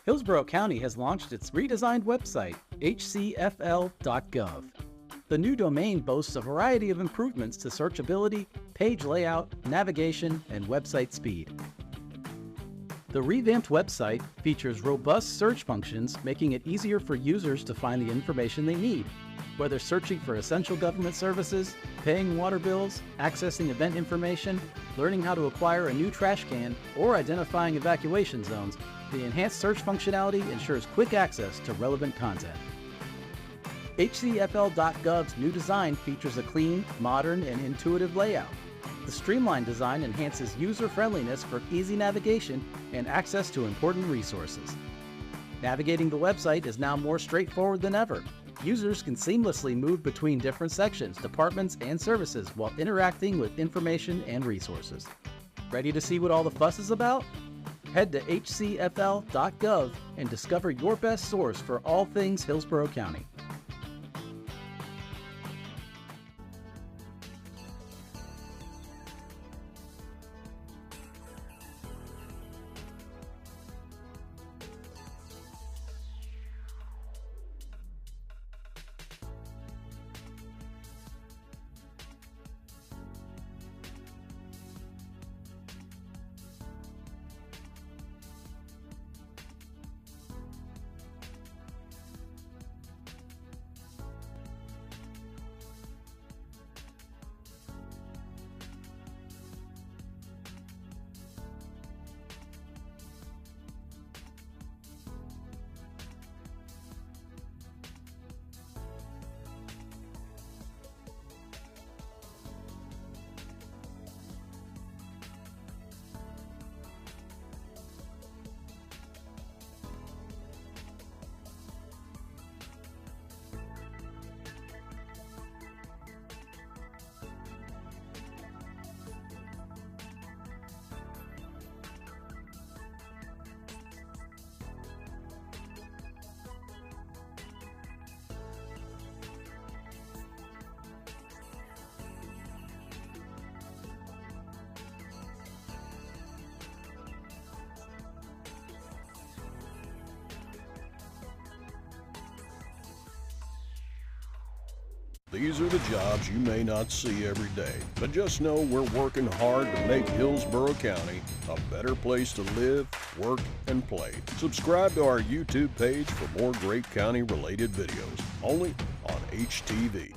Hillsborough County has launched its redesigned website, hcfl.gov. The new domain boasts a variety of improvements to searchability, page layout, navigation, and website speed. The revamped website features robust search functions, making it easier for users to find the information they need. Whether searching for essential government services, paying water bills, accessing event information, learning how to acquire a new trash can, or identifying evacuation zones, the enhanced search functionality ensures quick access to relevant content. HCFL.gov's new design features a clean, modern, and intuitive layout. The streamlined design enhances user-friendliness for easy navigation and access to important resources. Navigating the website is now more straightforward than ever. Users can seamlessly move between different sections, departments, and services while interacting with information and resources. Ready to see what all the fuss is about? Head to hcfl.gov and discover your best source for all things Hillsborough County. These are the jobs you may not see every day, but just know we're working hard to make Hillsborough County a better place to live, work, and play. Subscribe to our YouTube page for more great county-related videos, only on HTV.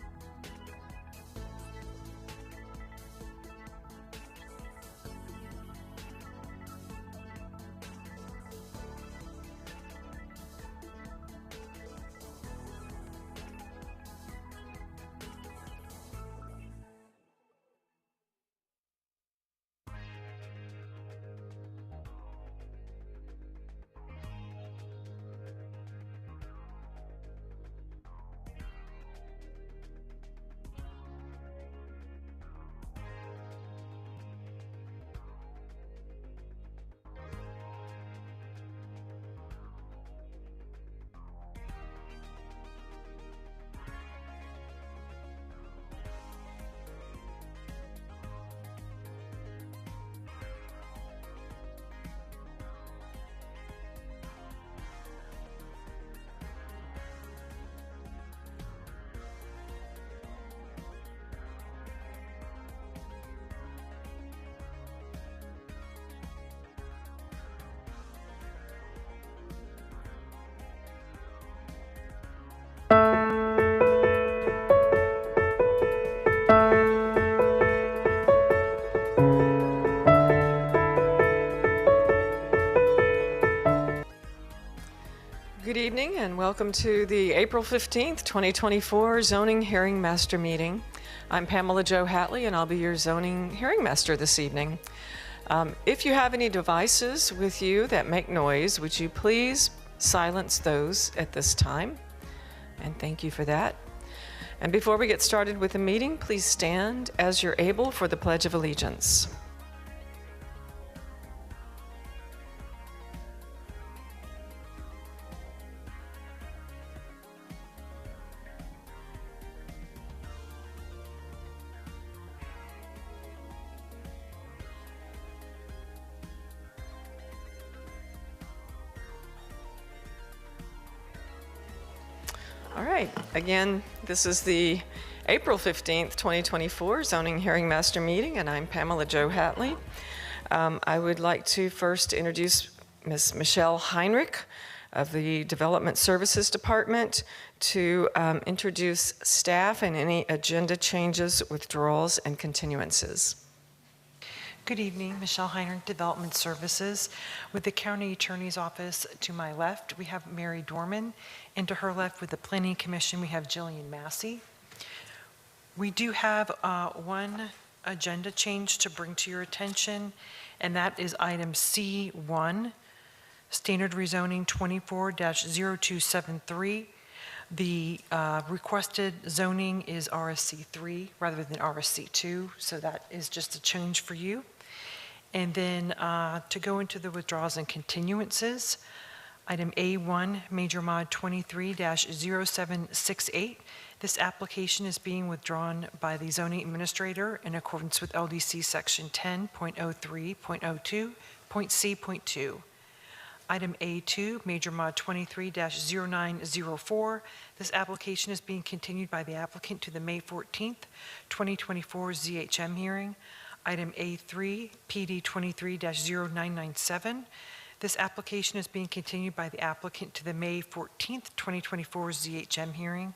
Good evening and welcome to the April 15th, 2024 Zoning Hearing Master Meeting. I'm Pamela Jo Hatley and I'll be your Zoning Hearing Master this evening. If you have any devices with you that make noise, would you please silence those at this time? And thank you for that. And before we get started with the meeting, please stand as you're able for the Pledge of Allegiance. right, again, this is the April 15th, 2024 Zoning Hearing Master Meeting, and I'm Pamela Jo Hatley. I would like to first introduce Ms. Michelle Heinrich of the Development Services Department to introduce staff and any agenda changes, withdrawals, and continuances. Good evening, Michelle Heinrich, Development Services. With the County Attorney's Office to my left, we have Mary Dorman, and to her left with the Planning Commission, we have Jillian Massey. We do have one agenda change to bring to your attention, and that is item C1, Standard Rezoning 24-0273. The requested zoning is RSC3 rather than RSC2, so that is just a change for you. And then to go into the withdrawals and continuances, item A1, Major Mod 23-0768. This application is being withdrawn by the zoning administrator in accordance with LDC section 10.03.02.C.2. Item A2, Major Mod 23-0904. This application is being continued by the applicant to the May 14th, 2024 ZHM hearing. Item A3, PD 23-0997. This application is being continued by the applicant to the May 14th, 2024 ZHM hearing.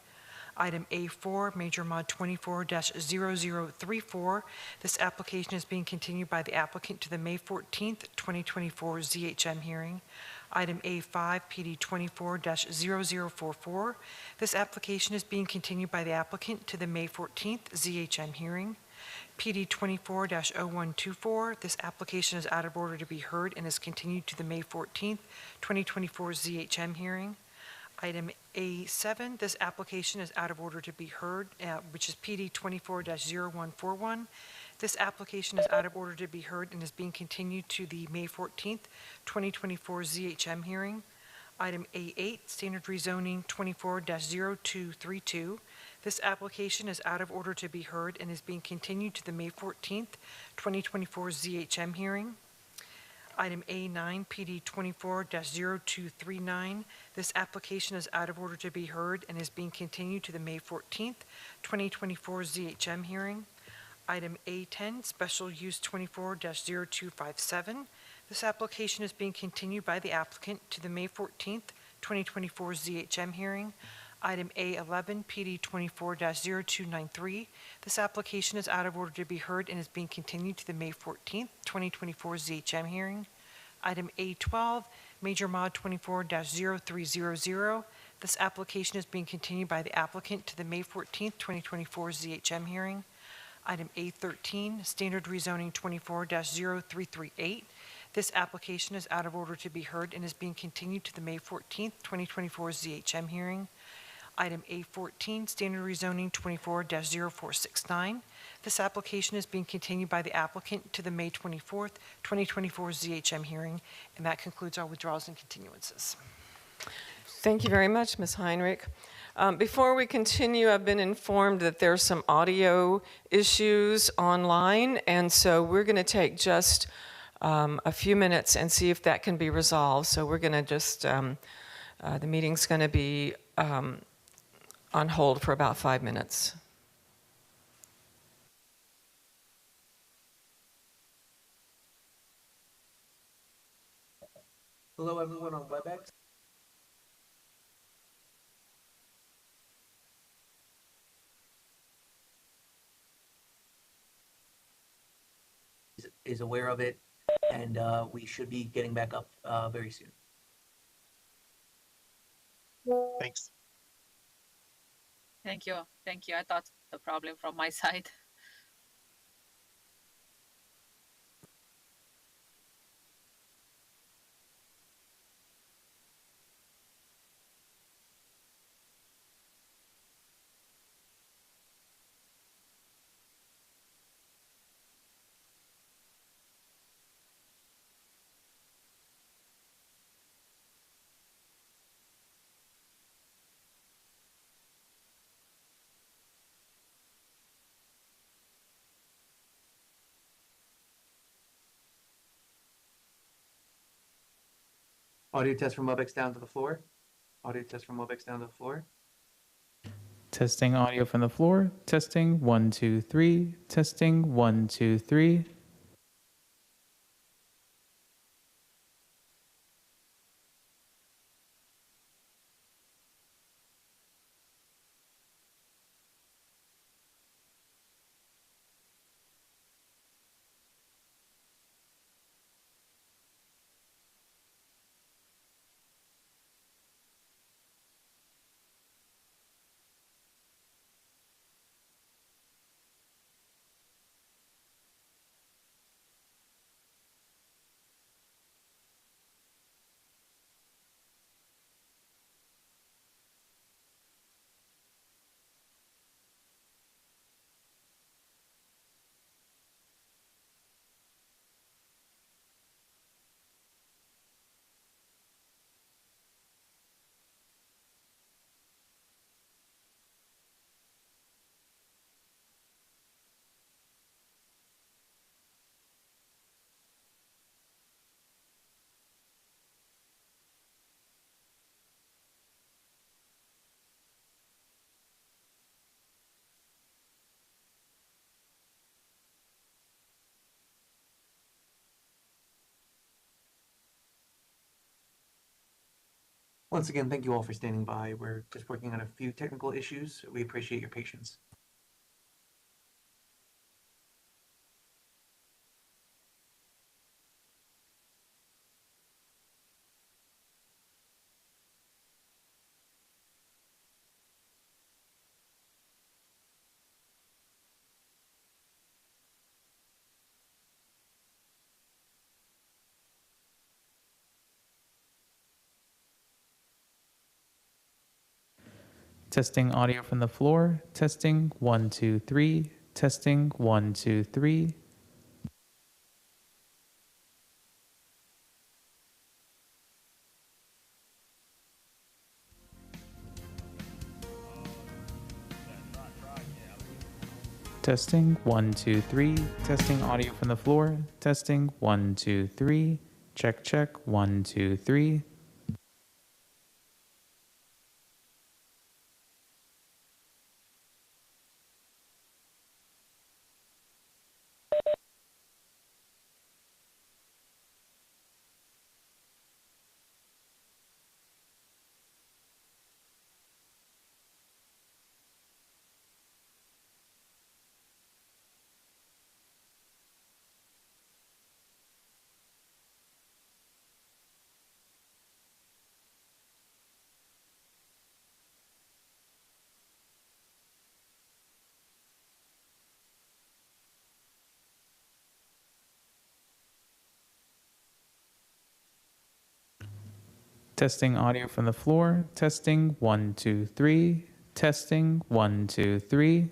Item A4, Major Mod 24-0034. This application is being continued by the applicant to the May 14th, 2024 ZHM hearing. Item A5, PD 24-0044. This application is being continued by the applicant to the May 14th ZHM hearing. PD 24-0124. This application is out of order to be heard and is continued to the May 14th, 2024 ZHM hearing. Item A7, this application is out of order to be heard, which is PD 24-0141. This application is out of order to be heard and is being continued to the May 14th, 2024 ZHM hearing. Item A8, Standard Rezoning 24-0232. This application is out of order to be heard and is being continued to the May 14th, 2024 ZHM hearing. Item A9, PD 24-0239. This application is out of order to be heard and is being continued to the May 14th, 2024 ZHM hearing. Item A10, Special Use 24-0257. This application is being continued by the applicant to the May 14th, 2024 ZHM hearing. Item A11, PD 24-0293. This application is out of order to be heard and is being continued to the May 14th, 2024 ZHM hearing. Item A12, Major Mod 24-0300. This application is being continued by the applicant to the May 14th, 2024 ZHM hearing. Item A13, Standard Rezoning 24-0338. This application is out of order to be heard and is being continued to the May 14th, 2024 ZHM hearing. Item A14, Standard Rezoning 24-0469. This application is being continued by the applicant to the May 24th, 2024 ZHM hearing, and that concludes our withdrawals and continuances. Thank you very much, Ms. Heinrich. Before we continue, I've been informed that there's some audio issues online, and so we're going to take just a few minutes and see if that can be resolved. So we're going to just, the meeting's going to be on hold for about 5 minutes. Hello, everyone on WebEx. Is aware of it, and we should be getting back up very soon. Thanks. Thank you. Thank you. I thought the problem from my side. Audio test from WebEx down to the floor. Audio test from WebEx down to the floor. Testing audio from the floor. Testing 1, 2, 3. Testing 1, 2, 3. Once again, thank you all for standing by. We're just working on a few technical issues. We appreciate your patience. Testing audio from the floor. Testing 1, 2, 3. Testing 1, 2, 3. Testing 1, 2, 3. Testing audio from the floor. Testing 1, 2, 3. Check, check. 1, 2, 3. Testing audio from the floor. Testing 1, 2, 3. Testing 1, 2, 3.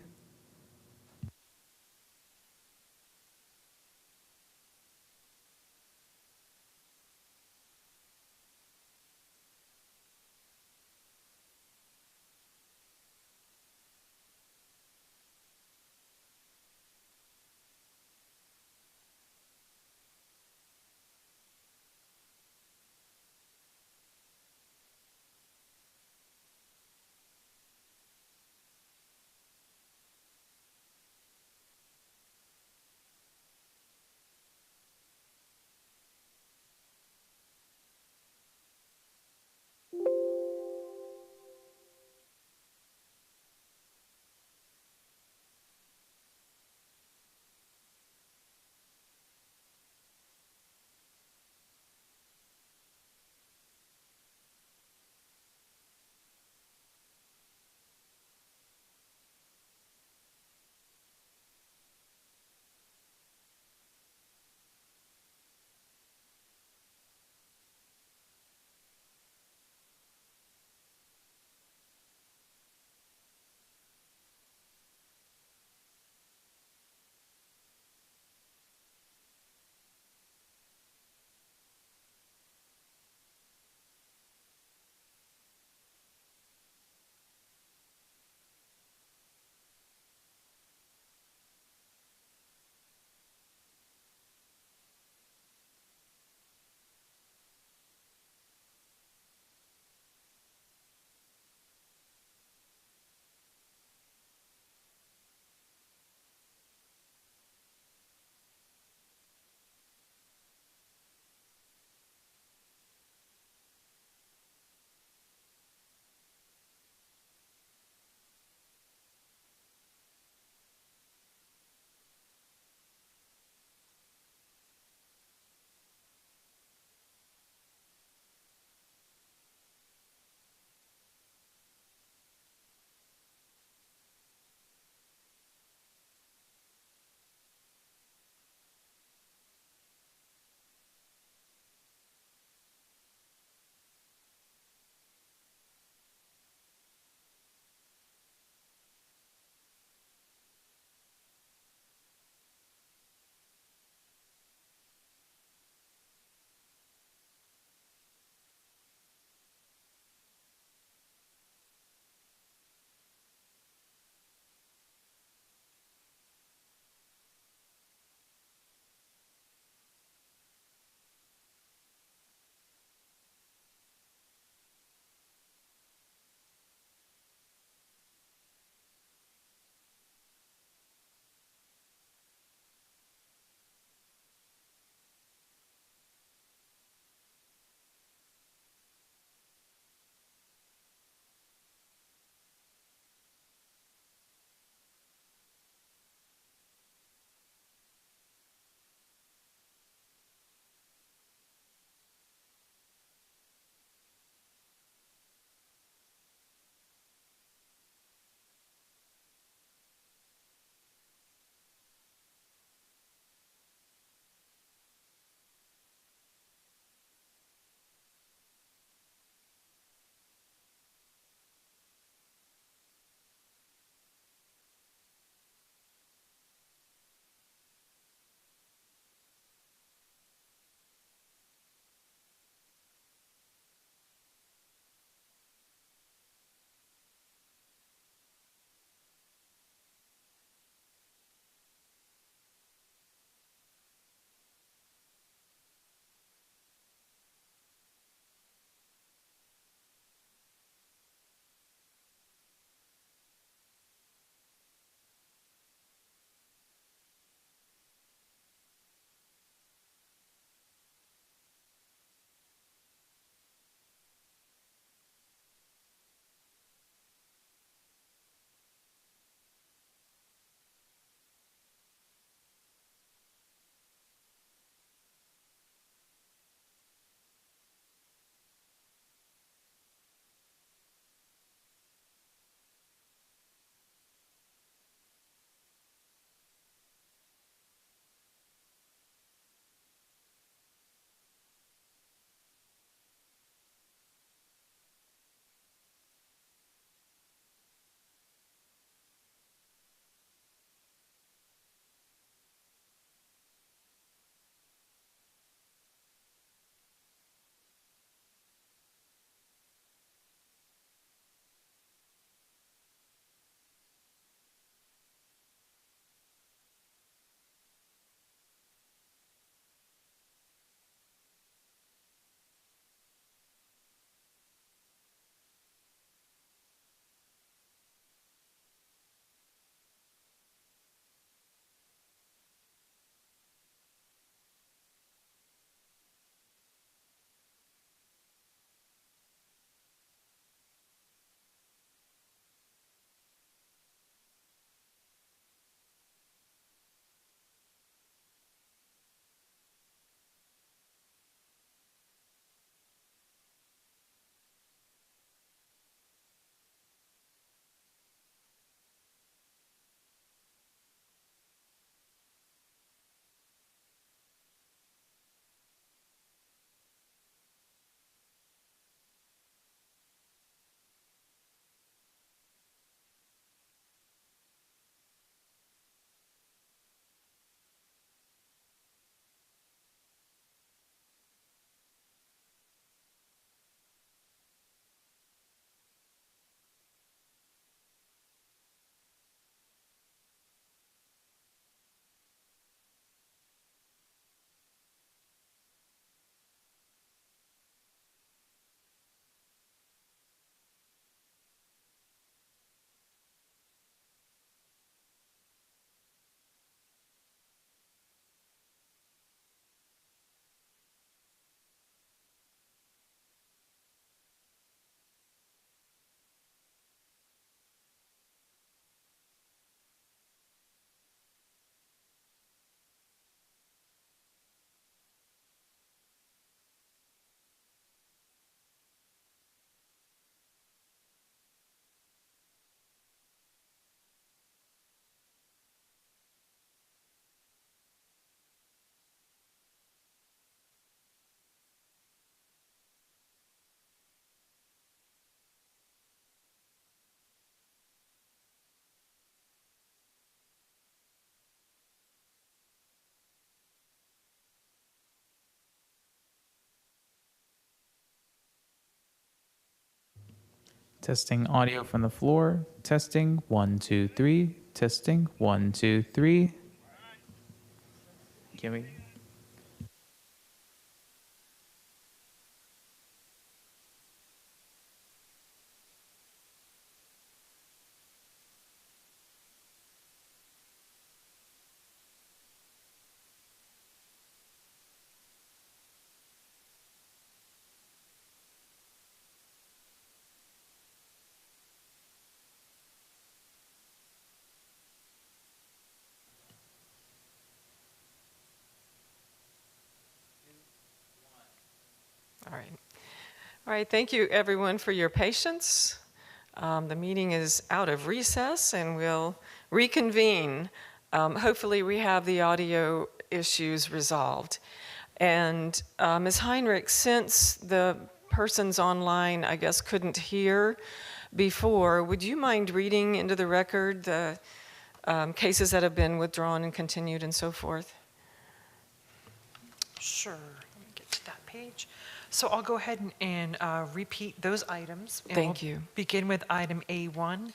Testing audio from the floor. Testing 1, 2, 3. Testing 1, 2, 3. Can we? All right. All right, thank you everyone for your patience. The meeting is out of recess and we'll reconvene. Hopefully we have the audio issues resolved. And Ms. Heinrich, since the persons online, I guess, couldn't hear before, would you mind reading into the record the cases that have been withdrawn and continued and so forth? Sure. Let me get to that page. So I'll go ahead and repeat those items. And Thank we'll you. Begin with item A1,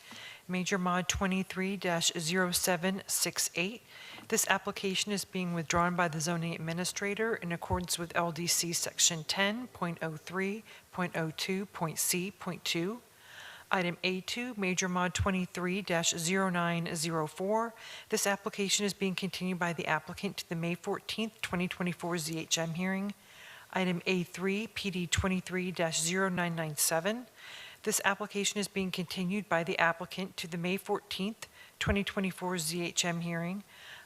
Major Mod 23-0768. This application is being withdrawn by the zoning administrator in accordance with LDC Section 10.03.02.c.2. Item A2, Major Mod 23-0904. This application is being continued by the applicant to the May 14th, 2024 ZHM hearing. Item A3, PD 23-0997. This application is being continued by the applicant to the May 14th, 2024 ZHM hearing.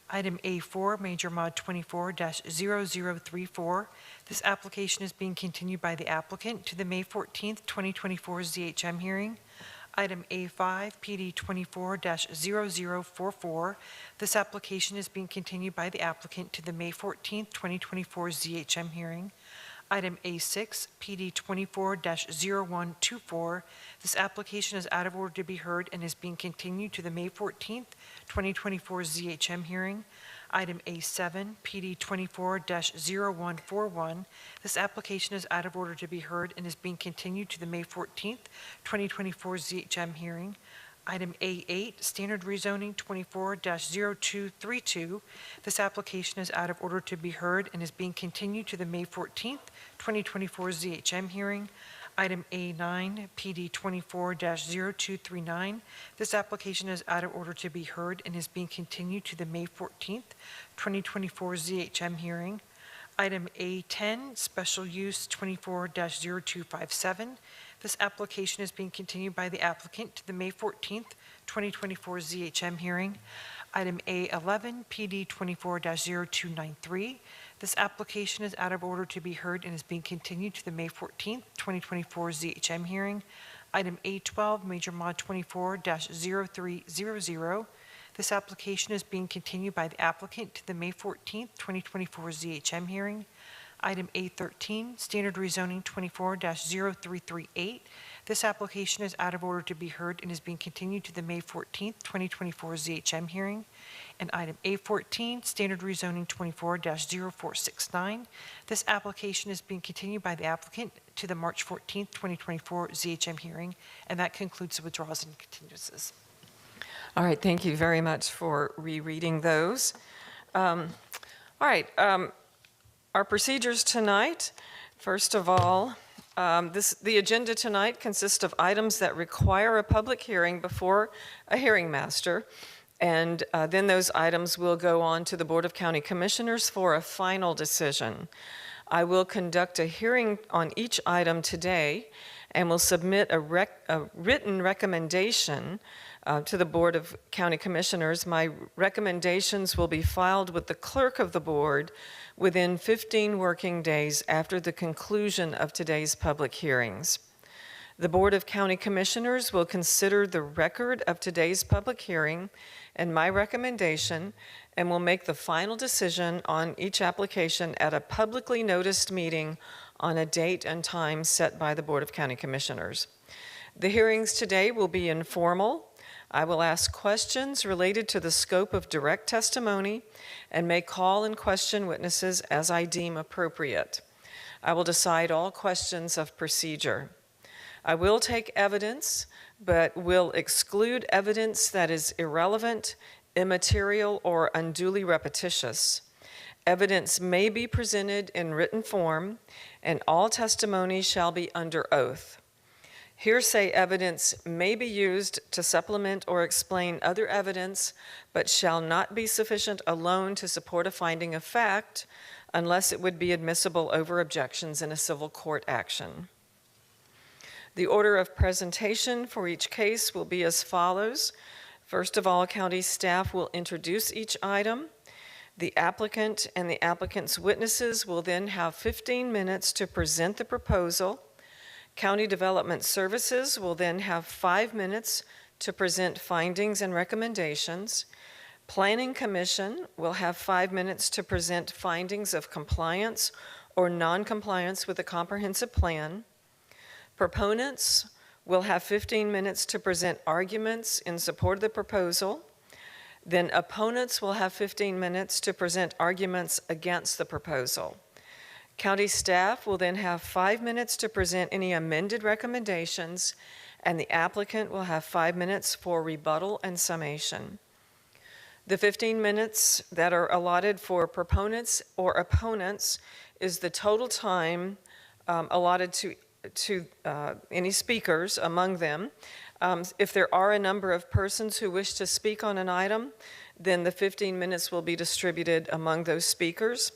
Item A4, Major Mod 24-0034. This application is being continued by the applicant to the May 14th, 2024 ZHM hearing. Item A5, PD 24-0044. This application is being continued by the applicant to the May 14th, 2024 ZHM hearing. Item A6, PD 24-0124. This application is out of order to be heard and is being continued to the May 14th, 2024 ZHM hearing. Item A7, PD 24-0141. This application is out of order to be heard and is being continued to the May 14th, 2024 ZHM hearing. Item A8, Standard Rezoning 24-0232. This application is out of order to be heard and is being continued to the May 14th, 2024 ZHM hearing. Item A9, PD 24-0239. This application is out of order to be heard and is being continued to the May 14th, 2024 ZHM hearing. Item A10, Special Use 24-0257. This application is being continued by the applicant to the May 14th, 2024 ZHM hearing. Item A11, PD 24-0293. This application is out of order to be heard and is being continued to the May 14th, 2024 ZHM hearing. Item A12, Major Mod 24-0300. This application is being continued by the applicant to the May 14th, 2024 ZHM hearing. Item A13, Standard Rezoning 24-0338. This application is out of order to be heard and is being continued to the May 14th, 2024 ZHM hearing. And item A14, Standard Rezoning 24-0469. This application is being continued by the applicant to the March 14th, 2024 ZHM hearing. And that concludes the withdrawals and continuances. All right, thank you very much for rereading those. All right, our procedures tonight. First of all, the agenda tonight consists of items that require a public hearing before a hearing master, and then those items will go on to the Board of County Commissioners for a final decision. I will conduct a hearing on each item today and will submit a written recommendation to the Board of County Commissioners. My recommendations will be filed with the clerk of the board within 15 working days after the conclusion of today's public hearings. The Board of County Commissioners will consider the record of today's public hearing and my recommendation and will make the final decision on each application at a publicly noticed meeting on a date and time set by the Board of County Commissioners. The hearings today will be informal. I will ask questions related to the scope of direct testimony and may call and question witnesses as I deem appropriate. I will decide all questions of procedure. I will take evidence, but will exclude evidence that is irrelevant, immaterial, or unduly repetitious. Evidence may be presented in written form, and all testimony shall be under oath. Hearsay evidence may be used to supplement or explain other evidence, but shall not be sufficient alone to support a finding of fact unless it would be admissible over objections in a civil court action. The order of presentation for each case will be as follows. First of all, county staff will introduce each item. The applicant and the applicant's witnesses will then have 15 minutes to present the proposal. County Development Services will then have 5 minutes to present findings and recommendations. Planning Commission will have 5 minutes to present findings of compliance or non-compliance with the comprehensive plan. Proponents will have 15 minutes to present arguments in support of the proposal. Then opponents will have 15 minutes to present arguments against the proposal. County staff will then have 5 minutes to present any amended recommendations, and the applicant will have 5 minutes for rebuttal and summation. The 15 minutes that are allotted for proponents or opponents is the total time allotted to any speakers among them. If there are a number of persons who wish to speak on an item, then the 15 minutes will be distributed among those speakers.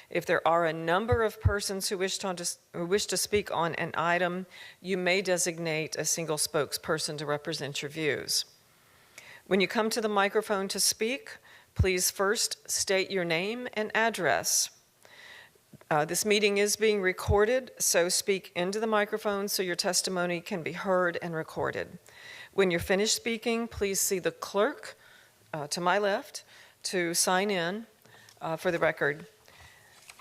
If there are a number of persons who wish to speak on an item, you may designate a single spokesperson to represent your views. When you come to the microphone to speak, please first state your name and address. This meeting is being recorded, so speak into the microphone so your testimony can be heard and recorded. When you're finished speaking, please see the clerk to my left to sign in for the record.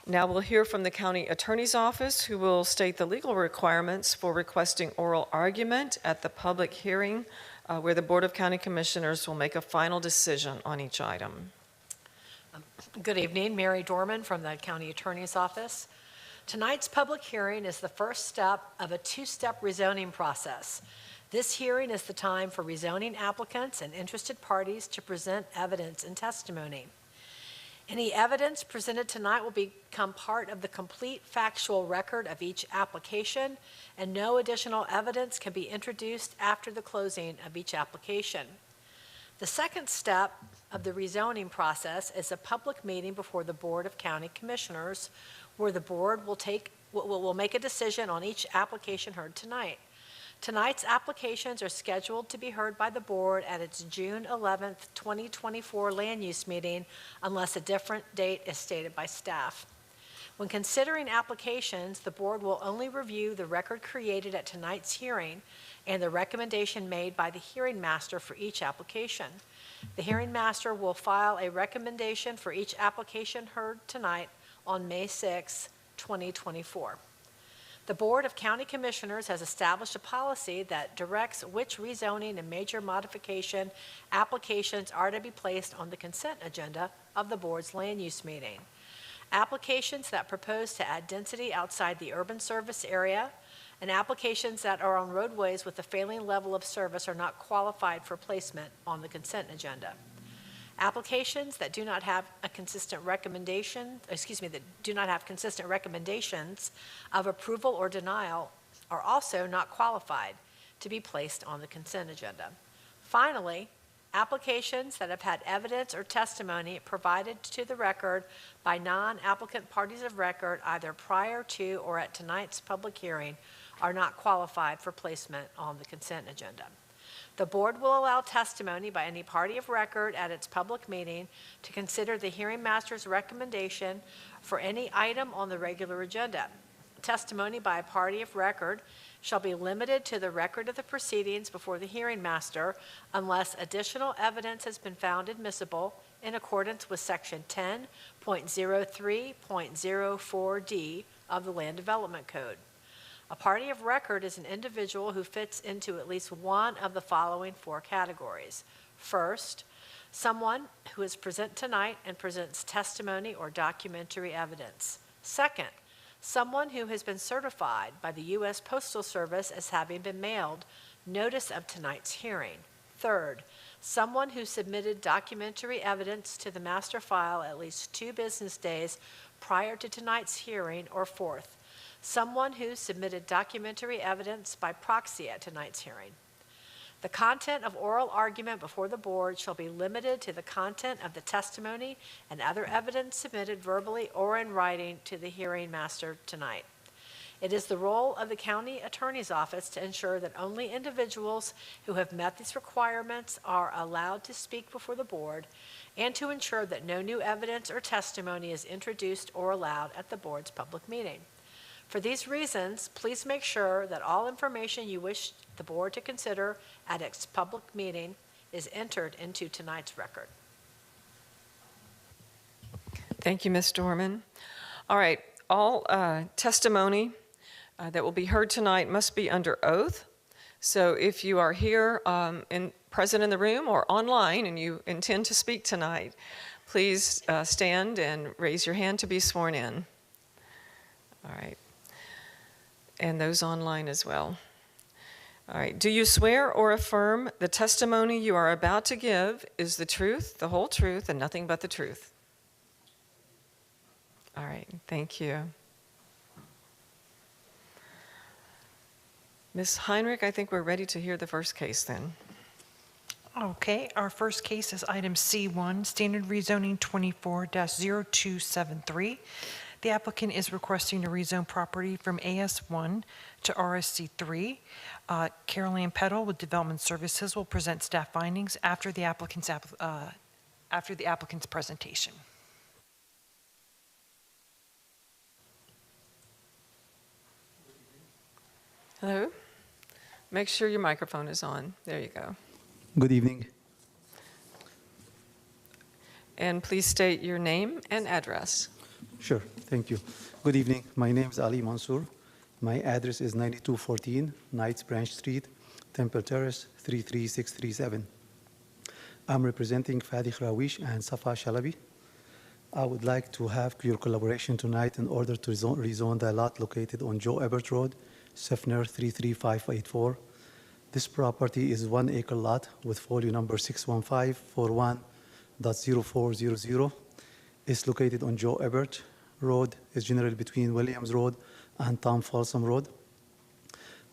Now we'll hear from the County Attorney's Office, who will state the legal requirements for requesting oral argument at the public hearing where the Board of County Commissioners will make a final decision on each item. Good evening, Mary Dorman from the County Attorney's Office. Tonight's public hearing is the first step of a two-step rezoning process. This hearing is the time for rezoning applicants and interested parties to present evidence and testimony. Any evidence presented tonight will become part of the complete factual record of each application, and no additional evidence can be introduced after the closing of each application. The second step of the rezoning process is a public meeting before the Board of County Commissioners, where the board will make a decision on each application heard tonight. Tonight's applications are scheduled to be heard by the board at its June 11th, 2024 land use meeting, unless a different date is stated by staff. When considering applications, the board will only review the record created at tonight's hearing and the recommendation made by the hearing master for each application. The hearing master will file a recommendation for each application heard tonight on May 6, 2024. The Board of County Commissioners has established a policy that directs which rezoning and major modification applications are to be placed on the consent agenda of the board's land use meeting. Applications that propose to add density outside the urban service area and applications that are on roadways with a failing level of service are not qualified for placement on the consent agenda. Applications that do not have a consistent recommendation, that do not have consistent recommendations of approval or denial are also not qualified to be placed on the consent agenda. Finally, applications that have had evidence or testimony provided to the record by non-applicant parties of record either prior to or at tonight's public hearing are not qualified for placement on the consent agenda. The board will allow testimony by any party of record at its public meeting to consider the hearing master's recommendation for any item on the regular agenda. Testimony by a party of record shall be limited to the record of the proceedings before the hearing master unless additional evidence has been found admissible in accordance with Section 10.03.04D of the Land Development Code. A party of record is an individual who fits into at least one of the following four categories. First, someone who is present tonight and presents testimony or documentary evidence. Second, someone who has been certified by the U.S. Postal Service as having been mailed notice of tonight's hearing. Third, someone who submitted documentary evidence to the master file at least 2 business days prior to tonight's hearing. Or fourth, someone who submitted documentary evidence by proxy at tonight's hearing. The content of oral argument before the board shall be limited to the content of the testimony and other evidence submitted verbally or in writing to the hearing master tonight. It is the role of the county attorney's office to ensure that only individuals who have met these requirements are allowed to speak before the board, and to ensure that no new evidence or testimony is introduced or allowed at the board's public meeting. For these reasons, please make sure that all information you wish the board to consider at its public meeting is entered into tonight's record. Thank you, Ms. Dorman. All right, all testimony that will be heard tonight must be under oath. So if you are here present in the room or online and you intend to speak tonight, please stand and raise your hand to be sworn in. All right. And those online as well. All right. Do you swear or affirm the testimony you are about to give is the truth, the whole truth, and nothing but the truth? All right. Thank you. Ms. Heinrich, I think we're ready to hear the first case then. Okay, our first case is item C1, standard rezoning 24-0273. The applicant is requesting to rezone property from AS1 to RSC3. Carol Ann Peddle with Development Services will present staff findings after the applicant's presentation. Hello? Make sure your microphone is on. There you go. Good evening. And please state your name and address. Sure, thank you. Good evening. My name is Ali Mansour. My address is 9214 Knights Branch Street, Temple Terrace, 33637. I'm representing Fadi Khrawish and Safa Shalabi. I would like to have your collaboration tonight in order to rezone the lot located on Joe Ebert Road, Sefner 33584. This property is 1 acre lot with folio number 61541.0400. It's located on Joe Ebert Road. It's generally between Williams Road and Tom Folsom Road.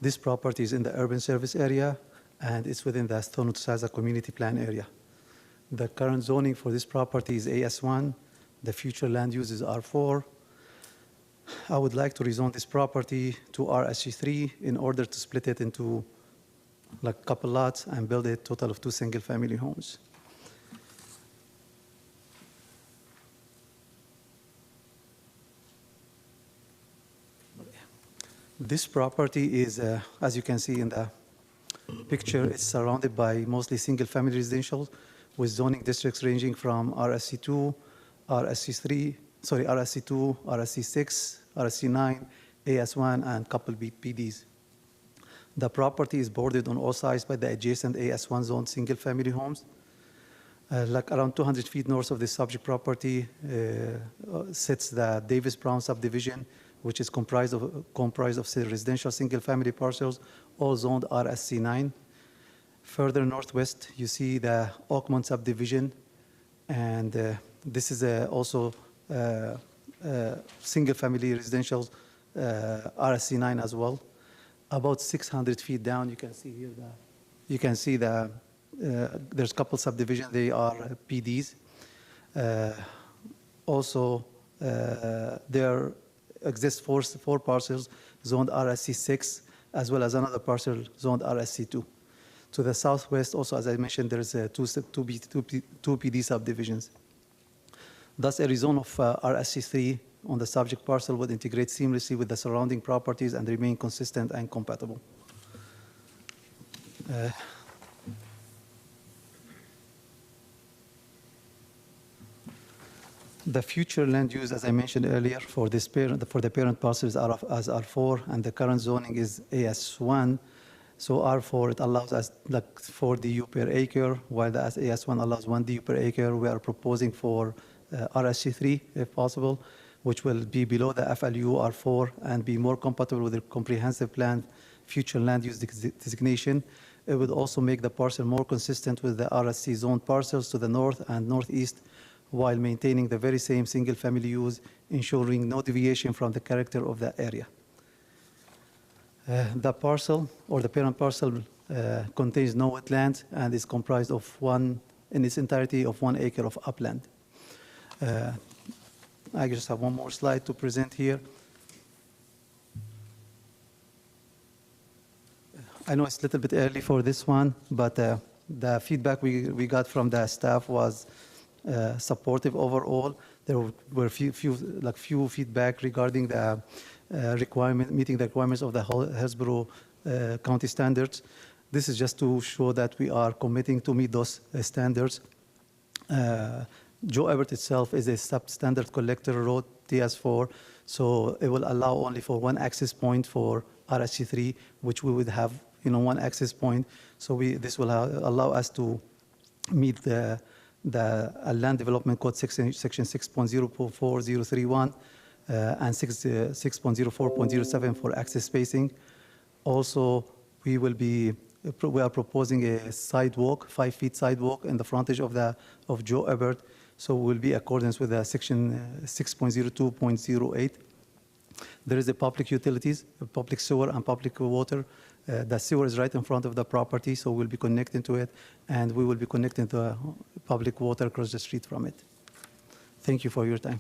This property is in the urban service area and it's within the Stone Saza community plan area. The current zoning for this property is AS1. The future land use is R4. I would like to rezone this property to RSC3 in order to split it into like a couple lots and build a total of 2 single-family homes. This property is, as you can see in the picture, it's surrounded by mostly single-family residential with zoning districts ranging from RSC2, RSC2, RSC6, RSC9, AS1, and couple PDs. The property is bordered on all sides by the adjacent AS1 zone single-family homes. Like around 200 feet north of the subject property sits the Davis Brown subdivision, which is comprised of residential single-family parcels, all zoned RSC9. Further northwest, you see the Oakmont subdivision, and this is also single-family residential RSC9 as well. About 600 feet down, you can see here there's a couple subdivisions. They are PDs. Also, there exists four parcels zoned RSC6, as well as another parcel zoned RSC2. To the southwest, also, as I mentioned, there's two PD subdivisions. Thus, a rezone of RSC3 on the subject parcel would integrate seamlessly with the surrounding properties and remain consistent and compatible. The future land use, as I mentioned earlier, for the parent parcels are as R4, and the current zoning is AS1. So R4, it allows us like 4 DU per acre, while the AS1 allows 1 DU per acre. We are proposing for RSC3, if possible, which will be below the FLU R4 and be more compatible with the comprehensive plan future land use designation. It would also make the parcel more consistent with the RSC zone parcels to the north and northeast, while maintaining the very same single-family use, ensuring no deviation from the character of the area. The parcel, or the parent parcel, contains no wetlands and is comprised of in its entirety of 1 acre of upland. I just have one more slide to present here. I know it's a little bit early for this one, but the feedback we got from the staff was supportive overall. There were few feedback regarding the meeting the requirements of the Hillsborough County standards. This is just to show that we are committing to meet those standards. Joe Ebert itself is a substandard collector road, TS4, so it will allow only for one access point for RSC3, which we would have, one access point. So this will allow us to meet the Land Development Code section 6.04031 and 6.04.07 for access spacing. Also, we are proposing a sidewalk, 5 feet sidewalk in the frontage of Joe Ebert. So we'll be in accordance with the section 6.02.08. There is a public utilities, a public sewer and public water. The sewer is right in front of the property, so we'll be connecting to it, and we will be connecting to public water across the street from it. Thank you for your time.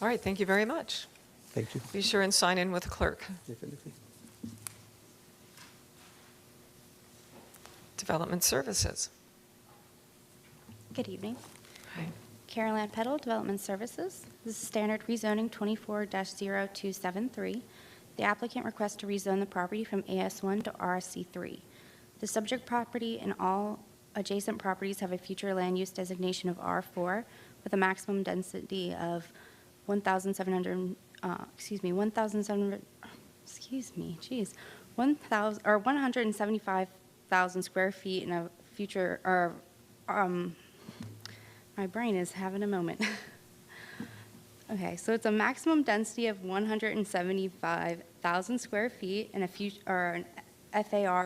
All right, thank you very much. Thank you. Be sure and sign in with the clerk. Definitely. Development Services. Good evening. Hi. Carol Ann Peddle, Development Services. This is standard rezoning 24-0273. The applicant requests to rezone the property from AS1 to RSC3. The subject property and all adjacent properties have a future land use designation of R4 with a maximum density of 175,000 square feet in a future, my brain is having a moment. Okay, so it's a maximum density of 175,000 square feet and an FAR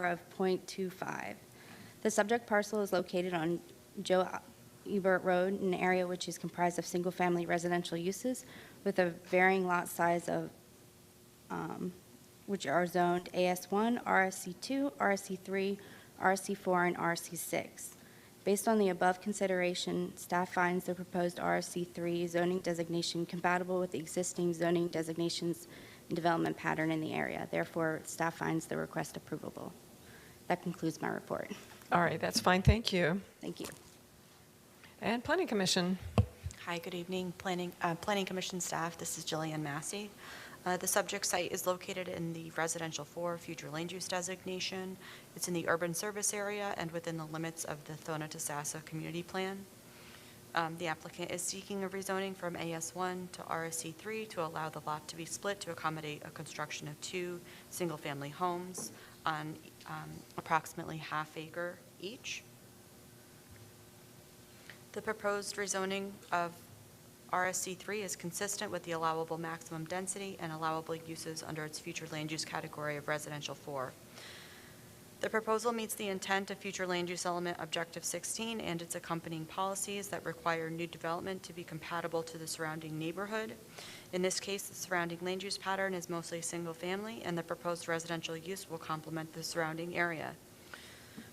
of 0.25. The subject parcel is located on Joe Ebert Road, an area which is comprised of single-family residential uses with a varying lot size of, which are zoned AS1, RSC2, RSC3, RSC4, and RSC6. Based on the above consideration, staff finds the proposed RSC3 zoning designation compatible with the existing zoning designations and development pattern in the area. Therefore, staff finds the request approvable. That concludes my report. All right, that's fine. Thank you. Thank you. And Planning Commission. Hi, good evening, Planning Commission staff. This is Jillian Massey. The subject site is located in the Residential 4 Future Land Use Designation. It's in the urban service area and within the limits of the Thona-Tasassa Community Plan. The applicant is seeking a rezoning from AS1 to RSC3 to allow the lot to be split to accommodate a construction of 2 single-family homes on approximately ½ acre each. The proposed rezoning of RSC3 is consistent with the allowable maximum density and allowable uses under its future land use category of Residential 4. The proposal meets the intent of future land use element Objective 16 and its accompanying policies that require new development to be compatible to the surrounding neighborhood. In this case, the surrounding land use pattern is mostly single family, and the proposed residential use will complement the surrounding area.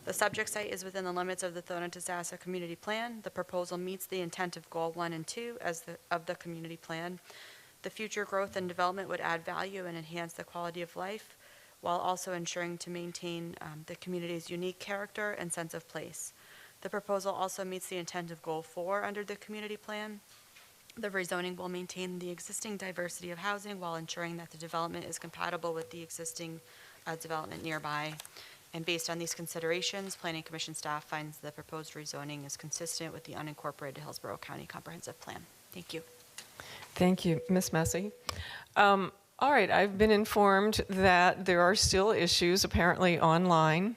The subject site is within the limits of the Thona-Tasassa Community Plan. The proposal meets the intent of Goal 1 and 2 of the Community Plan. The future growth and development would add value and enhance the quality of life, while also ensuring to maintain the community's unique character and sense of place. The proposal also meets the intent of Goal 4 under the Community Plan. The rezoning will maintain the existing diversity of housing while ensuring that the development is compatible with the existing development nearby. And based on these considerations, Planning Commission staff finds the proposed rezoning is consistent with the unincorporated Hillsborough County Comprehensive Plan. Thank you. Thank you, Ms. Massey. All right, I've been informed that there are still issues apparently online.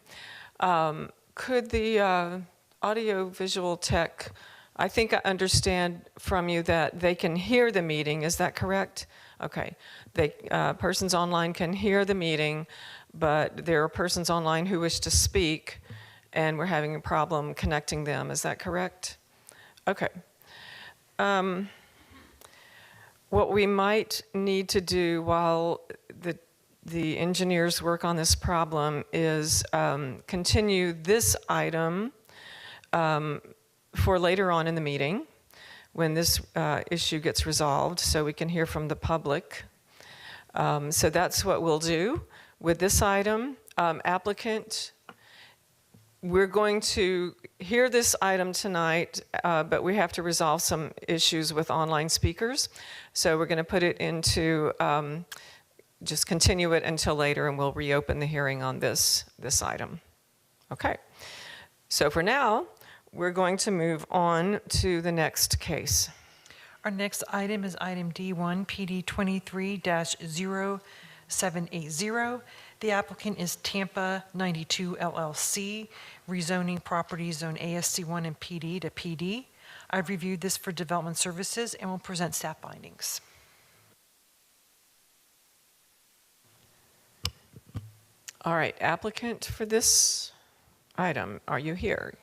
Could the audio-visual tech I think I understand from you that they can hear the meeting. Is that correct? Okay. Persons online can hear the meeting, but there are persons online who wish to speak, and we're having a problem connecting them. Is that correct? Okay. What we might need to do while the engineers work on this problem is continue this item for later on in the meeting when this issue gets resolved, so we can hear from the public. So that's what we'll do with this item. Applicant, we're going to hear this item tonight, but we have to resolve some issues with online speakers. So we're going to put it into, just continue it until later, and we'll reopen the hearing on this item. Okay. So for now, we're going to move on to the next case. Our next item is item D1, PD 23-0780. The applicant is Tampa 92 LLC, rezoning property zone ASC1 and PD to PD. I've reviewed this for development services and will present staff findings. All right, applicant for this item, are you here?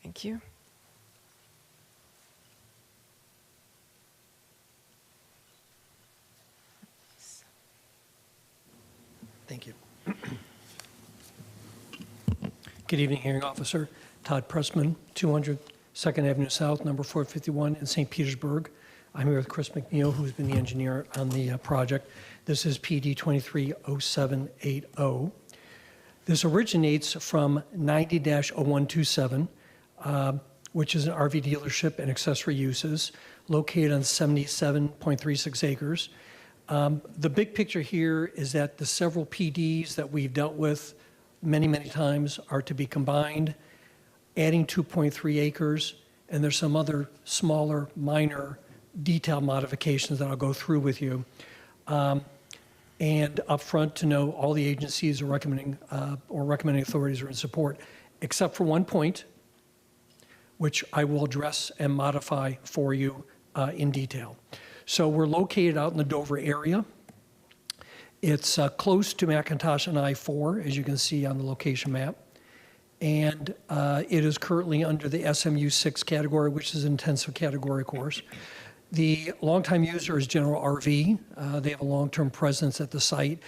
Thank you. Thank you. Good evening, hearing officer. Todd Pressman, 200 2nd Avenue South, number 451 in St. Petersburg. I'm here with Chris McNeil, who's been the engineer on the project. This is PD 23-0780. This originates from 90-0127, which is an RV dealership and accessory uses located on 77.36 acres. The big picture here is that the several PDs that we've dealt with many, many times are to be combined, adding 2.3 acres, and there's some other smaller, minor detail modifications that I'll go through with you. And up front to know all the agencies are recommending authorities are in support, except for one point, which I will address and modify for you in detail. So we're located out in the Dover area. It's close to McIntosh and I-4, as you can see on the location map. And it is currently under the SMU 6 category, which is an intensive category course. The longtime user is General RV. They have a long-term presence at the site.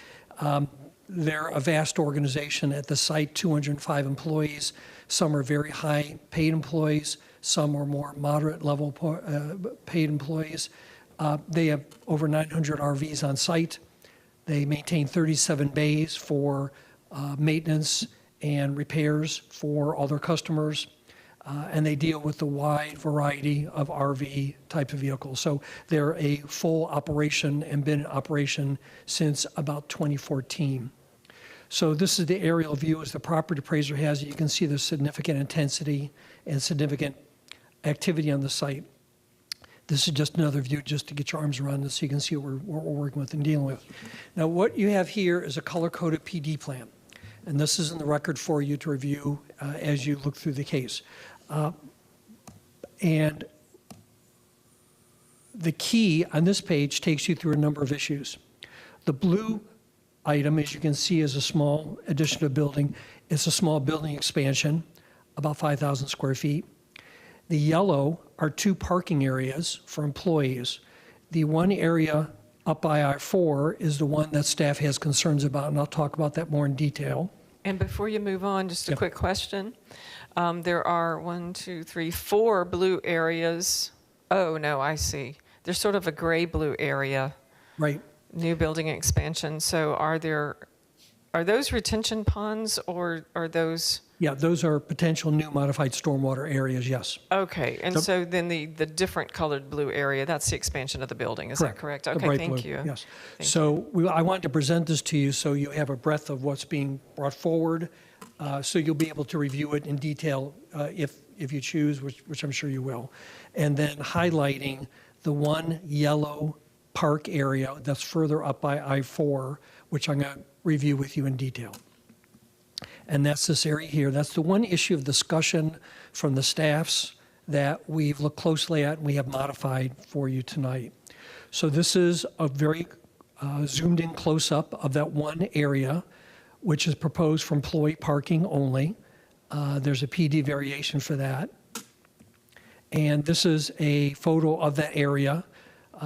They're a vast organization at the site, 205 employees. Some are very high paid employees. Some are more moderate level paid employees. They have over 900 RVs on site. They maintain 37 bays for maintenance and repairs for all their customers. And they deal with a wide variety of RV type of vehicles. So they're a full operation and been in operation since about 2014. So this is the aerial view as the property appraiser has it. You can see the significant intensity and significant activity on the site. This is just another view just to get your arms around this so you can see what we're working with and dealing with. Now what you have here is a color-coded PD plan. And this is in the record for you to review as you look through the case. And the key on this page takes you through a number of issues. The blue item, as you can see, is a small addition to a building. It's a small building expansion, about 5,000 square feet. The yellow are 2 parking areas for employees. The one area up by I-4 is the one that staff has concerns about, and I'll talk about that more in detail. And before you move on, just a quick question. There are 4 blue areas. Oh, no, I see. There's sort of a gray-blue area. Right. New building expansion. So are those retention ponds or are those? Yeah, those are potential new modified stormwater areas, yes. Okay, and so then the different colored blue area, that's the expansion of the building, is that correct? Okay, thank you. Yes. So I wanted to present this to you so you have a breadth of what's being brought forward, so you'll be able to review it in detail if you choose, which I'm sure you will. And then highlighting the one yellow park area that's further up by I-4, which I'm going to review with you in detail. And that's this area here. That's the one issue of discussion from the staff's that we've looked closely at and we have modified for you tonight. So this is a very zoomed in close-up of that one area, which is proposed for employee parking only. There's a PD variation for that. And this is a photo of that area.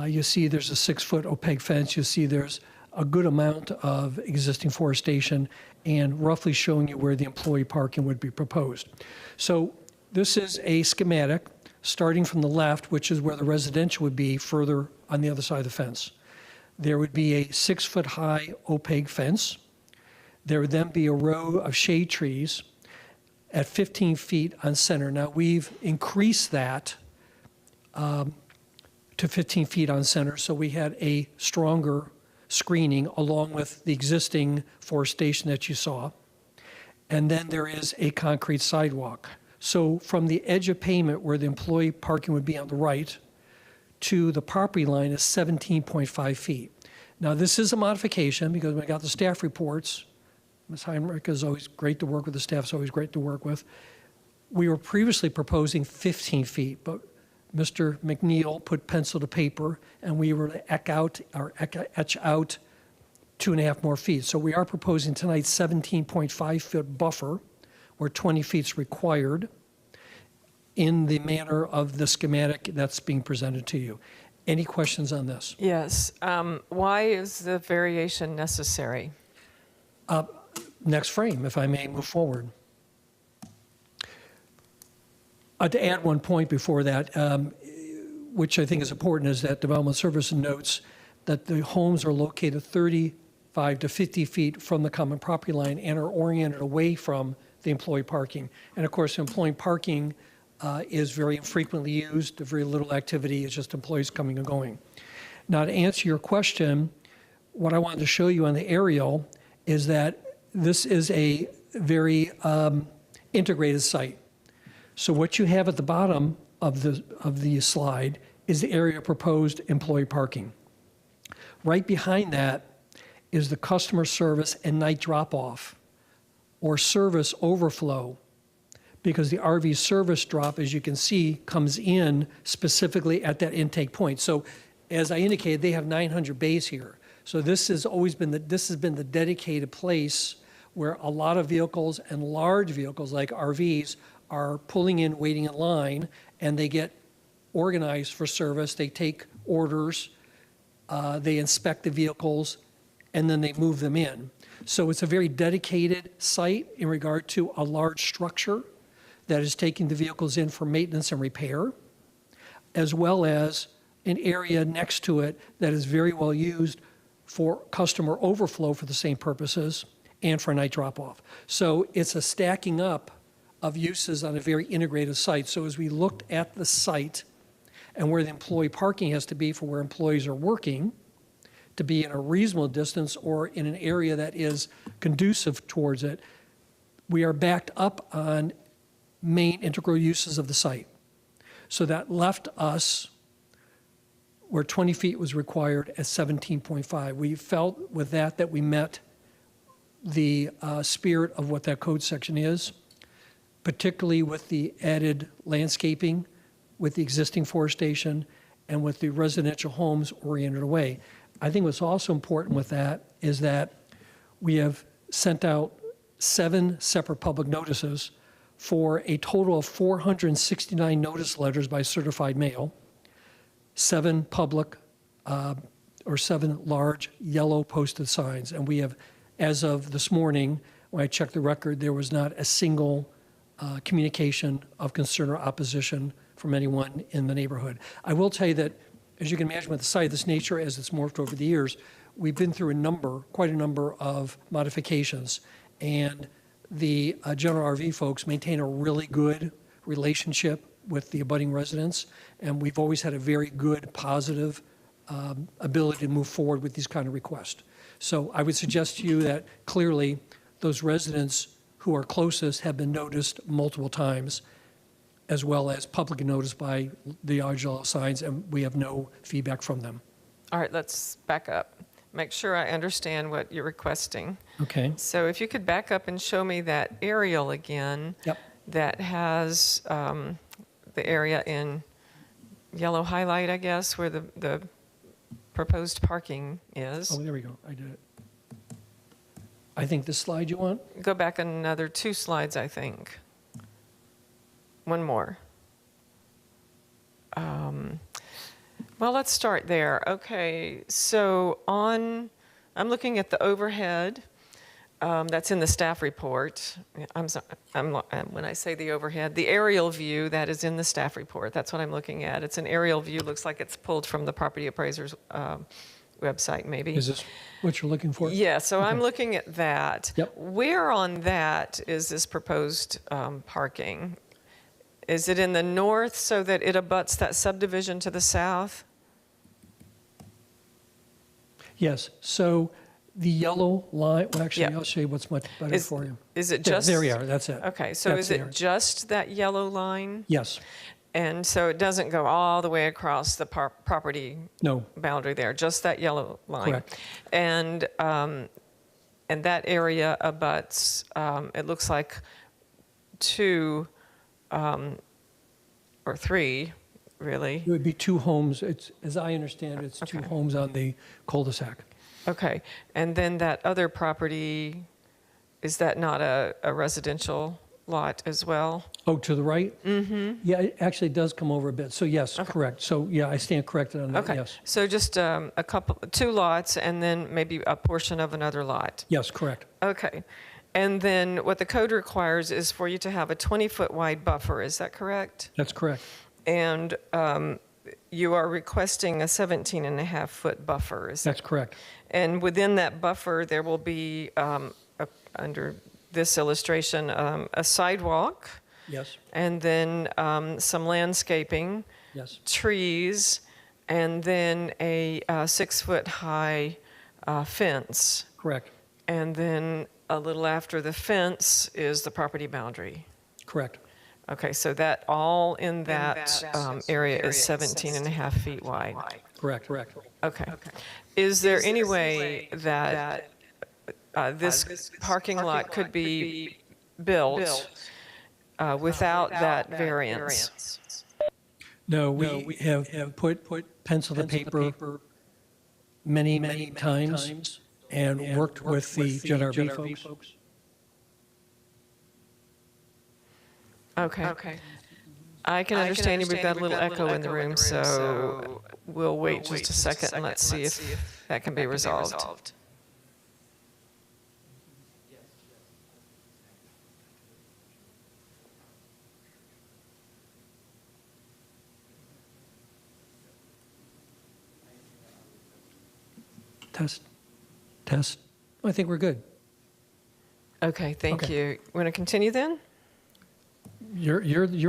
You see there's a 6-foot opaque fence. You see there's a good amount of existing forestation and roughly showing you where the employee parking would be proposed. So this is a schematic starting from the left, which is where the residential would be further on the other side of the fence. There would be a 6-foot high opaque fence. There would then be a row of shade trees at 15 feet on center. Now we've increased that to 15 feet on center, so we had a stronger screening along with the existing forestation that you saw. And then there is a concrete sidewalk. So from the edge of pavement where the employee parking would be on the right to the property line is 17.5 feet. Now this is a modification because when I got the staff reports, Ms. Heinrich is always great to work with, the staff's always great to work with. We were previously proposing 15 feet, but Mr. McNeil put pencil to paper and we were to etch out 2.5 more feet. So we are proposing tonight 17.5 foot buffer where 20 feet is required in the manner of the schematic that's being presented to you. Any questions on this? Yes. Why is the variation necessary? Next frame, if I may move forward. To add one point before that, which I think is important, is that Development Services notes that the homes are located 35 to 50 feet from the common property line and are oriented away from the employee parking. And of course, employee parking is very infrequently used, very little activity, it's just employees coming and going. Now to answer your question, what I wanted to show you on the aerial is that this is a very integrated site. So what you have at the bottom of the slide is the area of proposed employee parking. Right behind that is the customer service and night drop-off or service overflow, because the RV service drop, as you can see, comes in specifically at that intake point. So as I indicated, they have 900 bays here. So this has always been the dedicated place where a lot of vehicles and large vehicles like RVs are pulling in, waiting in line, and they get organized for service. They take orders, they inspect the vehicles, and then they move them in. So it's a very dedicated site in regard to a large structure that is taking the vehicles in for maintenance and repair, as well as an area next to it that is very well used for customer overflow for the same purposes and for night drop-off. So it's a stacking up of uses on a very integrated site. So as we looked at the site and where the employee parking has to be for where employees are working, to be in a reasonable distance or in an area that is conducive towards it, we are backed up on main integral uses of the site. So that left us where 20 feet was required at 17.5. We felt with that we met the spirit of what that code section is, particularly with the added landscaping, with the existing forestation, and with the residential homes oriented away. I think what's also important with that is that we have sent out 7 separate public notices for a total of 469 notice letters by certified mail, 7 public or 7 large yellow posted signs. And we have, as of this morning, when I checked the record, there was not a single communication of concern or opposition from anyone in the neighborhood. I will tell you that, as you can imagine with the site, this nature as it's morphed over the years, we've been through quite a number of modifications. And the general RV folks maintain a really good relationship with the abutting residents. And we've always had a very good, positive ability to move forward with these kind of requests. So I would suggest to you that clearly those residents who are closest have been noticed multiple times, as well as publicly noticed by the RGL signs, and we have no feedback from them. All right, let's back up. Make sure I understand what you're requesting. Okay. So if you could back up and show me that aerial again. Yep. That has the area in yellow highlight, I guess, where the proposed parking is. Oh, there we go. I did it. I think this slide you want? Go back another 2 slides, I think. One more. Well, let's start there. Okay, so I'm looking at the overhead. That's in the staff report. When I say the overhead, the aerial view that is in the staff report. That's what I'm looking at. It's an aerial view. Looks like it's pulled from the property appraiser's website, maybe. Is this what you're looking for? Yeah. So Okay. I'm looking at that. Yep. Where on that is this proposed parking? Is it in the north so that it abuts that subdivision to the south? Yes. So the yellow line, well, actually, Yeah. I'll show you what's much better for you. Is it There- just? There we are. That's it. Okay. So That's is there. it just that yellow line? Yes. And so it doesn't go all the way across the property No. boundary there, just that yellow line. Correct. And that area abuts, it looks like 2 or 3, really. It would be 2 homes. It's, as I understand it, it's 2 homes on the cul-de-sac. Okay. And then that other property, is that not a residential lot as well? Oh, to the right? Mm-hmm. Yeah, it actually does come over a bit. So yes, correct. So yeah, I stand corrected on that, Okay. yes. So just 2 lots and then maybe a portion of another lot. Yes, correct. Okay. And then what the code requires is for you to have a 20-foot wide buffer. Is that correct? That's correct. And you are requesting a 17.5-foot buffer. That's correct. And within that buffer, there will be, under this illustration, a sidewalk. Yes. And then some landscaping. Yes. Trees, and then a 6-foot high fence. Correct. And then a little after the fence is the property boundary. Correct. Okay, so that all in that area is 17.5 feet wide. Correct. Correct. Okay. Is there any way that this parking lot could be built without that variance? No, we have put pencil to paper many times and worked with the GenRB folks. Okay. I can understand you. We've got a little echo in the room, so we'll wait just a second and let's see if that can be resolved. Test. I think we're good. Okay, thank Okay. you. Want to continue then? You're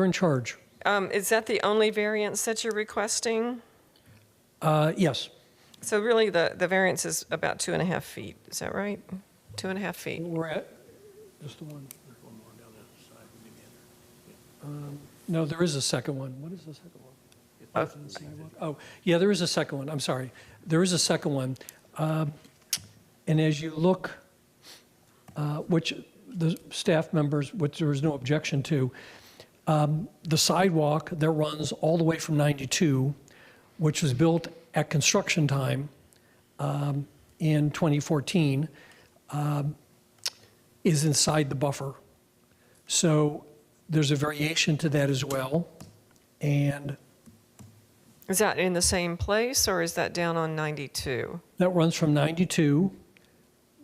in charge. Is that the only variance that you're requesting? Yes. So really, the variance is about 2.5 feet. Is that right? 2.5 feet. We're at just the one. There's one more down the side. No, there is a second one. What is the second one? Oh, yeah, there is a second one. I'm sorry. There is a second one. And as you look, which the staff members, which there was no objection to, the sidewalk that runs all the way from 92, which was built at construction time in 2014, is inside the buffer. So there's a variation to that as well. And Is that in the same place, or is that down on 92? that runs from 92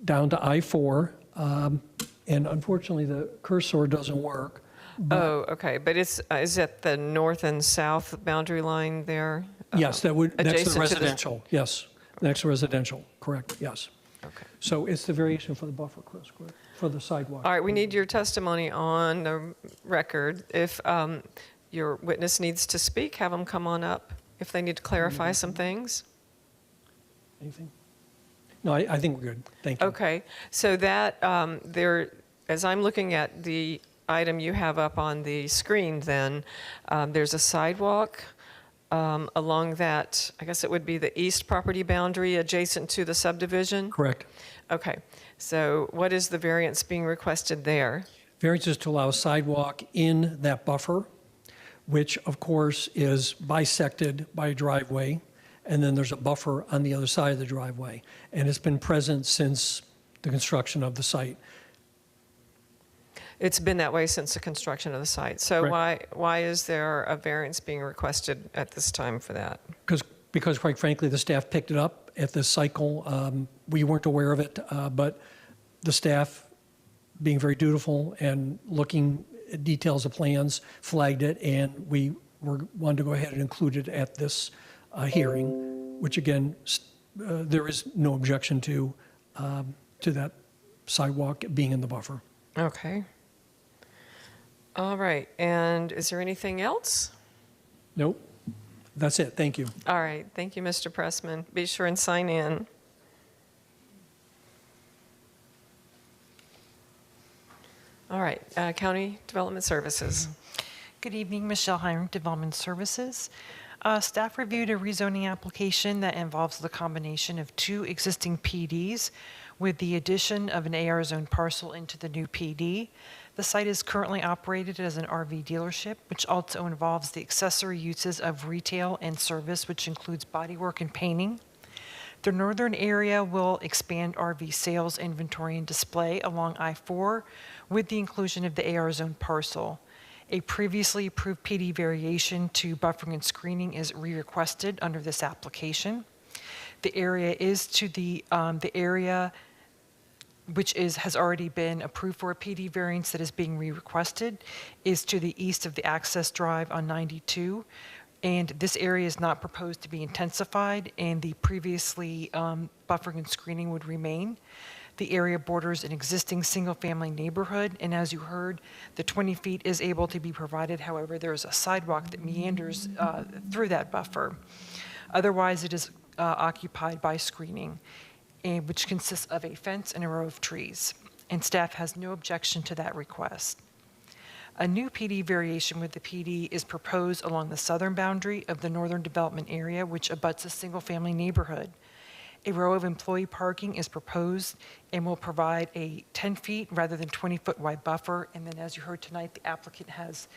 down to I-4. And unfortunately, the cursor doesn't work. Oh, okay. But is it the north and south boundary line there? Yes, that's adjacent the to residential. Yes, next to residential, correct, yes. Okay. So it's the variation for the buffer, Chris, correct, for the sidewalk. All right, we need your testimony on the record. If your witness needs to speak, have them come on up if they need to clarify some things. Anything? No, I think we're good, thank you. Okay, so that, as I'm looking at the item you have up on the screen then, there's a sidewalk along that, I guess it would be the east property boundary adjacent to the subdivision? Correct. Okay, so what is the variance being requested there? Variance is to allow sidewalk in that buffer, which of course is bisected by a driveway, and then there's a buffer on the other side of the driveway. And it's been present since the construction of the site. It's been that way since the construction of the site. So Correct. why is there a variance being requested at this time for that? Because quite frankly, the staff picked it up at this cycle. We weren't aware of it, but the staff, being very dutiful and looking at details of plans, flagged it, and we wanted to go ahead and include it at this hearing, which again, there is no objection to that sidewalk being in the buffer. Okay. All right. And is there anything else? Nope. That's it. Thank you. All right. Thank you, Mr. Pressman. Be sure and sign in. All right. County Development Services. Good evening, Michelle Heinrich, Development Services. Staff reviewed a rezoning application that involves the combination of 2 existing PDs with the addition of an AR zone parcel into the new PD. The site is currently operated as an RV dealership, which also involves the accessory uses of retail and service, which includes bodywork and painting. The northern area will expand RV sales, inventory, and display along I-4 with the inclusion of the AR zone parcel. A previously approved PD variation to buffering and screening is re-requested under this application. The area is to the area which has already been approved for a PD variance that is being re-requested, is to the east of the access drive on 92. And this area is not proposed to be intensified, and the previously buffering and screening would remain. The area borders an existing single-family neighborhood, and as you heard, the 20 feet is able to be provided. However, there is a sidewalk that meanders through that buffer. Otherwise, it is occupied by screening, which consists of a fence and a row of trees, and staff has no objection to that request. A new PD variation with the PD is proposed along the southern boundary of the northern development area, which abuts a single-family neighborhood. A row of employee parking is proposed and will provide a 10 feet rather than 20-foot wide buffer. And then as you heard tonight, the applicant has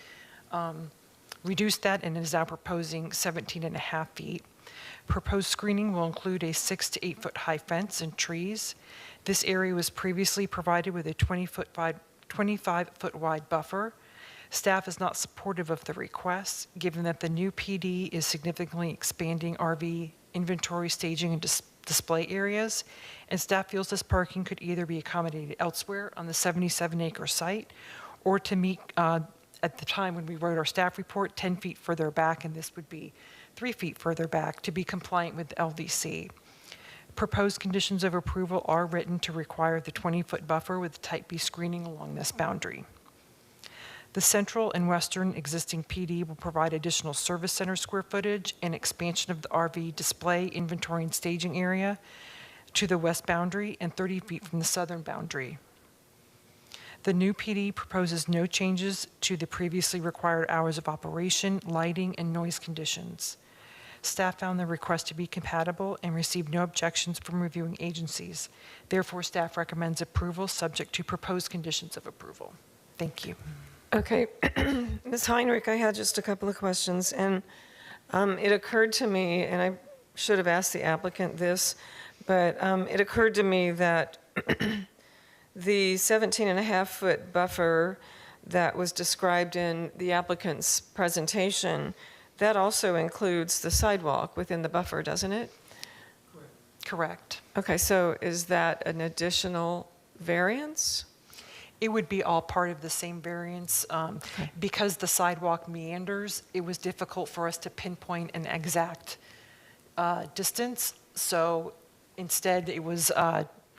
reduced that and is now proposing 17.5 feet. Proposed screening will include a 6 to 8 foot high fence and trees. This area was previously provided with a 25-foot wide buffer. Staff is not supportive of the request, given that the new PD is significantly expanding RV inventory, staging, and display areas, and staff feels this parking could either be accommodated elsewhere on the 77-acre site or to meet, at the time when we wrote our staff report, 10 feet further back, and this would be 3 feet further back to be compliant with LVC. Proposed conditions of approval are written to require the 20-foot buffer with Type B screening along this boundary. The central and western existing PD will provide additional service center square footage and expansion of the RV display, inventory, and staging area to the west boundary and 30 feet from the southern boundary. The new PD proposes no changes to the previously required hours of operation, lighting, and noise conditions. Staff found the request to be compatible and received no objections from reviewing agencies. Therefore, staff recommends approval subject to proposed conditions of approval. Thank you. Okay, Ms. Heinrich, I had just a couple of questions, and it occurred to me, and I should have asked the applicant this, but it occurred to me that the 17.5-foot buffer that was described in the applicant's presentation, that also includes the sidewalk within the buffer, doesn't it? Correct. Okay, so is that an additional variance? It would be all part of the same variance. Because the sidewalk meanders, it was difficult for us to pinpoint an exact distance. So instead, it was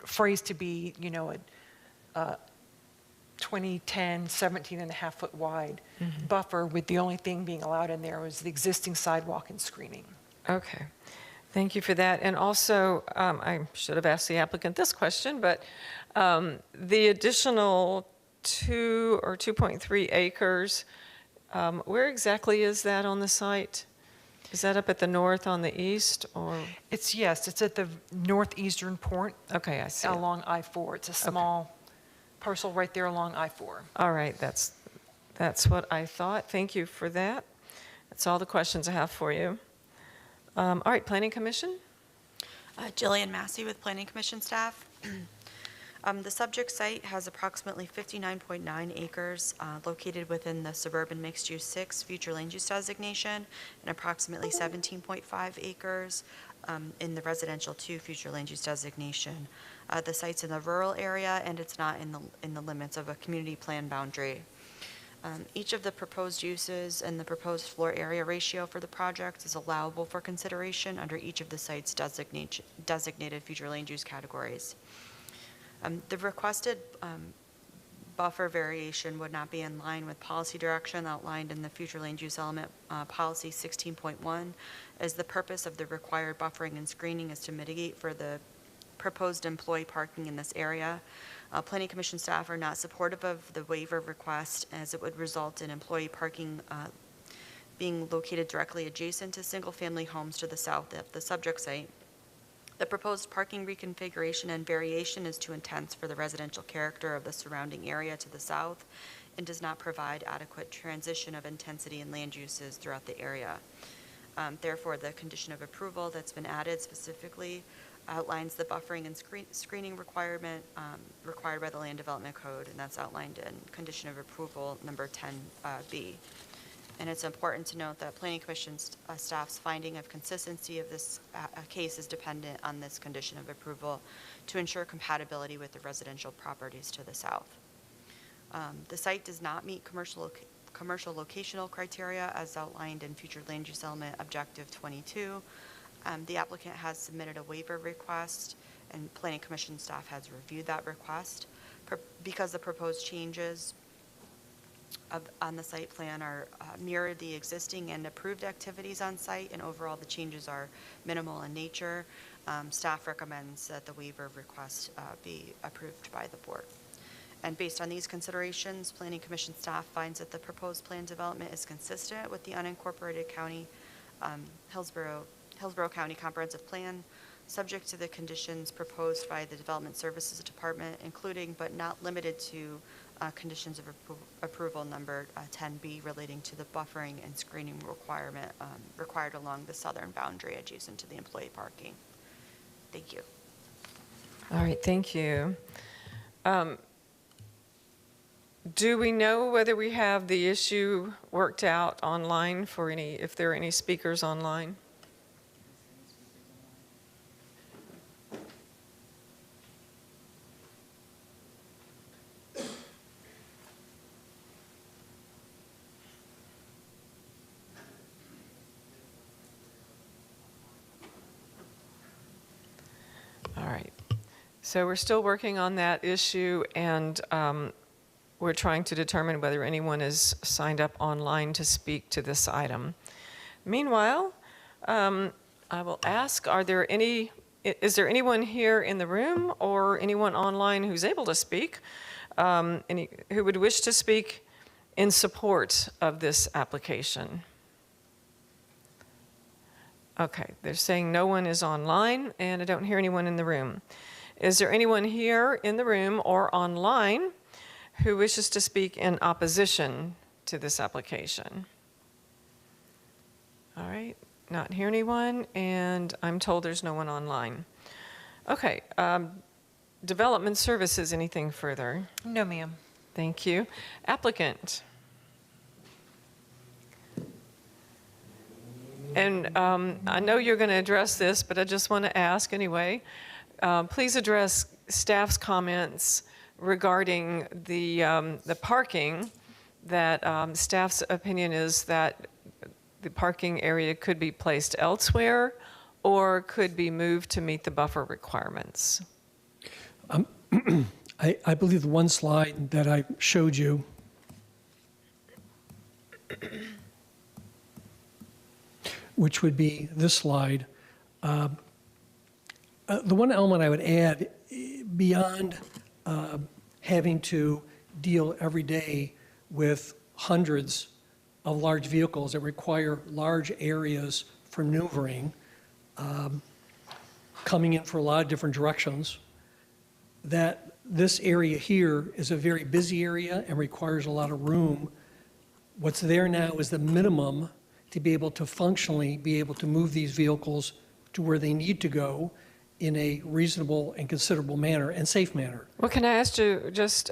phrased to be, a 2010, 17.5-foot wide buffer, with the only thing being allowed in there was the existing sidewalk and screening. Okay. Thank you for that. And also, I should have asked the applicant this question, but the additional 2 or 2.3 acres, where exactly is that on the site? Is that up at the north on the east, or? It's at the northeastern point. Okay, I see. Along I-4. It's a small parcel right there along I-4. All right, that's what I thought. Thank you for that. That's all the questions I have for you. All right, Planning Commission? Jillian Massey with Planning Commission staff. The subject site has approximately 59.9 acres located within the suburban mixed-use 6 future land use designation and approximately 17.5 acres in the residential 2 future land use designation. The site's in the rural area and it's not in the limits of a community plan boundary. Each of the proposed uses and the proposed floor area ratio for the project is allowable for consideration under each of the site's designated future land use categories. The requested buffer variation would not be in line with policy direction outlined in the future land use element policy 16.1, as the purpose of the required buffering and screening is to mitigate for the proposed employee parking in this area. Planning Commission staff are not supportive of the waiver request, as it would result in employee parking being located directly adjacent to single-family homes to the south of the subject site. The proposed parking reconfiguration and variation is too intense for the residential character of the surrounding area to the south and does not provide adequate transition of intensity and land uses throughout the area. Therefore, the condition of approval that's been added specifically outlines the buffering and screening requirement required by the Land Development Code, and that's outlined in condition of approval number 10B. And it's important to note that Planning Commission staff's finding of consistency of this case is dependent on this condition of approval to ensure compatibility with the residential properties to the south. The site does not meet commercial locational criteria as outlined in future land use element objective 22. The applicant has submitted a waiver request and Planning Commission staff has reviewed that request. Because the proposed changes on the site plan are mirror the existing and approved activities on site, and overall the changes are minimal in nature, staff recommends that the waiver request be approved by the board. And based on these considerations, Planning Commission staff finds that the proposed plan development is consistent with the unincorporated county Hillsborough County Comprehensive Plan, subject to the conditions proposed by the Development Services Department, including but not limited to conditions of approval number 10B relating to the buffering and screening requirement required along the southern boundary adjacent to the employee parking. Thank you. All right, thank you. Do we know whether we have the issue worked out online for if there are any speakers online? All right. So we're still working on that issue, and we're trying to determine whether anyone is signed up online to speak to this item. Meanwhile, I will ask, is there anyone here in the room or anyone online who's able to speak, who would wish to speak in support of this application? Okay, they're saying no one is online, and I don't hear anyone in the room. Is there anyone here in the room or online who wishes to speak in opposition to this application? All right, not hear anyone, and I'm told there's no one online. Okay, Development Services, anything further? No, ma'am. Thank you. Applicant? And I know you're going to address this, but I just want to ask anyway. Please address staff's comments regarding the parking, that staff's opinion is that the parking area could be placed elsewhere or could be moved to meet the buffer requirements. I believe the one slide that I showed you which would be this slide. The one element I would add, beyond having to deal every day with hundreds of large vehicles that require large areas for maneuvering, coming in for a lot of different directions, that this area here is a very busy area and requires a lot of room. What's there now is the minimum to be able to functionally be able to move these vehicles to where they need to go in a reasonable and considerable manner and safe manner. Well, can I ask you just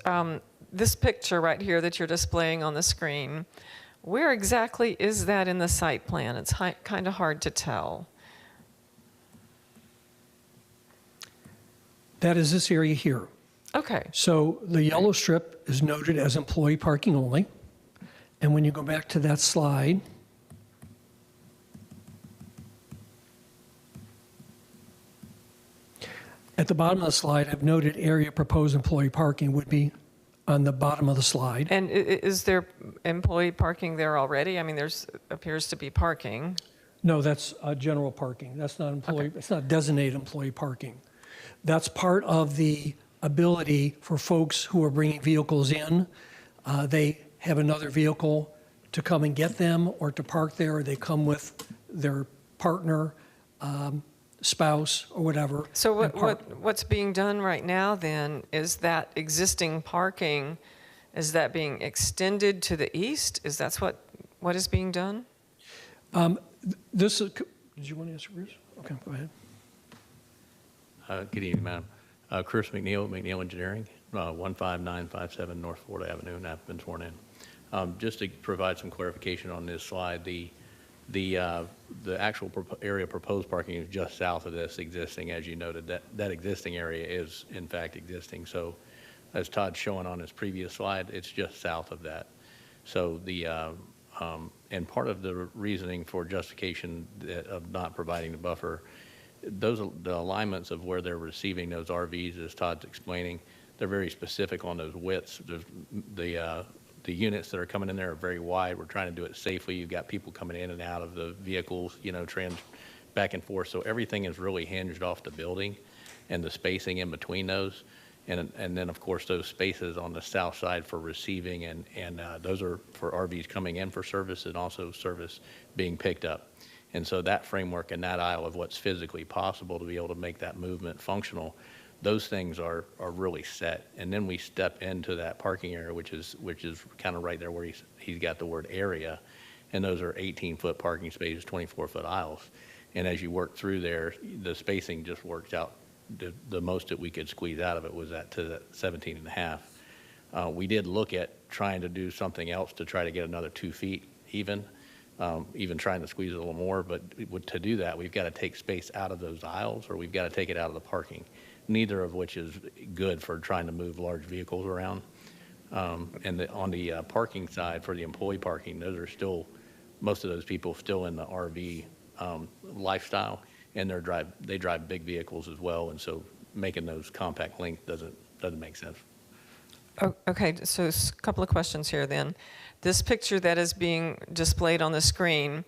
this picture right here that you're displaying on the screen, where exactly is that in the site plan? It's kind of hard to tell. That is this area here. Okay. So the yellow strip is noted as employee parking only. And when you go back to that slide, at the bottom of the slide, I've noted area proposed employee parking would be on the bottom of the slide. And is there employee parking there already? I mean, there's appears to be parking. No, that's general parking. That's not employee. It's not designated employee parking. That's part of the ability for folks who are bringing vehicles in. They have another vehicle to come and get them or to park there, or they come with their partner, spouse, or whatever. So what's being done right now then is that existing parking, is that being extended to the east? Is that what is being done? This is, did you want to answer, Bruce? Okay, go ahead. Good evening, Madam. Chris McNeil, McNeil Engineering, 15957 North Florida Avenue, and I've been sworn in. Just to provide some clarification on this slide, the actual area of proposed parking is just south of this existing, as you noted. That existing area is in fact existing. So, as Todd's showing on his previous slide, it's just south of that. So and part of the reasoning for justification of not providing the buffer, the alignments of where they're receiving those RVs, as Todd's explaining, they're very specific on those widths. The units that are coming in there are very wide. We're trying to do it safely. You've got people coming in and out of the vehicles, back and forth. So everything is really hinged off the building and the spacing in between those. And then, of course, those spaces on the south side for receiving, and those are for RVs coming in for service and also service being picked up. And so that framework and that aisle of what's physically possible to be able to make that movement functional, those things are really set. And then we step into that parking area, which is kind of right there where he's got the word area. And those are 18-foot parking spaces, 24-foot aisles. And as you work through there, the spacing just works out. The most that we could squeeze out of it was to that 17 and a half. We did look at trying to do something else to try to get another 2 feet even trying to squeeze it a little more. But to do that, we've got to take space out of those aisles, or we've got to take it out of the parking, neither of which is good for trying to move large vehicles around. And on the parking side, for the employee parking, those are still, most of those people still in the RV lifestyle, and they drive big vehicles as well, and so making those compact length doesn't make sense. Okay, so a couple of questions here then. This picture that is being displayed on the screen,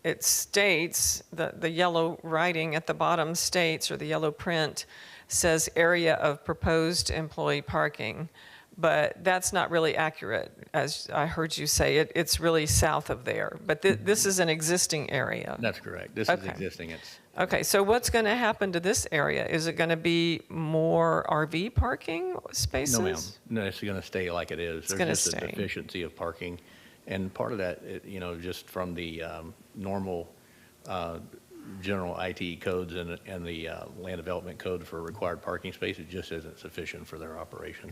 it states, the yellow writing at the bottom states, or the yellow print says area of proposed employee parking, but that's not really accurate. As I heard you say, it's really south of there, but this is an existing area. That's correct. This is existing. Okay, so what's going to happen to this area? Is it going to be more RV parking spaces? No, ma'am. No, it's going to stay like it is. There's just a deficiency of parking. And part of that, just from the normal general IT codes and the land development code for required parking space, it just isn't sufficient for their operation.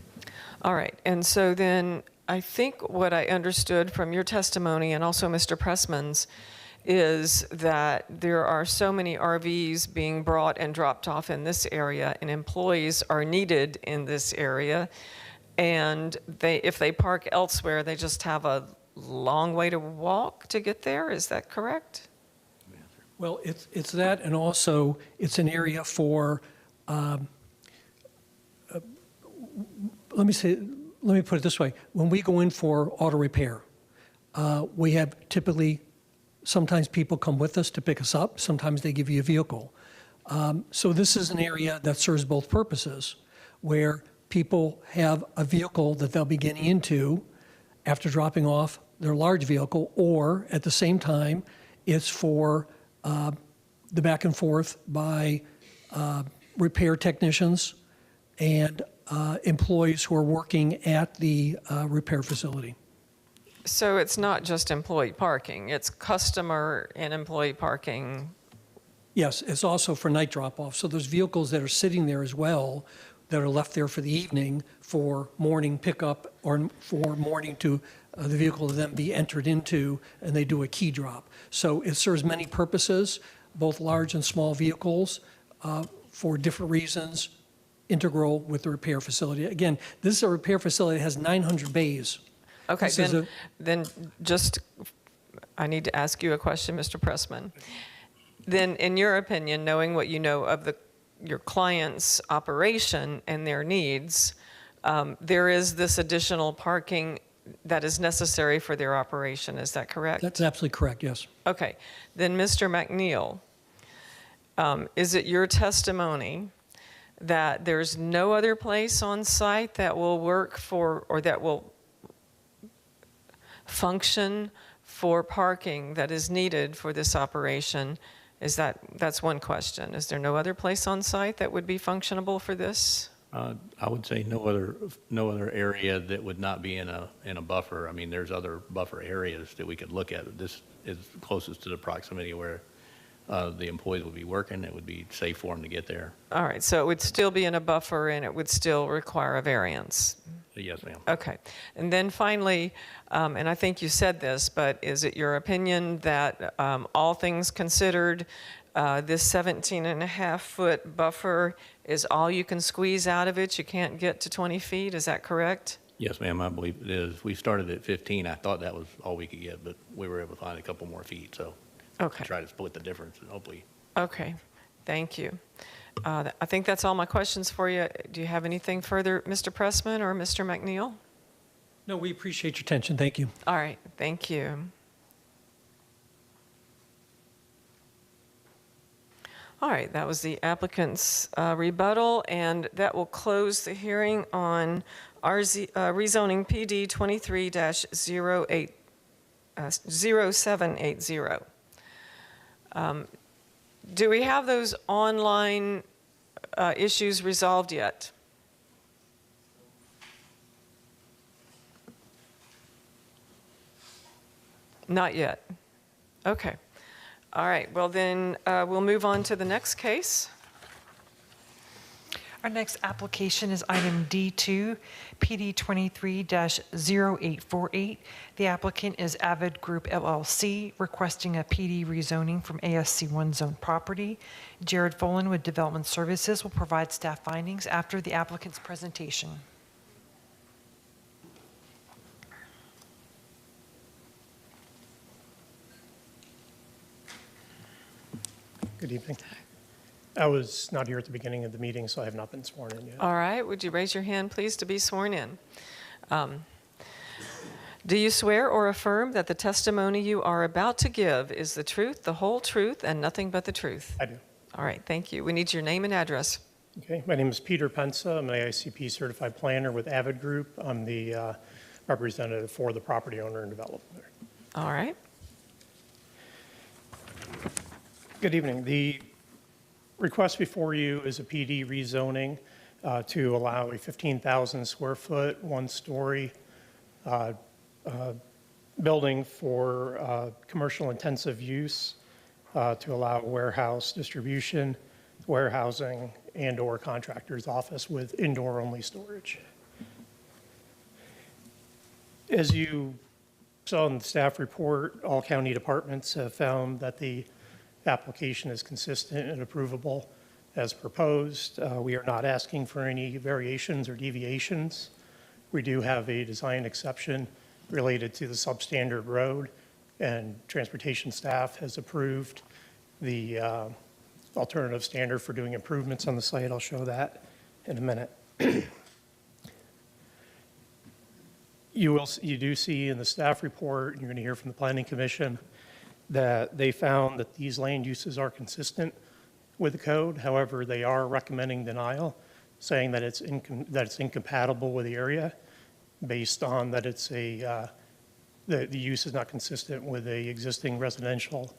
All right. And so then I think what I understood from your testimony and also Mr. Pressman's is that there are so many RVs being brought and dropped off in this area, and employees are needed in this area, and if they park elsewhere, they just have a long way to walk to get there. Is that correct? Well, it's that, and also it's an area for, let me put it this way. When we go in for auto repair, we have typically, sometimes people come with us to pick us up. Sometimes they give you a vehicle. So this is an area that serves both purposes, where people have a vehicle that they'll be getting into after dropping off their large vehicle, or at the same time, it's for the back and forth by repair technicians and employees who are working at the repair facility. So it's not just employee parking, it's customer and employee parking. Yes, it's also for night drop-off. So there's vehicles that are sitting there as well that are left there for the evening for morning pickup or for morning to the vehicle to then be entered into, and they do a key drop. So it serves many purposes, both large and small vehicles, for different reasons, integral with the repair facility. Again, this is a repair facility that has 900 bays. Okay, This is then just, I need to ask you a question, Mr. Pressman. Then, in your opinion, knowing what you know of your client's operation and their needs, there is this additional parking that is necessary for their operation. Is that correct? That's absolutely correct, yes. Okay. Then, Mr. McNeil, is it your testimony that there's no other place on site that will work for, or that will function for parking that is needed for this operation? That's one question. Is there no other place on site that would be functionable for this? I would say no other area that would not be in a buffer. I mean, there's other buffer areas that we could look at. This is closest to the proximity where the employees would be working. It would be safe for them to get there. All right, so it would still be in a buffer and it would still require a variance. Yes, ma'am. Okay. And then finally, and I think you said this, but is it your opinion that all things considered, this 17.5-foot buffer is all you can squeeze out of it? You can't get to 20 feet? Is that correct? Yes, ma'am, I believe it is. We started at 15. I thought that was all we could get, but we were able to find a couple more feet, so okay. Try to split the difference and hopefully. Okay, thank you. I think that's all my questions for you. Do you have anything further, Mr. Pressman or Mr. McNeil? No, we appreciate your attention. Thank you. All right, thank you. All right, that was the applicant's rebuttal, and that will close the hearing on rezoning PD 23-0780. Do we have those online issues resolved yet? Not yet. Okay. All right. Well, then we'll move on to the next case. Our next application is item D2, PD 23-0848. The applicant is Avid Group LLC, requesting a PD rezoning from ASC1 zone property. Jared Folan with Development Services will provide staff findings after the applicant's presentation. Good evening. I was not here at the beginning of the meeting, so I have not been sworn in yet. All right. Would you raise your hand, please, to be sworn in? Do you swear or affirm that the testimony you are about to give is the truth, the whole truth, and nothing but the truth? I do. All right. Thank you. We need your name and address. Okay. My name is Peter Pensa. I'm an AICP certified planner with Avid Group. I'm the representative for the property owner and developer. All right. Good evening. The request before you is a PD rezoning to allow a 15,000 square foot, one-story building for commercial intensive use to allow warehouse distribution, warehousing, and/or contractor's office with indoor-only storage. As you saw in the staff report, all county departments have found that the application is consistent and approvable as proposed. We are not asking for any variations or deviations. We do have a design exception related to the substandard road, and transportation staff has approved the alternative standard for doing improvements on the site. I'll show that in a minute. You do see in the staff report, and you're going to hear from the Planning Commission, that they found that these land uses are consistent with the code. However, they are recommending denial, saying that it's incompatible with the area based on that it's the use is not consistent with a existing residential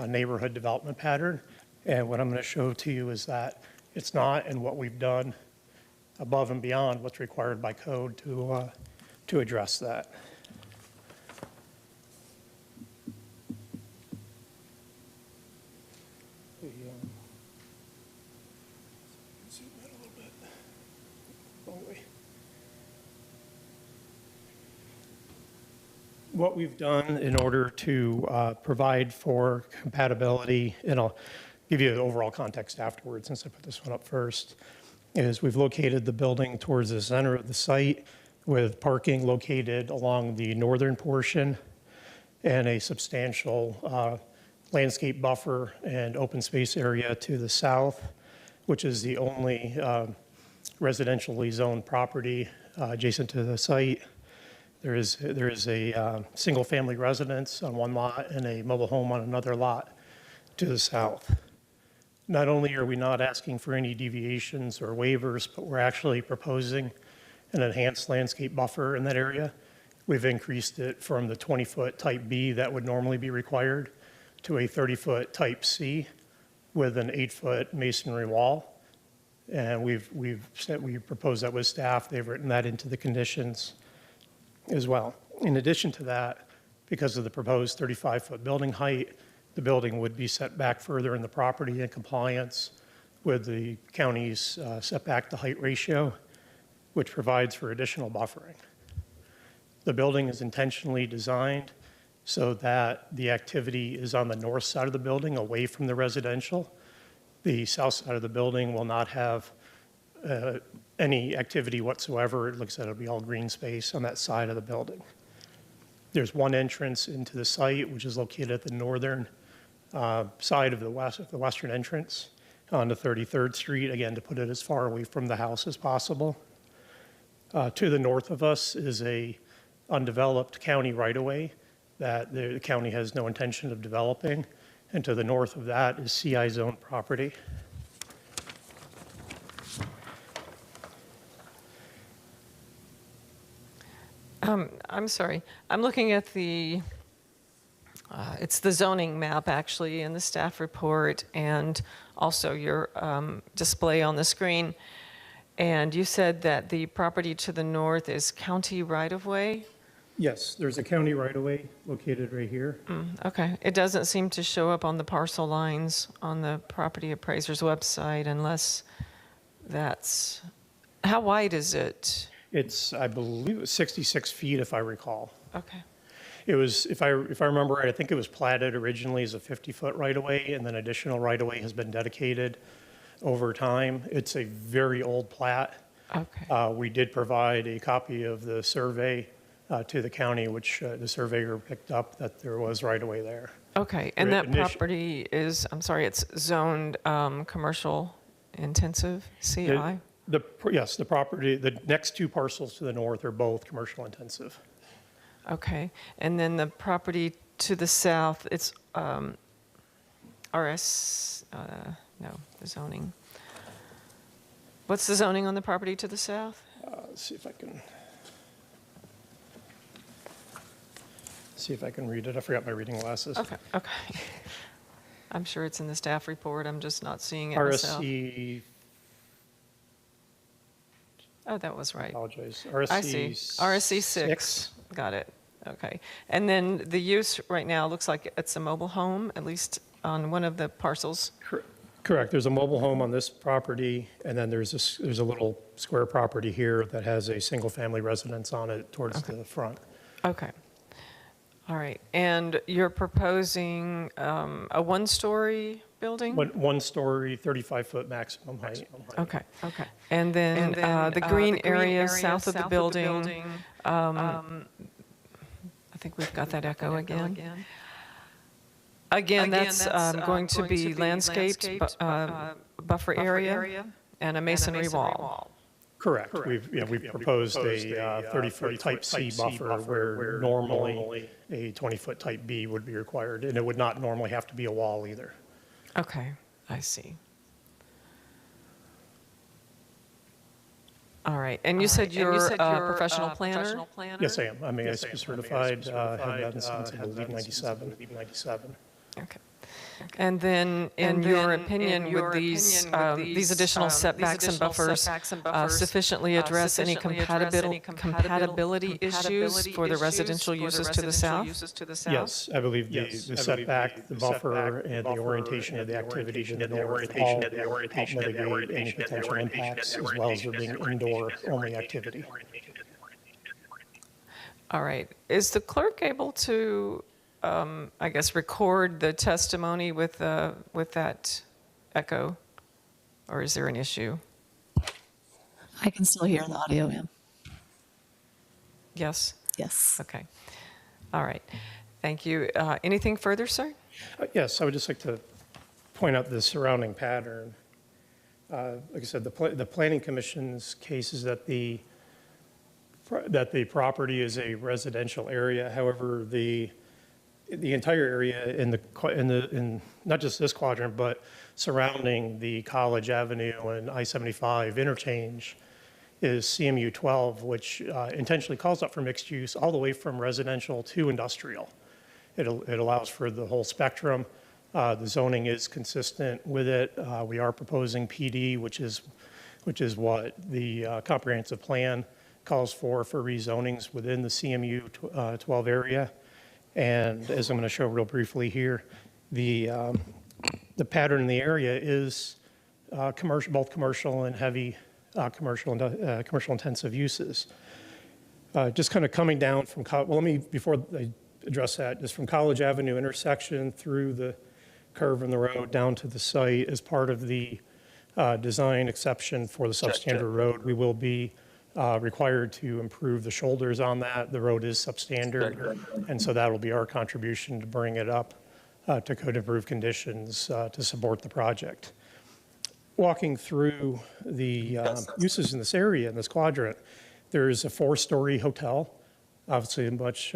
neighborhood development pattern. And what I'm going to show to you is that it's not, and what we've done above and beyond what's required by code to address that. What we've done in order to provide for compatibility, and I'll give you the overall context afterwards since I put this one up first, is we've located the building towards the center of the site with parking located along the northern portion and a substantial landscape buffer and open space area to the south, which is the only residentially zoned property adjacent to the site. There is a single-family residence on one lot and a mobile home on another lot to the south. Not only are we not asking for any deviations or waivers, but we're actually proposing an enhanced landscape buffer in that area. We've increased it from the 20-foot type B that would normally be required to a 30-foot type C with an 8-foot masonry wall. And we proposed that with staff. They've written that into the conditions as well. In addition to that, because of the proposed 35-foot building height, the building would be set back further in the property in compliance with the county's setback to height ratio, which provides for additional buffering. The building is intentionally designed so that the activity is on the north side of the building, away from the residential. The south side of the building will not have any activity whatsoever. It looks like it'll be all green space on that side of the building. There's one entrance into the site, which is located at the northern side of the western entrance onto 33rd Street, again, to put it as far away from the house as possible. To the north of us is a undeveloped county right-of-way that the county has no intention of developing. And to the north of that is CI zone property. I'm sorry. I'm looking at it's the zoning map actually in the staff report and also your display on the screen. And you said that the property to the north is county right-of-way? Yes, there's a county right-of-way located right here. Okay. It doesn't seem to show up on the parcel lines on the property appraiser's website unless that's... How wide is it? It's, I believe, it was 66 feet, if I recall. Okay. It was, if I remember right, I think it was platted originally as a 50-foot right-of-way, and then additional right-of-way has been dedicated over time. It's a very old plat. Okay. We did provide a copy of the survey to the county, which the surveyor picked up that there was right-of-way there. Okay, and that property is, I'm sorry, it's zoned commercial intensive, CI? Yes, the property, the next two parcels to the north are both commercial intensive. Okay, and then the property to the south, it's RS, no, the zoning. What's the zoning on the property to the south? Let's see if I can read it. I forgot my reading glasses. Okay, okay. I'm sure it's in the staff report. I'm just not seeing it myself. RSC. Oh, that was right. Apologize. I see. RSC 6. Got it. Okay. And then the use right now looks like it's a mobile home, at least on one of the parcels. Correct. There's a mobile home on this property, and then there's a little square property here that has a single-family residence on it towards the front. Okay. All right. And you're proposing a one-story building? One story, 35-foot maximum height. Okay. Okay. And then the green area south of the building, I think we've got that echo again. Again, that's going to be landscaped buffer area and a masonry wall. Correct. We've proposed a 30-foot type C buffer where normally a 20-foot type B would be required, and it would not normally have to be a wall either. Okay, I see. All right, and you said you're a professional planner? Yes, I am. I'm ASP certified, have been since I believe 97. Okay. And then, in your opinion, would these additional setbacks and buffers sufficiently address any compatibility issues for the residential uses to the south? Yes, I believe the setback, the buffer, and the orientation of the activity to the north all help mitigate any potential impacts, as well as there being indoor-only activity. All right. Is the clerk able to, I guess, record the testimony with that echo? Or is there an issue? I can still hear the audio, ma'am. Yes? Yes. Okay. All right. Thank you. Anything further, sir? Yes, I would just like to point out the surrounding pattern. Like I said, the Planning Commission's case is that the property is a residential area. However, the entire area in not just this quadrant, but surrounding the College Avenue and I-75 interchange is CMU 12, which intentionally calls out for mixed use all the way from residential to industrial. It allows for the whole spectrum. The zoning is consistent with it. We are proposing PD, which is what the comprehensive plan calls for rezonings within the CMU 12 area. And as I'm going to show real briefly here, the pattern in the area is commercial, both commercial and heavy commercial intensive uses. Just kind of coming down from, well, let me, before I address that, just from College Avenue intersection through the curve in the road down to the site as part of the design exception for the substandard road, we will be required to improve the shoulders on that. The road is substandard, and so that will be our contribution to bring it up to code improved conditions to support the project. Walking through the uses in this area, in this quadrant, there's a 4-story hotel, obviously much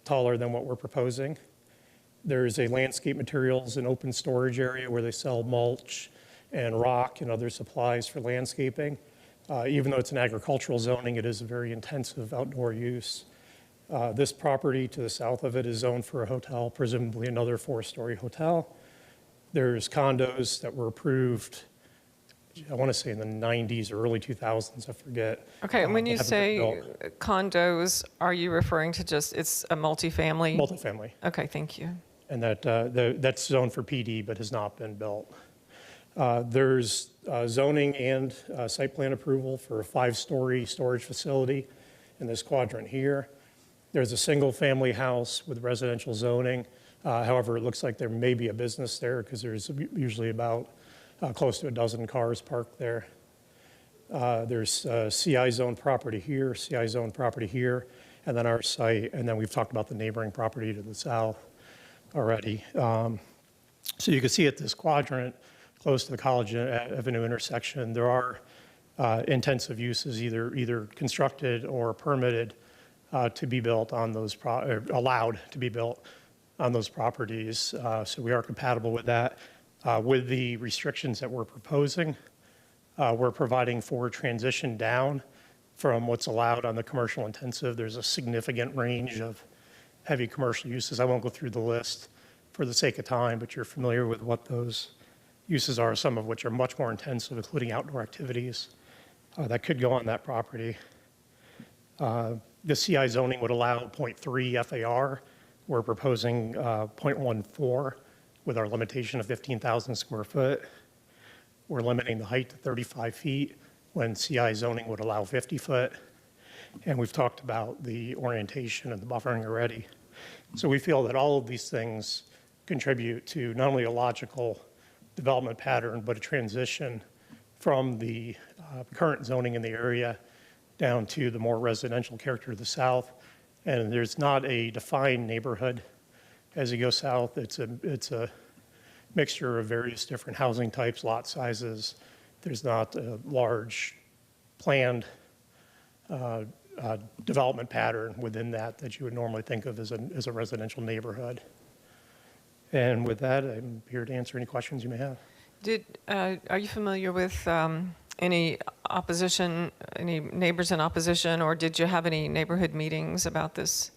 taller than what we're proposing. There's a landscape materials and open storage area where they sell mulch and rock and other supplies for landscaping. Even though it's an agricultural zoning, it is a very intensive outdoor use. This property to the south of it is zoned for a hotel, presumably another 4-story hotel. There's condos that were approved, I want to say in the 90s or early 2000s, I forget. Okay, and when you say condos, are you referring to just, it's a multifamily? Multifamily. Okay, thank you. And that's zoned for PD but has not been built. There's zoning and site plan approval for a 5-story storage facility in this quadrant here. There's a single-family house with residential zoning. However, it looks like there may be a business there because there's usually about close to a dozen cars parked there. There's CI zone property here, CI zone property here, and then our site, and then we've talked about the neighboring property to the south already. So you can see at this quadrant, close to the College Avenue intersection, there are intensive uses, either constructed or permitted to be built on those, or allowed to be built on those properties. So we are compatible with that. With the restrictions that we're proposing, we're providing for transition down from what's allowed on the commercial intensive. There's a significant range of heavy commercial uses. I won't go through the list for the sake of time, but you're familiar with what those uses are, some of which are much more intensive, including outdoor activities that could go on that property. The CI zoning would allow 0.3 FAR. We're proposing 0.14 with our limitation of 15,000 square foot. We're limiting the height to 35 feet when CI zoning would allow 50 foot. And we've talked about the orientation and the buffering already. So we feel that all of these things contribute to not only a logical development pattern, but a transition from the current zoning in the area down to the more residential character of the south. And there's not a defined neighborhood as you go south. It's a mixture of various different housing types, lot sizes. There's not a large planned development pattern within that you would normally think of as a residential neighborhood. And with that, I'm here to answer any questions you may have. Are you familiar with any opposition, any neighbors in opposition, or did you have any neighborhood meetings about this?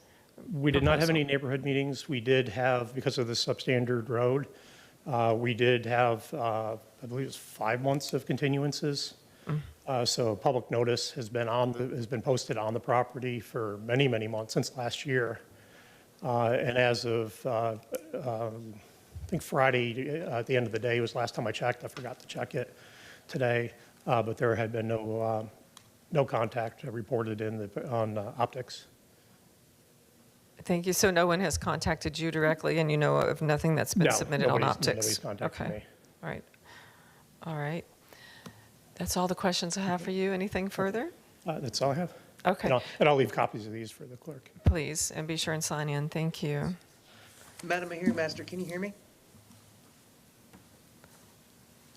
We did not have any neighborhood meetings. We did have, because of the substandard road, we did have, I believe it was 5 months of continuances. So public notice has been posted on the property for many, many months, since last year. And as of, I think Friday at the end of the day was last time I checked. I forgot to check it today, but there had been no contact reported on optics. Thank you. So no one has contacted you directly, and you know of nothing that's been submitted on optics? Nobody's contacted me. All right. All right. That's all the questions I have for you. Anything further? That's all I have. Okay. And I'll leave copies of these for the clerk. Please, and be sure and sign in. Thank you. Madam Hearing Master, can you hear me?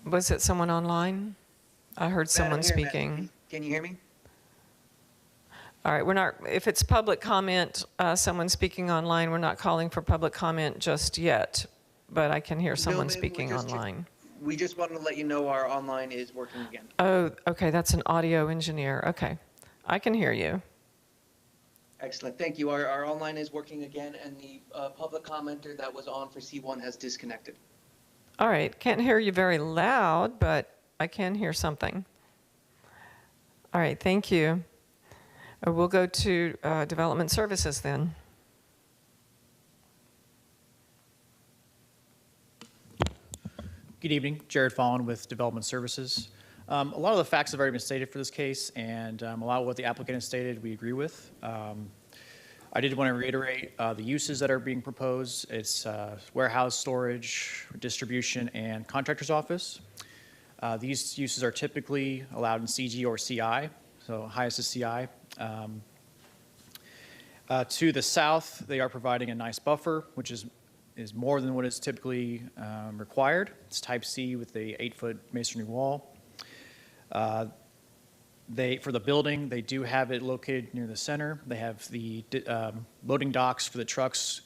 Was it someone online? I heard someone speaking. Can you hear me? All right, we're not, if it's public comment, someone speaking online, we're not calling for public comment just yet, but I can hear someone speaking online. We just wanted to let you know our online is working again. Oh, okay, that's an audio engineer. Okay, I can hear you. Excellent, thank you. Our online is working again, and the public commenter that was on for C1 has disconnected. All right, can't hear you very loud, but I can hear something. All right, thank you. We'll go to Development Services then. Good evening, Jared Fallon with Development Services. A lot of the facts have already been stated for this case, and a lot of what the applicant has stated we agree with. I did want to reiterate the uses that are being proposed. It's warehouse, storage, distribution, and contractor's office. These uses are typically allowed in CG or CI, so highest is CI. To the south, they are providing a nice buffer, which is more than what is typically required. It's type C with the 8-foot masonry wall. For the building, they do have it located near the center. They have the loading docks for the trucks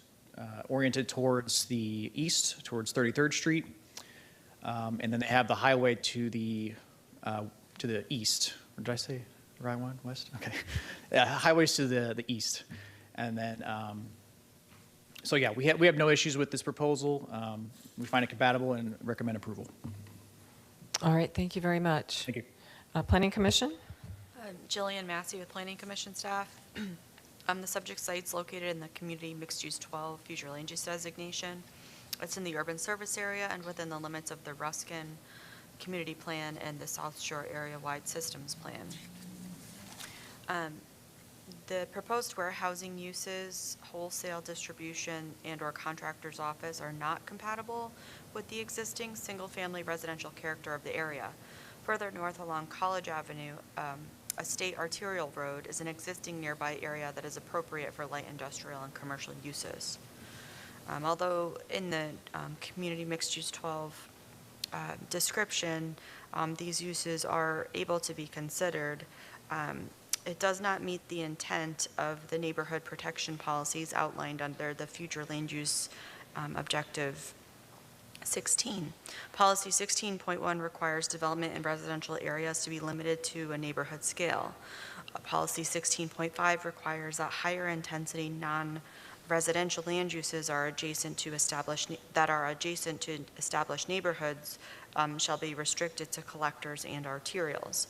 oriented towards the east, towards 33rd Street. And then they have the highway to the east. Or did I say the right one? West? Okay. Highways to the east. And then, so yeah, we have no issues with this proposal. We find it compatible and recommend approval. All right, thank you very much. Thank you. Planning Commission? Jillian Massey with Planning Commission staff. The subject site's located in the Community Mixed Use 12 Future Land Use Designation. It's in the urban service area and within the limits of the Ruskin Community Plan and the South Shore Area-Wide Systems Plan. The proposed warehousing uses, wholesale distribution, and/or contractor's office are not compatible with the existing single-family residential character of the area. Further north along College Avenue, a state arterial road is an existing nearby area that is appropriate for light industrial and commercial uses. Although in the Community Mixed Use 12 description, these uses are able to be considered, it does not meet the intent of the neighborhood protection policies outlined under the future land use objective 16. Policy 16.1 requires development in residential areas to be limited to a neighborhood scale. Policy 16.5 requires that higher intensity non-residential land uses are adjacent to established neighborhoods shall be restricted to collectors and arterials.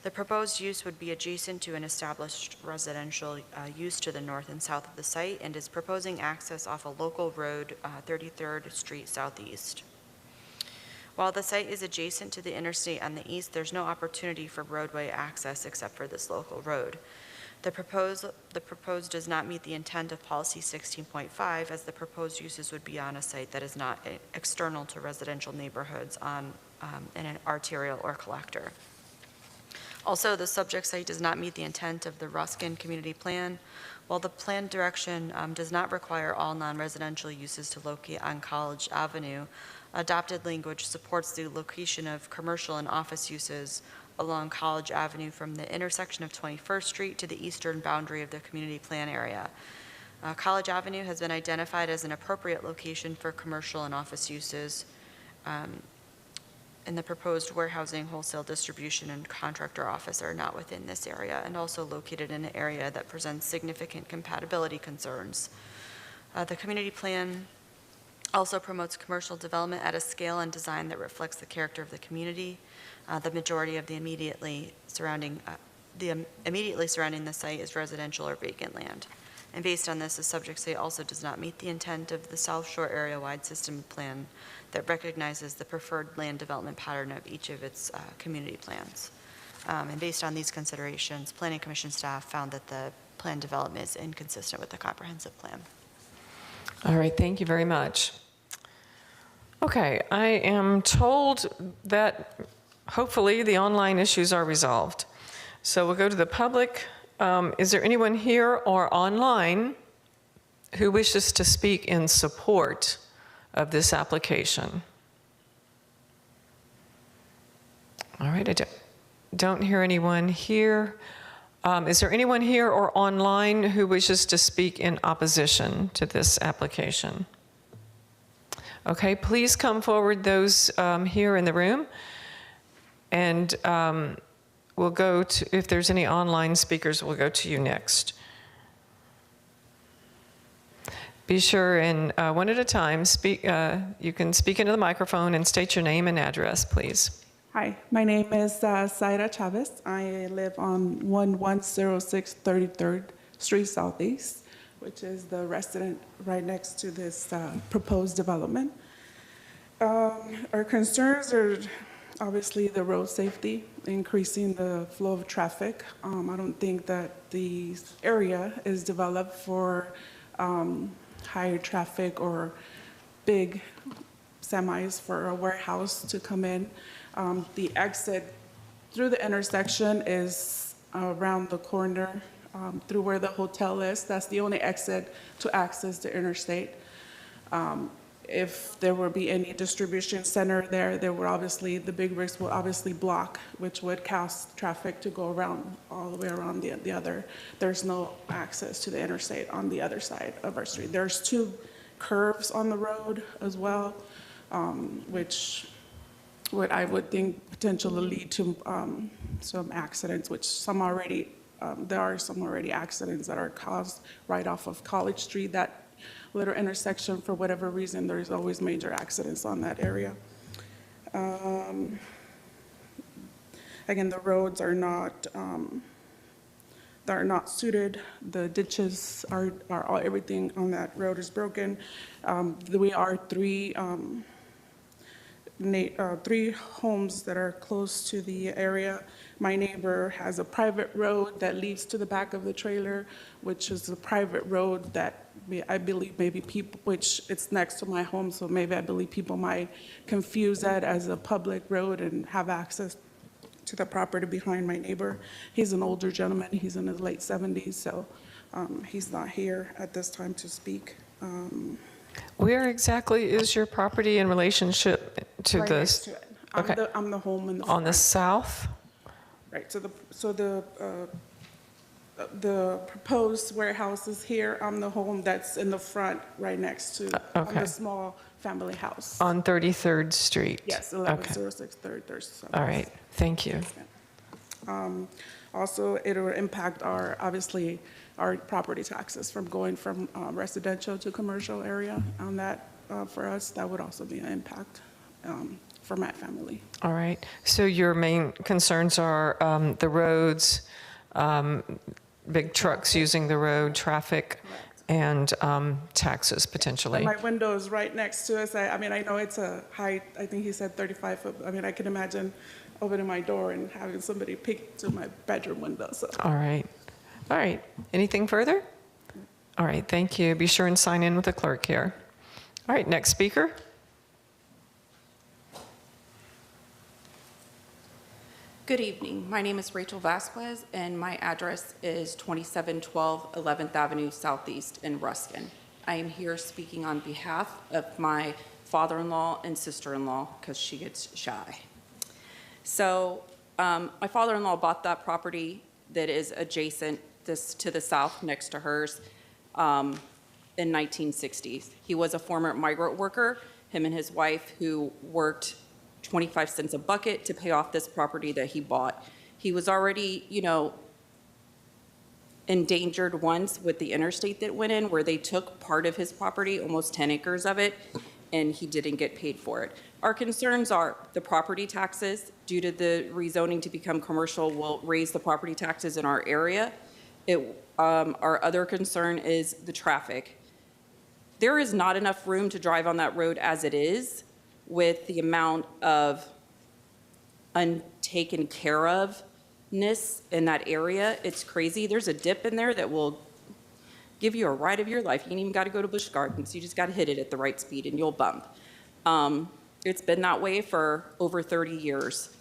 The proposed use would be adjacent to an established residential use to the north and south of the site and is proposing access off a local road, 33rd Street Southeast. While the site is adjacent to the interstate on the east, there's no opportunity for roadway access except for this local road. The proposed does not meet the intent of policy 16.5 as the proposed uses would be on a site that is not external to residential neighborhoods in an arterial or collector. Also, the subject site does not meet the intent of the Ruskin Community Plan. While the plan direction does not require all non-residential uses to locate on College Avenue, adopted language supports the location of commercial and office uses along College Avenue from the intersection of 21st Street to the eastern boundary of the community plan area. College Avenue has been identified as an appropriate location for commercial and office uses. And the proposed warehousing, wholesale distribution, and contractor office are not within this area and also located in an area that presents significant compatibility concerns. The community plan also promotes commercial development at a scale and design that reflects the character of the community. The majority of the immediately surrounding the site is residential or vacant land. And based on this, the subject site also does not meet the intent of the South Shore Area-Wide System Plan that recognizes the preferred land development pattern of each of its community plans. And based on these considerations, Planning Commission staff found that the plan development is inconsistent with the comprehensive plan. All right, thank you very much. Okay, I am told that hopefully the online issues are resolved. So we'll go to the public. Is there anyone here or online who wishes to speak in support of this application? All right, I don't hear anyone here. Is there anyone here or online who wishes to speak in opposition to this application? Okay, please come forward, those here in the room. And we'll go to, if there's any online speakers, we'll go to you next. Be sure and one at a time, you can speak into the microphone and state your name and address, please. Hi, my name is Zaira Chavez. I live on 1106 33rd Street Southeast, which is the resident right next to this proposed development. Our concerns are obviously the road safety, increasing the flow of traffic. I don't think that the area is developed for higher traffic or big semis for a warehouse to come in. The exit through the intersection is around the corner through where the hotel is. That's the only exit to access the interstate. If there would be any distribution center there, the big rigs will obviously block, which would cause traffic to go around all the way around the other. There's no access to the interstate on the other side of our street. There's 2 curves on the road as well, which I would think potentially lead to some accidents, which there are some already accidents that are caused right off of College Street. That little intersection, for whatever reason, there's always major accidents on that area. Again, the roads are not suited. The ditches are everything on that road is broken. We are 3 homes that are close to the area. My neighbor has a private road that leads to the back of the trailer, which is a private road that I believe maybe people, which it's next to my home, so maybe I believe people might confuse that as a public road and have access to the property behind my neighbor. He's an older gentleman. He's in his late 70s, so he's not here at this time to speak. Where exactly is your property in relationship to right this? Next to it. Okay. I'm the home in the On front. the south? Right, so the proposed warehouse is here. I'm the home that's in the front, right next to the small family house. On 33rd Street? Yes, 1106 33rd Street. All right, thank you. Also, it will impact obviously our property taxes from going from residential to commercial area. On that, for us, that would also be an impact for my family. All right, so your main concerns are the roads, big trucks using the road, traffic, and taxes potentially. And my window is right next to us. I mean, I know it's a height, I think he said 35 foot. I mean, I can imagine opening my door and having somebody peek to my bedroom window. So. All right. All right. Anything further? All right. Thank you. Be sure and sign in with the clerk here. All right. Next speaker. Good evening. My name is Rachel Vasquez, and my address is 2712 11th Avenue Southeast in Ruskin. I am here speaking on behalf of my father-in-law and sister-in-law because she gets shy. So my father-in-law bought that property that is adjacent to the south next to hers in 1960s. He was a former migrant worker, him and his wife, who worked 25 cents a bucket to pay off this property that he bought. He was already, endangered once with the interstate that went in, where they took part of his property, almost 10 acres of it, and he didn't get paid for it. Our concerns are the property taxes. Due to the rezoning to become commercial, will raise the property taxes in our area. Our other concern is the traffic. There is not enough room to drive on that road as it is, with the amount of untaken care of in that area, it's crazy. There's a dip in there that will give you a ride of your life. You ain't even got to go to Busch Gardens. You just got to hit it at the right speed and you'll bump. It's been that way for over 30 years.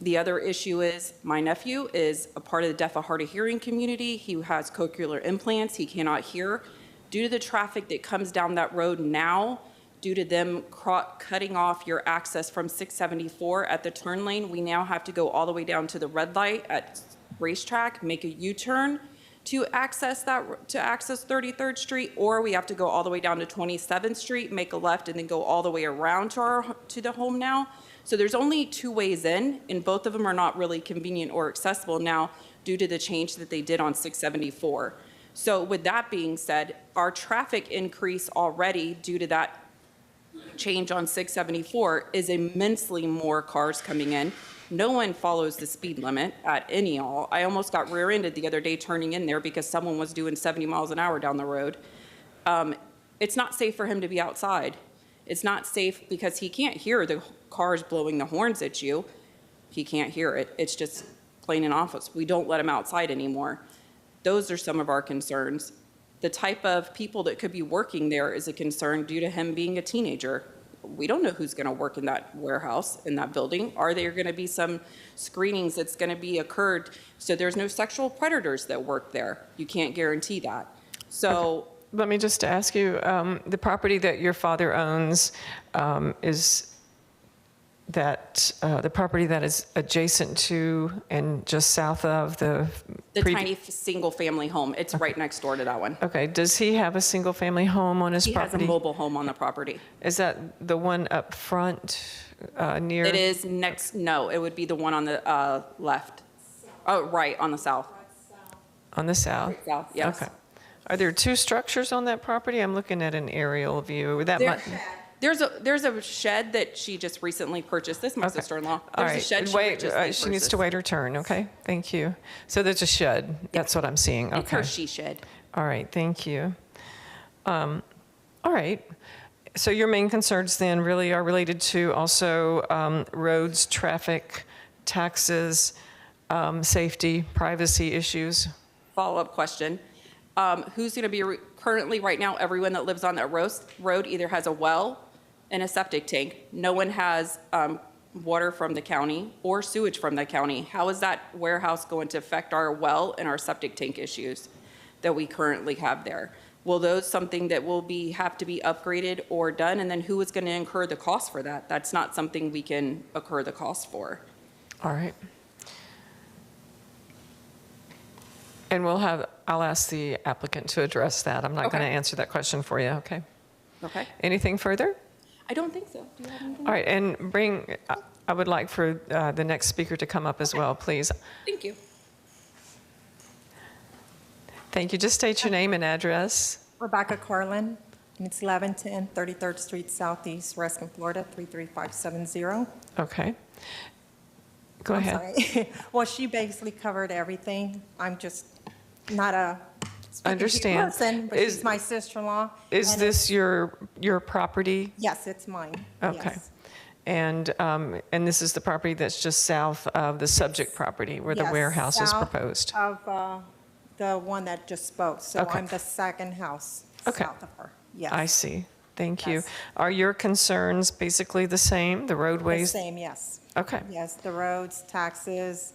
The other issue is my nephew is a part of the deaf and hard of hearing community. He has cochlear implants. He cannot hear. Due to the traffic that comes down that road now, due to them cutting off your access from 674 at the turn lane, we now have to go all the way down to the red light at Racetrack, make a U-turn to access 33rd Street, or we have to go all the way down to 27th Street, make a left, and then go all the way around to the home now. So there's only 2 ways in, and both of them are not really convenient or accessible now due to the change that they did on 674. So with that being said, our traffic increase already due to that change on 674 is immensely more cars coming in. No one follows the speed limit at any all. I almost got rear-ended the other day turning in there because someone was doing 70 miles an hour down the road. It's not safe for him to be outside. It's not safe because he can't hear the cars blowing the horns at you. He can't hear it. It's just plain and obvious. We don't let him outside anymore. Those are some of our concerns. The type of people that could be working there is a concern due to him being a teenager. We don't know who's going to work in that warehouse, in that building. Are there going to be some screenings that's going to be occurred so there's no sexual predators that work there? You can't guarantee that. So okay. Let me just ask you, the property that your father owns is that the property that is adjacent to and just south of the tiny single-family home. It's right next door to that one. Okay. Does he have a single-family home on his property? He has a mobile home on the property. Is that the one up front near? It is next. No, it would be the one on the left. Oh, right, on the south. On the south? Right, south, yes. Okay. Are there 2 structures on that property? I'm looking at an aerial view. There's a shed that she just recently purchased. This is my sister-in-law. There's a shed she needs to wait her turn. Okay, thank you. So there's a shed. That's what I'm seeing. Okay. It's her she shed. All right, thank you. All right. So your main concerns then really are related to also roads, traffic, taxes, safety, privacy issues. Follow-up question. Who's going to be currently right now, everyone that lives on that road either has a well and a septic tank. No one has water from the county or sewage from the county. How is that warehouse going to affect our well and our septic tank issues that we currently have there? Will those something that will have to be upgraded or done? And then who is going to incur the cost for that? That's not something we can incur the cost for. All right. And I'll ask the applicant to address that. I'm not going to answer that question for you, okay? Okay. Anything further? I don't think so. Do you have anything? All right, and I would like for the next speaker to come up as well, please. Thank you. Thank you. Just state your name and address. Rebecca Carlin, and it's 1110 33rd Street Southeast, Ruskin, Florida, 33570. Okay. Go ahead. Sorry. Well, she basically covered everything. I'm just not a understand person, but she's my sister-in-law. Is this your property? Yes, it's mine. Okay. Yes. And this is the property that's just south of the subject property where the warehouse is proposed? Of the one that just spoke. So Okay. I'm the second house south of her. Yes. I see. Thank you. Are your concerns basically the same, the roadways? The same, yes. Okay. Yes, the roads, taxes,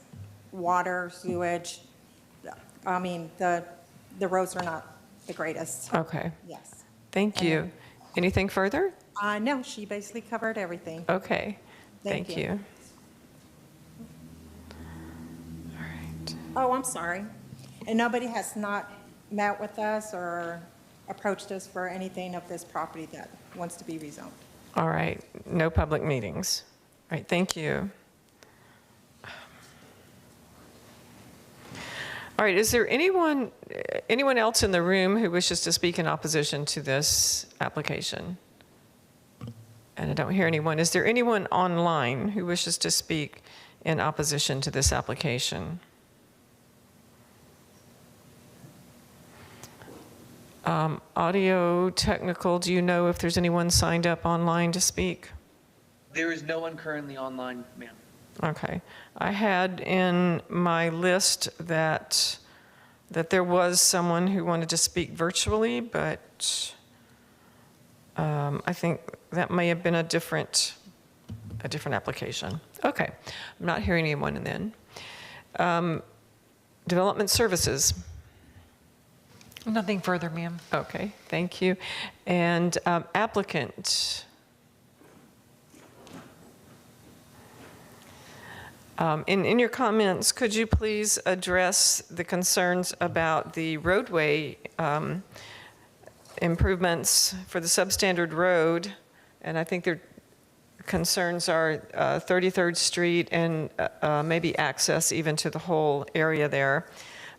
water, sewage. I mean, the roads are not the greatest. Okay. Yes. Thank you. Anything further? No, she basically covered everything. Okay. Thank you. All right. Oh, I'm sorry. And nobody has not met with us or approached us for anything of this property that wants to be rezoned. All right. No public meetings. All right. Thank you. All right. Is there anyone else in the room who wishes to speak in opposition to this application? And I don't hear anyone. Is there anyone online who wishes to speak in opposition to this application? Audio technical, do you know if there's anyone signed up online to speak? There is no one currently online, ma'am. Okay. I had in my list that there was someone who wanted to speak virtually, but I think that may have been a different application. Okay. I'm not hearing anyone then. Development services. Nothing further, ma'am. Okay, thank you. And applicant. In your comments, could you please address the concerns about the roadway improvements for the substandard road? And I think their concerns are 33rd Street and maybe access even to the whole area there.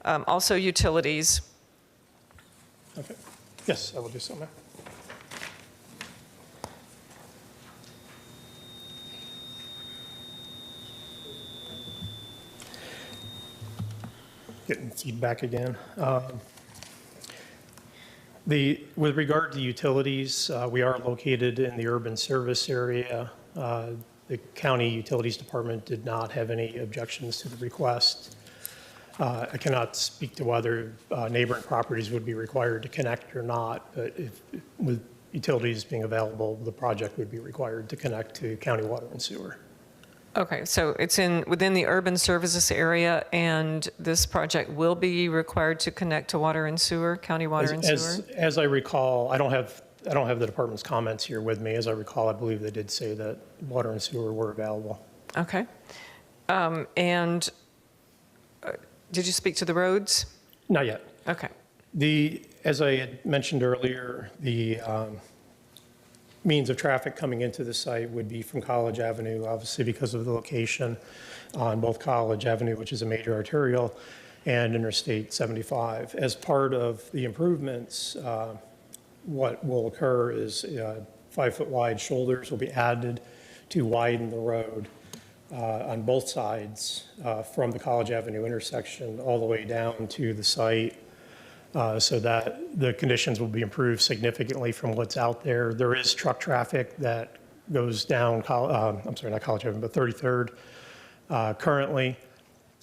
Also utilities. Okay. Yes, I will do so, ma'am. Getting feedback again. With regard to utilities, we are located in the urban service area. The county utilities department did not have any objections to the request. I cannot speak to whether neighboring properties would be required to connect or not, but with utilities being available, the project would be required to connect to county water and sewer. Okay, so it's within the urban services area, and this project will be required to connect to water and sewer, county water and sewer? As I recall, I don't have the department's comments here with me. As I recall, I believe they did say that water and sewer were available. Okay. And did you speak to the roads? Not yet. Okay. As I had mentioned earlier, the means of traffic coming into the site would be from College Avenue, obviously because of the location on both College Avenue, which is a major arterial, and Interstate 75. As part of the improvements, what will occur is 5-foot wide shoulders will be added to widen the road on both sides from the College Avenue intersection all the way down to the site, so that the conditions will be improved significantly from what's out there. There is truck traffic that goes down, I'm sorry, not College Avenue, but 33rd. Currently,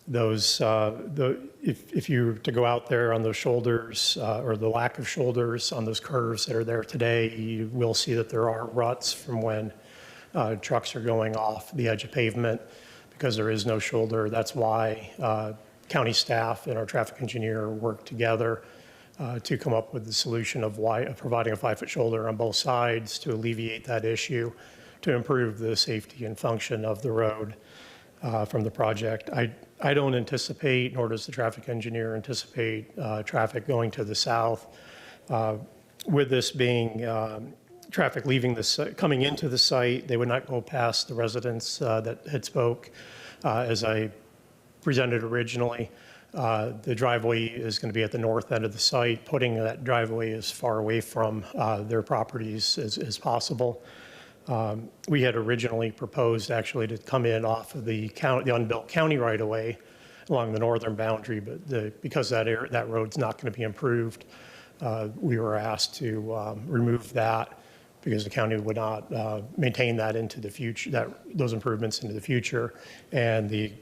if you were to go out there on those shoulders or the lack of shoulders on those curves that are there today, you will see that there are ruts from when trucks are going off the edge of pavement because there is no shoulder. That's why county staff and our traffic engineer work together to come up with the solution of providing a 5-foot shoulder on both sides to alleviate that issue, to improve the safety and function of the road from the project. I don't anticipate, nor does the traffic engineer anticipate, traffic going to the south. With this being traffic coming into the site, they would not go past the residents that had spoke. As I presented originally, the driveway is going to be at the north end of the site, putting that driveway as far away from their properties as possible. We had originally proposed actually to come in off of the unbuilt county right-of-way along the northern boundary, but because that road's not going to be improved, we were asked to remove that because the county would not maintain that into the future, those improvements into the future. And the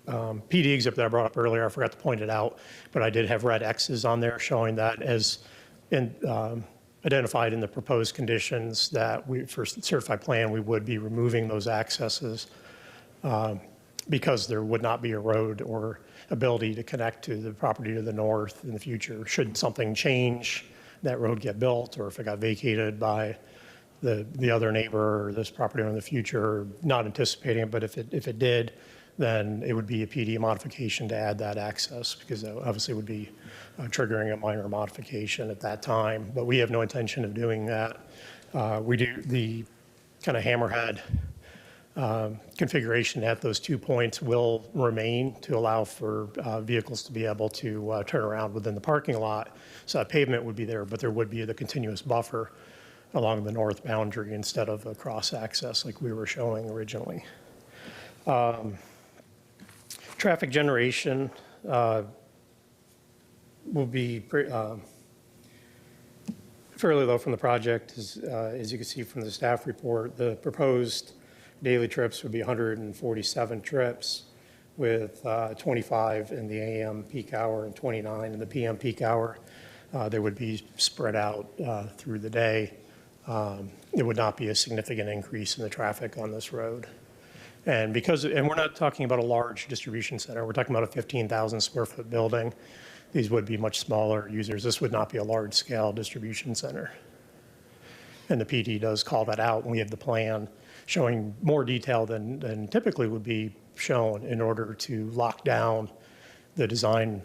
PD exhibit that I brought up earlier, I forgot to point it out, but I did have red X's on there showing that as identified in the proposed conditions that for certified plan, we would be removing those accesses because there would not be a road or ability to connect to the property to the north in the future. Should something change, that road get built, or if it got vacated by the other neighbor or this property owner in the future, not anticipating it, but if it did, then it would be a PD modification to add that access, because that obviously would be triggering a minor modification at that time. But we have no intention of doing that. We do the kind of hammerhead configuration at those 2 points will remain to allow for vehicles to be able to turn around within the parking lot. So that pavement would be there, but there would be the continuous buffer along the north boundary instead of a cross access like we were showing originally. Traffic generation will be fairly low from the project, as you can see from the staff report. The proposed daily trips would be 147 trips, with 25 in the AM peak hour and 29 in the PM peak hour. They would be spread out through the day. It would not be a significant increase in the traffic on this road. And we're not talking about a large distribution center. We're talking about a 15,000 square foot building. These would be much smaller users. This would not be a large scale distribution center. And the PD does call that out, and we have the plan showing more detail than typically would be shown in order to lock down the design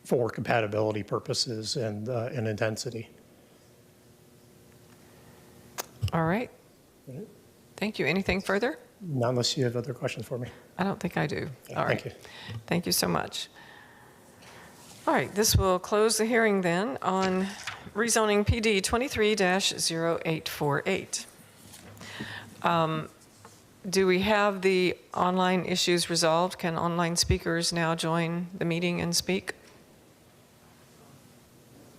for compatibility purposes and intensity. All right. Thank you. Anything further? Not unless you have other questions for me. I don't think I do. All right. Thank you. Thank you so much. All right, this will close the hearing then on rezoning PD 23-0848. Do we have the online issues resolved? Can online speakers now join the meeting and speak?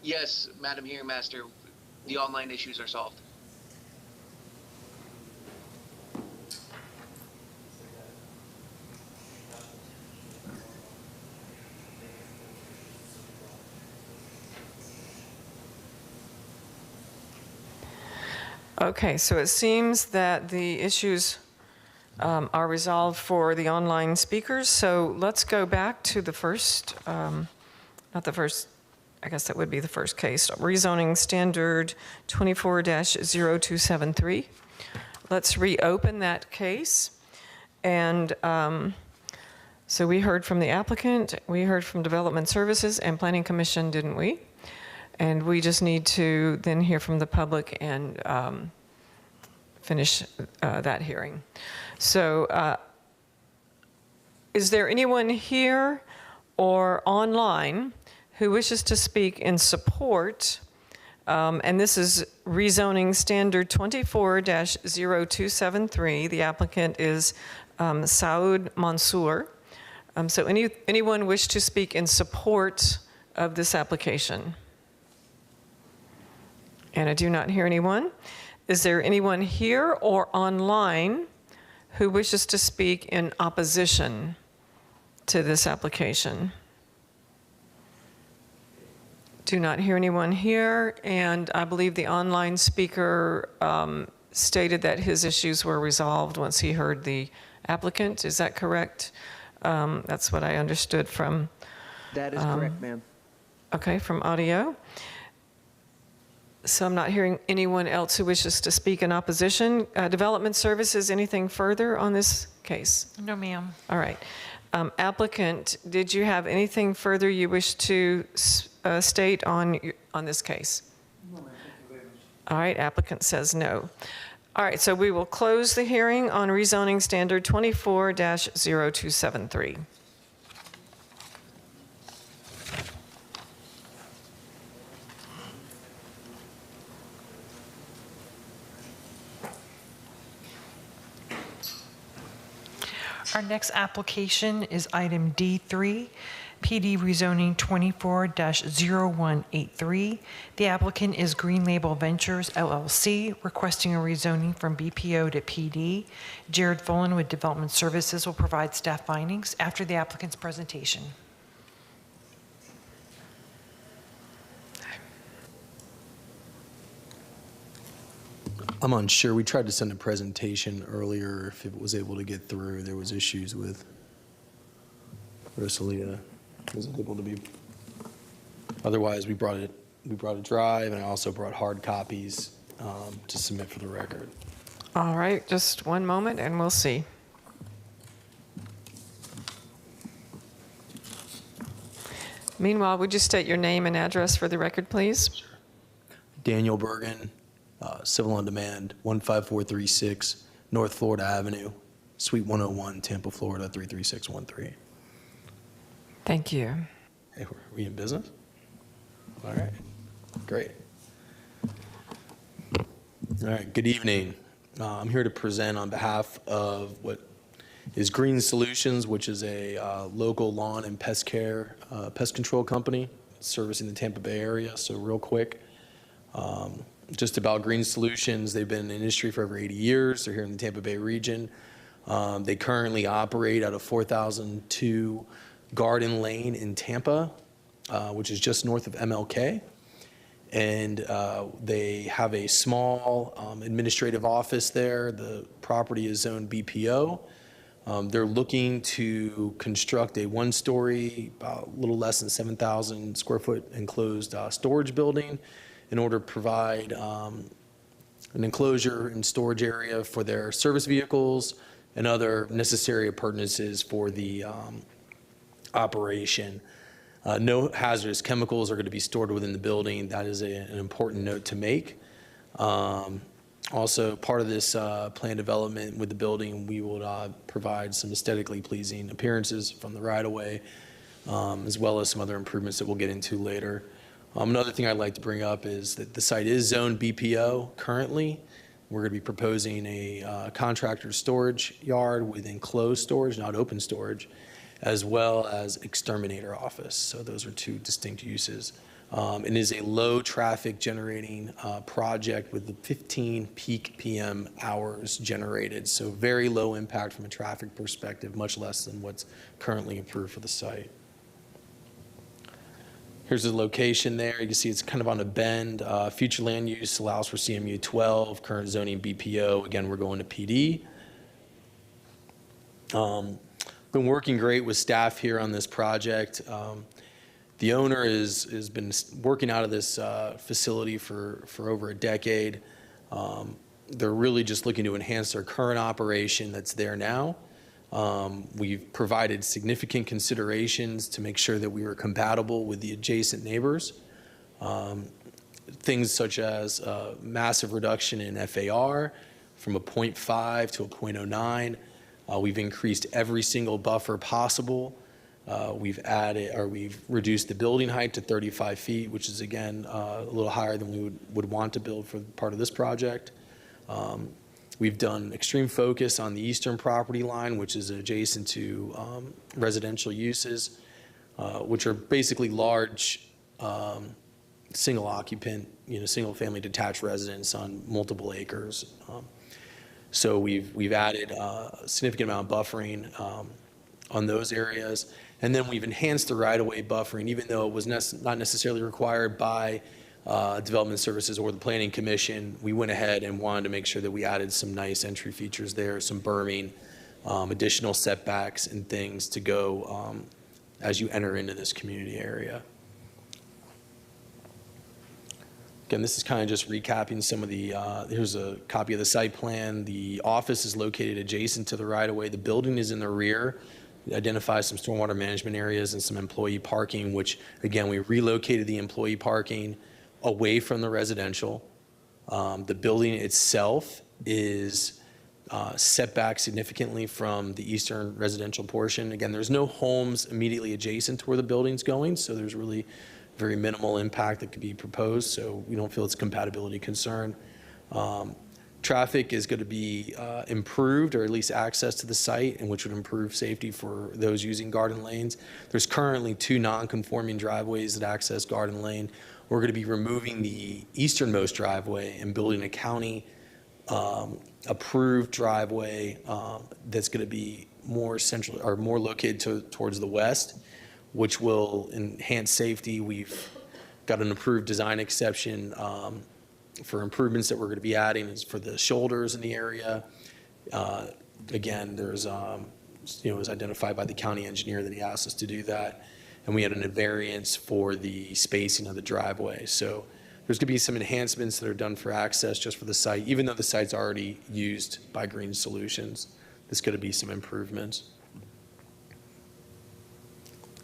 Yes, Madam Hearing Master, the online issues are solved. Okay, so it seems that the issues are resolved for the online speakers. So let's go back to the first, not the first, I guess that would be the first case, rezoning standard 24-0273. Let's reopen that case. And so we heard from the applicant, we heard from Development Services and Planning Commission, didn't we? And we just need to then hear from the public and finish that hearing. So is there anyone here or online who wishes to speak in support? And this is rezoning standard 24-0273. The applicant is Saud Mansour. So anyone wish to speak in support of this application? And I do not hear anyone. Is there anyone here or online who wishes to speak in opposition to this application? Do not hear anyone here, and I believe the online speaker stated that his issues were resolved once he heard the applicant. Is that correct? That's what I understood from... That is correct, ma'am. Okay, from audio. So I'm not hearing anyone else who wishes to speak in opposition. Development Services, anything further on this case? No, ma'am. All right. Applicant, did you have anything further you wish to state on this case? No, ma'am. Thank you very much. All right, applicant says no. All right, so we will close the hearing on rezoning standard 24-0273. Our next application is item D3, PD rezoning 24-0183. The applicant is Green Label Ventures, LLC, requesting a rezoning from BPO to PD. Jared Fullen with Development Services will provide staff findings after the applicant's presentation. I'm unsure. We tried to send a presentation earlier. If it was able to get through, there was issues with Rosalita. Wasn't able to be. Otherwise, we brought it drive, and I also brought hard copies to submit for the record. All right, just one moment, and we'll see. Meanwhile, would you state your name and address for the record, please? Daniel Bergen, Civil on Demand, 15436 North Florida Avenue, Suite 101, Tampa, Florida, 33613. Thank you. Hey, are we in business? All right, great. All right, good evening. I'm here to present on behalf of what is Green Solutions, which is a local lawn and pest care, pest control company servicing the Tampa Bay area. So real quick, just about Green Solutions. They've been in the industry for over 80 years. They're here in the Tampa Bay region. They currently operate out of 4002 Garden Lane in Tampa, which is just north of MLK. And they have a small administrative office there. The property is zoned BPO. They're looking to construct a one-story, about a little less than 7,000 square foot enclosed storage building in order to provide an enclosure and storage area for their service vehicles and other necessary appurtenances for the operation. No hazardous chemicals are going to be stored within the building. That is an important note to make. Also, part of this plan development with the building, we will provide some aesthetically pleasing appearances from the right-of-way, as well as some other improvements that we'll get into later. Another thing I'd like to bring up is that the site is zoned BPO currently. We're going to be proposing a contractor storage yard with enclosed storage, not open storage, as well as exterminator office. So those are two distinct uses. It is a low traffic generating project with the 15 peak PM hours generated. So very low impact from a traffic perspective, much less than what's currently approved for the site. Here's the location there. You can see it's kind of on a bend. Future land use allows for CMU 12, current zoning BPO. Again, we're going to PD. Been working great with staff here on this project. The owner has been working out of this facility for over a decade. They're really just looking to enhance their current operation that's there now. We've provided significant considerations to make sure that we were compatible with the adjacent neighbors. Things such as massive reduction in FAR from a 0.5 to a 0.09. We've increased every single buffer possible. We've reduced the building height to 35 feet, which is again a little higher than we would want to build for part of this project. We've done extreme focus on the eastern property line, which is adjacent to residential uses, which are basically large single occupant, single family detached residence on multiple acres. So we've added a significant amount of buffering on those areas. And then we've enhanced the right-of-way buffering, even though it was not necessarily required by Development Services or the Planning Commission. We went ahead and wanted to make sure that we added some nice entry features there, some berming, additional setbacks and things to go as you enter into this community area. Again, this is kind of just recapping some of the, here's a copy of the site plan. The office is located adjacent to the right-of-way. The building is in the rear. It identifies some stormwater management areas and some employee parking, which, again, we relocated the employee parking away from the residential. The building itself is set back significantly from the eastern residential portion. Again, there's no homes immediately adjacent to where the building's going, so there's really very minimal impact that could be proposed, so we don't feel it's a compatibility concern. Traffic is going to be improved, or at least access to the site, and which would improve safety for those using Garden Lanes. There's currently 2 non-conforming driveways that access Garden Lane. We're going to be removing the easternmost driveway and building a county approved driveway that's going to be more central or more located towards the west, which will enhance safety. We've got an approved design exception for improvements that we're going to be adding is for the shoulders in the area. Again, there's, it was identified by the county engineer that he asked us to do that. And we had an invariance for the spacing of the driveway. So there's going to be some enhancements that are done for access just for the site, even though the site's already used by Green Solutions. There's going to be some improvements.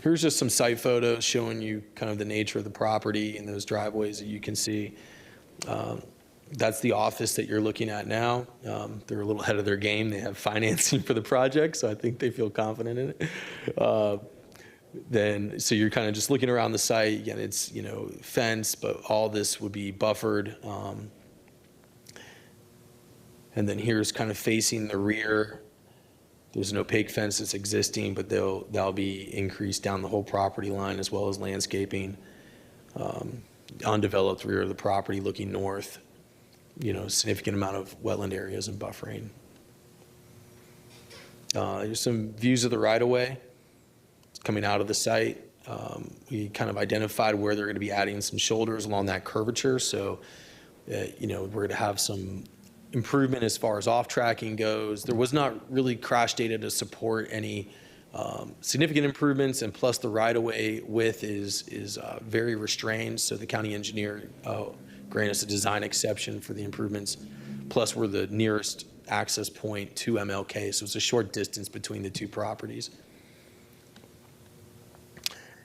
Here's just some site photos showing you kind of the nature of the property and those driveways that you can see. That's the office that you're looking at now. They're a little ahead of their game. They have financing for the project, so I think they feel confident in it. So you're kind of just looking around the site. Again, it's, fence, but all this would be buffered. And then here's kind of facing the rear. There's an opaque fence that's existing, but that'll be increased down the whole property line, as well as landscaping. Undeveloped rear of the property looking north. significant amount of wetland areas and buffering. Here's some views of the right-of-way coming out of the site. We kind of identified where they're going to be adding some shoulders along that curvature. So, we're going to have some improvement as far as off-tracking goes. There was not really crash data to support any significant improvements, and plus the right-of-way width is very restrained. So the county engineer granted us a design exception for the improvements. Plus, we're the nearest access point to MLK, so it's a short distance between the two properties.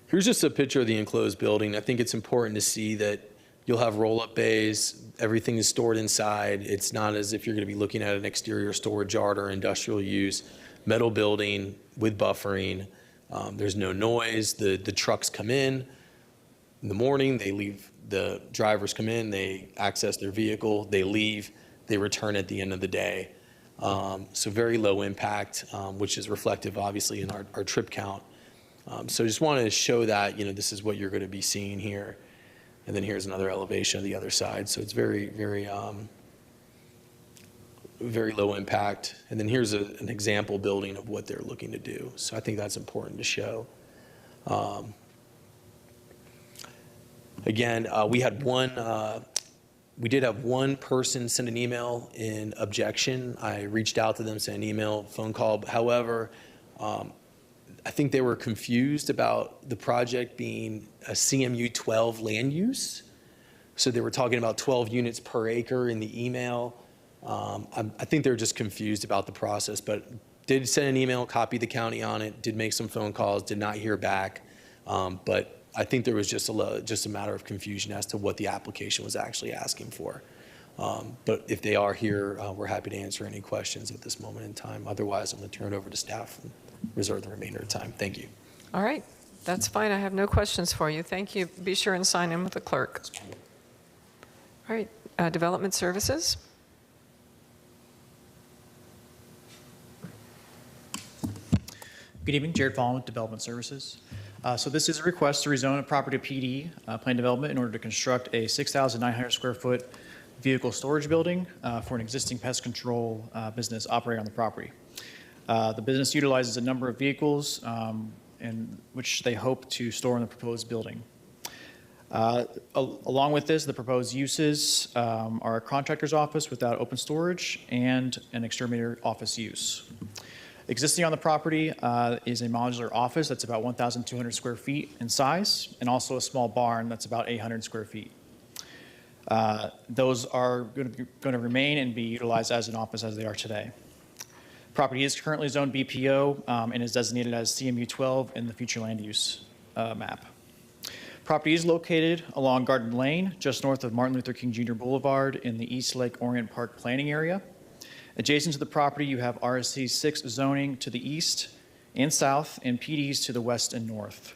Here's just a picture of the enclosed building. I think it's important to see that you'll have roll-up bays. Everything is stored inside. It's not as if you're going to be looking at an exterior storage yard or industrial use. Metal building with buffering. There's no noise. The trucks come in the morning. They leave. The drivers come in. They access their vehicle. They leave. They return at the end of the day. So very low impact, which is reflective, obviously, in our trip count. So I just wanted to show that, this is what you're going to be seeing here. And then here's another elevation of the other side. So it's very, very, very low impact. And then here's an example building of what they're looking to do. So I think that's important to show. Again, we did have one person send an email in objection. I reached out to them, sent an email, phone call. However, I think they were confused about the project being a CMU 12 land use. So they were talking about 12 units per acre in the email. I think they're just confused about the process, but did send an email, copied the county on it, did make some phone calls, did not hear back. But I think there was just a matter of confusion as to what the application was actually asking for. But if they are here, we're happy to answer any questions at this moment in time. Otherwise, I'm going to turn it over to staff and reserve the remainder of time. Thank you. All right, that's fine. I have no questions for you. Thank you. Be sure and sign in with the clerk. All right, Development Services. Good evening, Jared Fallon with Development Services. So this is a request to rezone a property to PD, planned development, in order to construct a 6,900 square foot vehicle storage building for an existing pest control business operating on the property. The business utilizes a number of vehicles in which they hope to store in the proposed building. Along with this, the proposed uses are a contractor's office without open storage and an exterminator office use. Existing on the property is a modular office that's about 1,200 square feet in size, and also a small barn that's about 800 square feet. Those are going to remain and be utilized as an office as they are today. Property is currently zoned BPO and is designated as CMU 12 in the future land use map. Property is located along Garden Lane, just north of Martin Luther King Jr. Boulevard in the East Lake Orient Park planning area. Adjacent to the property, you have RSC 6 zoning to the east and south, and PDs to the west and north.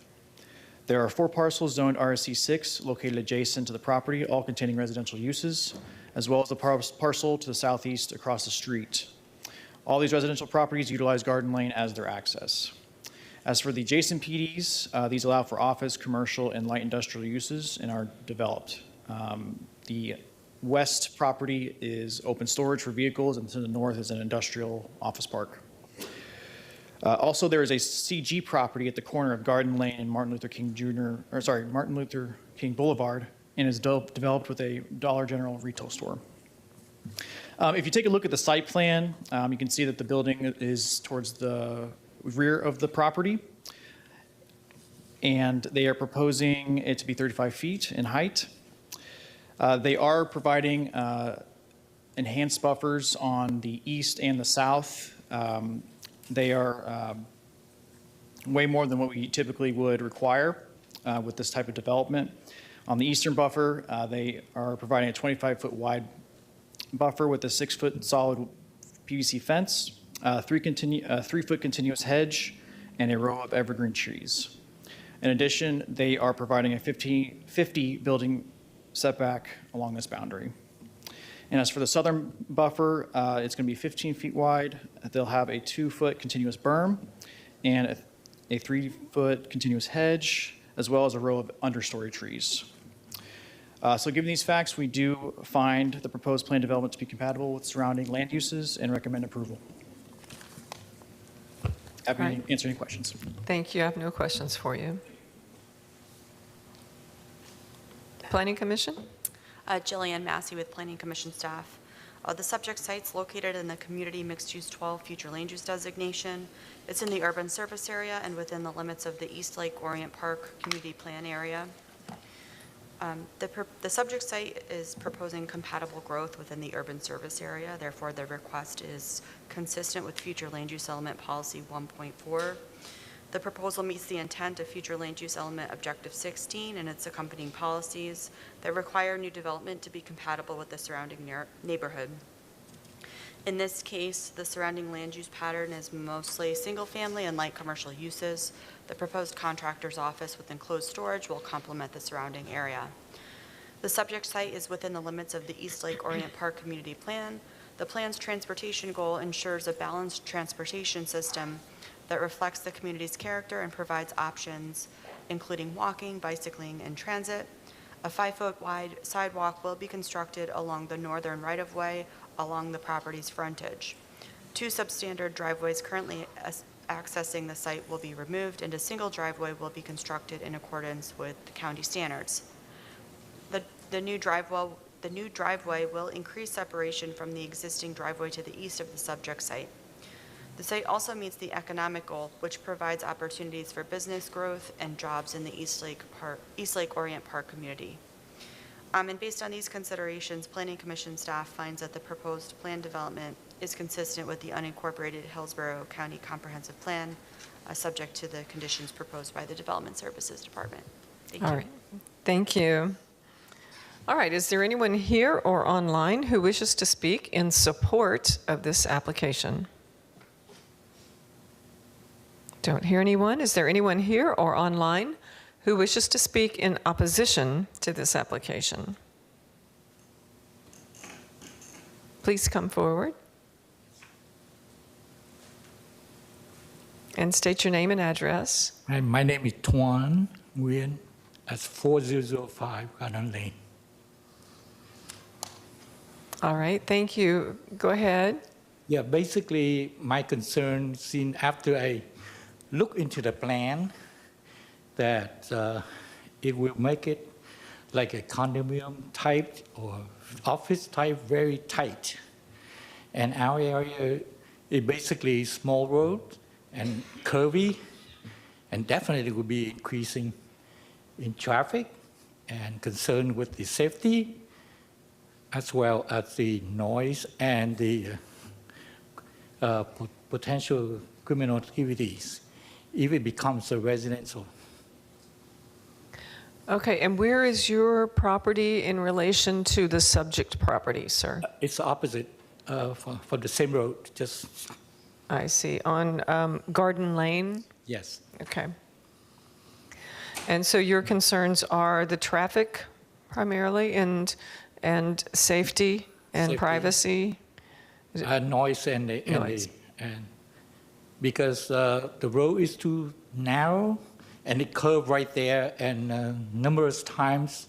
There are 4 parcels zoned RSC 6 located adjacent to the property, all containing residential uses, as well as the parcel to the southeast across the street. All these residential properties utilize Garden Lane as their access. As for the adjacent PDs, these allow for office, commercial, and light industrial uses and are developed. The west property is open storage for vehicles, and to the north is an industrial office park. Also, there is a CG property at the corner of Garden Lane and Martin Luther King Boulevard, and is developed with a Dollar General retail store. If you take a look at the site plan, you can see that the building is towards the rear of the property, and they are proposing it to be 35 feet in height. They are providing enhanced buffers on the east and the south. They are way more than what we typically would require with this type of development. On the eastern buffer, they are providing a 25-foot wide buffer with a 6-foot solid PVC fence, 3-foot continuous hedge, and a row of evergreen trees. In addition, they are providing a 50 building setback along this boundary. And as for the southern buffer, it's going to be 15 feet wide. They'll have a 2-foot continuous berm and a 3-foot continuous hedge, as well as a row of understory trees. So given these facts, we do find the proposed plan development to be compatible with surrounding land uses and recommend approval. Happy to answer any questions. Thank you. I have no questions for you. Planning Commission? Jillian Massey with Planning Commission staff. The subject site's located in the Community Mixed Use 12 Future Land Use Designation. It's in the urban service area and within the limits of the East Lake Orient Park Community Plan area. The subject site is proposing compatible growth within the urban service area. Therefore, the request is consistent with Future Land Use Element Policy 1.4. The proposal meets the intent of Future Land Use Element Objective 16 and its accompanying policies that require new development to be compatible with the surrounding neighborhood. In this case, the surrounding land use pattern is mostly single-family and light commercial uses. The proposed contractor's office with enclosed storage will complement the surrounding area. The subject site is within the limits of the East Lake Orient Park Community Plan. The plan's transportation goal ensures a balanced transportation system that reflects the community's character and provides options, including walking, bicycling, and transit. A 5-foot wide sidewalk will be constructed along the northern right-of-way along the property's frontage. 2 substandard driveways currently accessing the site will be removed, and a single driveway will be constructed in accordance with county standards. The new driveway will increase separation from the existing driveway to the east of the subject site. The site also meets the economic goal, which provides opportunities for business growth and jobs in the East Lake Orient Park community. And based on these considerations, Planning Commission staff finds that the proposed plan development is consistent with the unincorporated Hillsborough County Comprehensive Plan, subject to the conditions proposed by the Development Services Department. Thank you. All right. Thank you. All right. Is there anyone here or online who wishes to speak in support of this application? Don't hear anyone. Is there anyone here or online who wishes to speak in opposition to this application? Please come forward and state your name and address. My name is Tuan Nguyen at 4005 Garden Lane. All right, thank you. Go ahead. Yeah, basically my concern, since after I look into the plan, that it will make it like a condominium type or office type, very tight. And our area is basically small road and curvy, and definitely will be increasing in traffic and concern with the safety, as well as the noise and the potential criminal activities if it becomes a residential. Okay, and where is your property in relation to the subject property, sir? It's opposite for the same road, just. I see. On Garden Lane? Yes. Okay. And so your concerns are the traffic primarily and safety and Safety. Privacy? Noise and Noise. And because the road is too narrow and it curved right there, and numerous times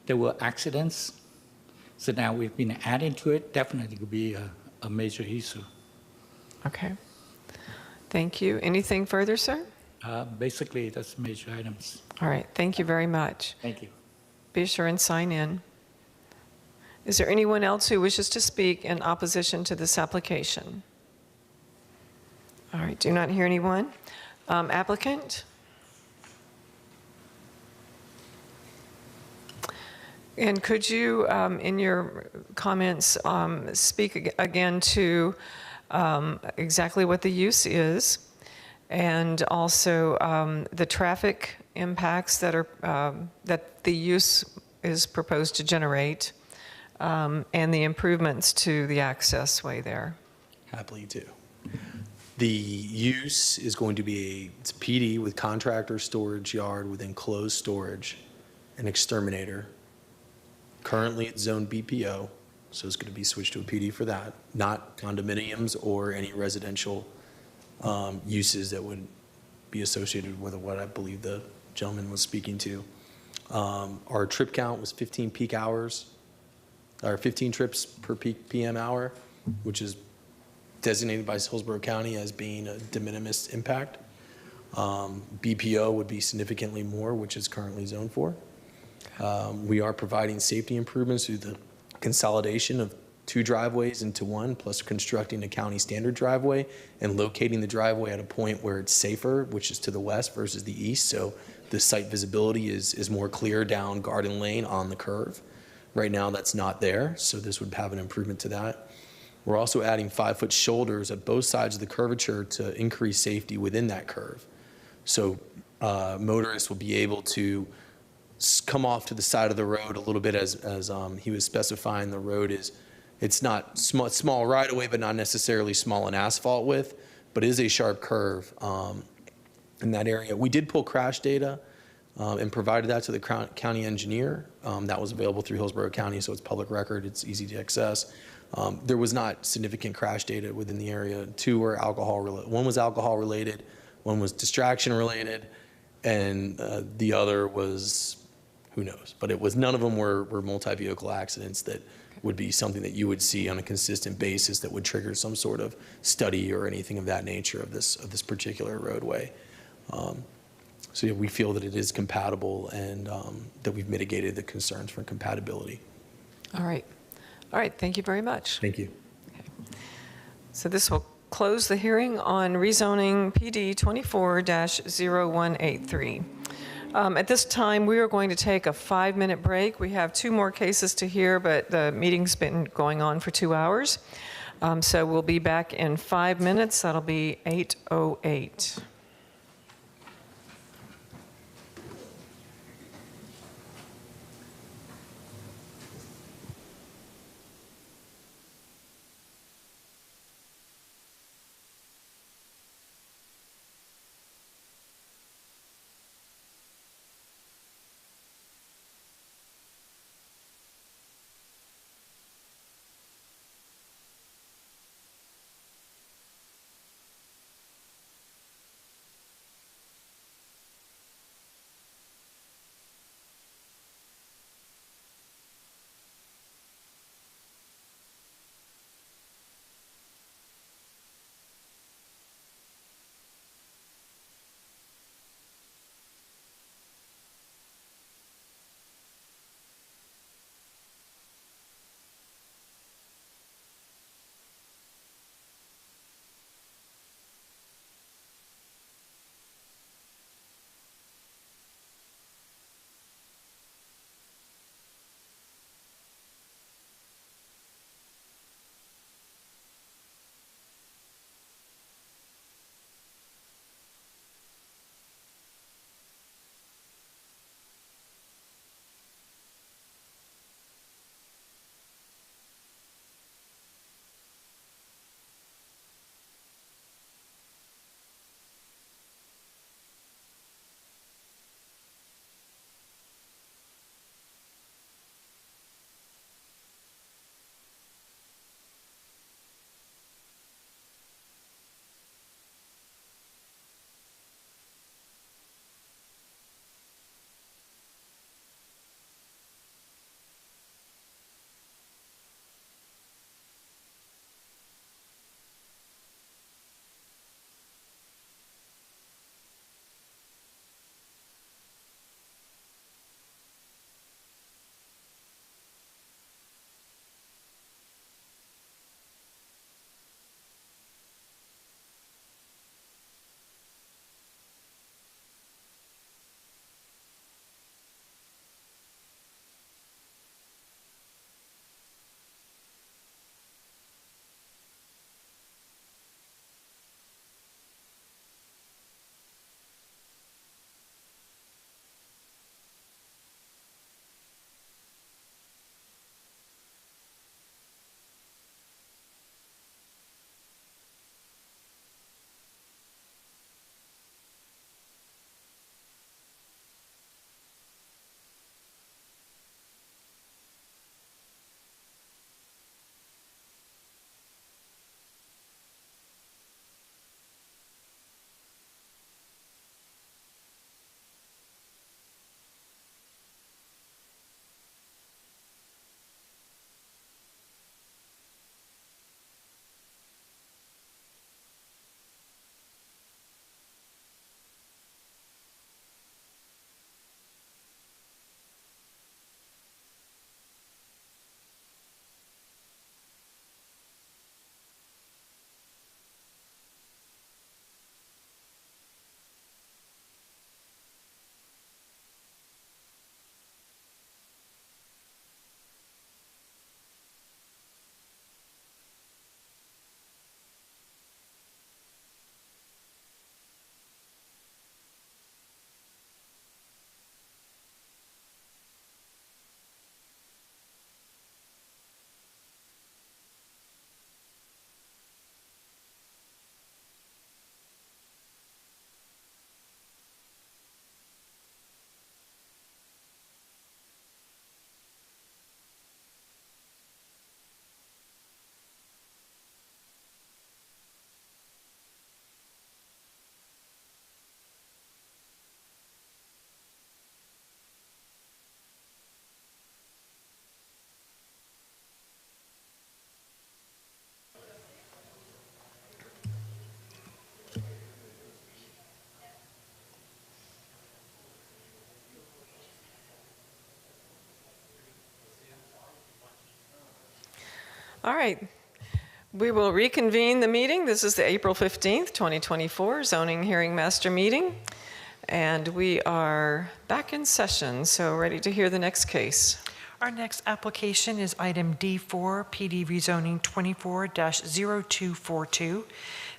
there were accidents. So now we've been adding to it. Definitely could be a major issue. Okay. Thank you. Anything further, sir? Basically, that's major items. All right. Thank you very much. Thank you. Be sure and sign in. Is there anyone else who wishes to speak in opposition to this application? All right. Do not hear anyone. Applicant? And could you, in your comments, speak again to exactly what the use is, and also the traffic impacts that are that the use is proposed to generate, and the improvements to the access way there? Happily to. The use is going to be it's a PD with contractor storage yard with enclosed storage, an exterminator. Currently it's zone BPO, so it's going to be switched to a PD for that, not condominiums or any residential uses that would be associated with what I believe the gentleman was speaking to. Our trip count was 15 peak hours, or 15 trips per peak PM hour, which is designated by Hillsborough County as being a de minimis impact. BPO would be significantly more, which is currently zoned for. We are providing safety improvements through the consolidation of 2 driveways into 1, plus constructing a county standard driveway and locating the driveway at a point where it's safer, which is to the west versus the east. So the site visibility is more clear down Garden Lane on the curve. Right now, that's not there, so this would have an improvement to that. We're also adding 5-foot shoulders at both sides of the curvature to increase safety within that curve. So motorists will be able to come off to the side of the road a little bit as he was specifying. The road is, it's not small right away, but not necessarily small in asphalt width, but it is a sharp curve in that area. We did pull crash data and provided that to the county engineer. That was available through Hillsborough County, so it's public record, it's easy to access. There was not significant crash data within the area. 2 were alcohol related. 1 was alcohol related, 1 was distraction related, and the other was, who knows? But it was, none of them were multi-vehicle accidents that would be something that you would see on a consistent basis that would trigger some sort of study or anything of that nature of this particular roadway. So yeah, we feel that it is compatible and that we've mitigated the concerns for compatibility. All right. All right, thank you very much. Thank you. Okay. So this will close the hearing on rezoning PD 24-0183. At this time, we are going to take a 5-minute break. We have 2 more cases to hear, but the meeting's been going on for 2 hours. So we'll be back in 5 minutes. That'll be 8:08. All right. We will reconvene the meeting. This is the April 15th, 2024 Zoning Hearing Master Meeting. And we are back in session, so ready to hear the next case. Our next application is item D4, PD rezoning 24-0242.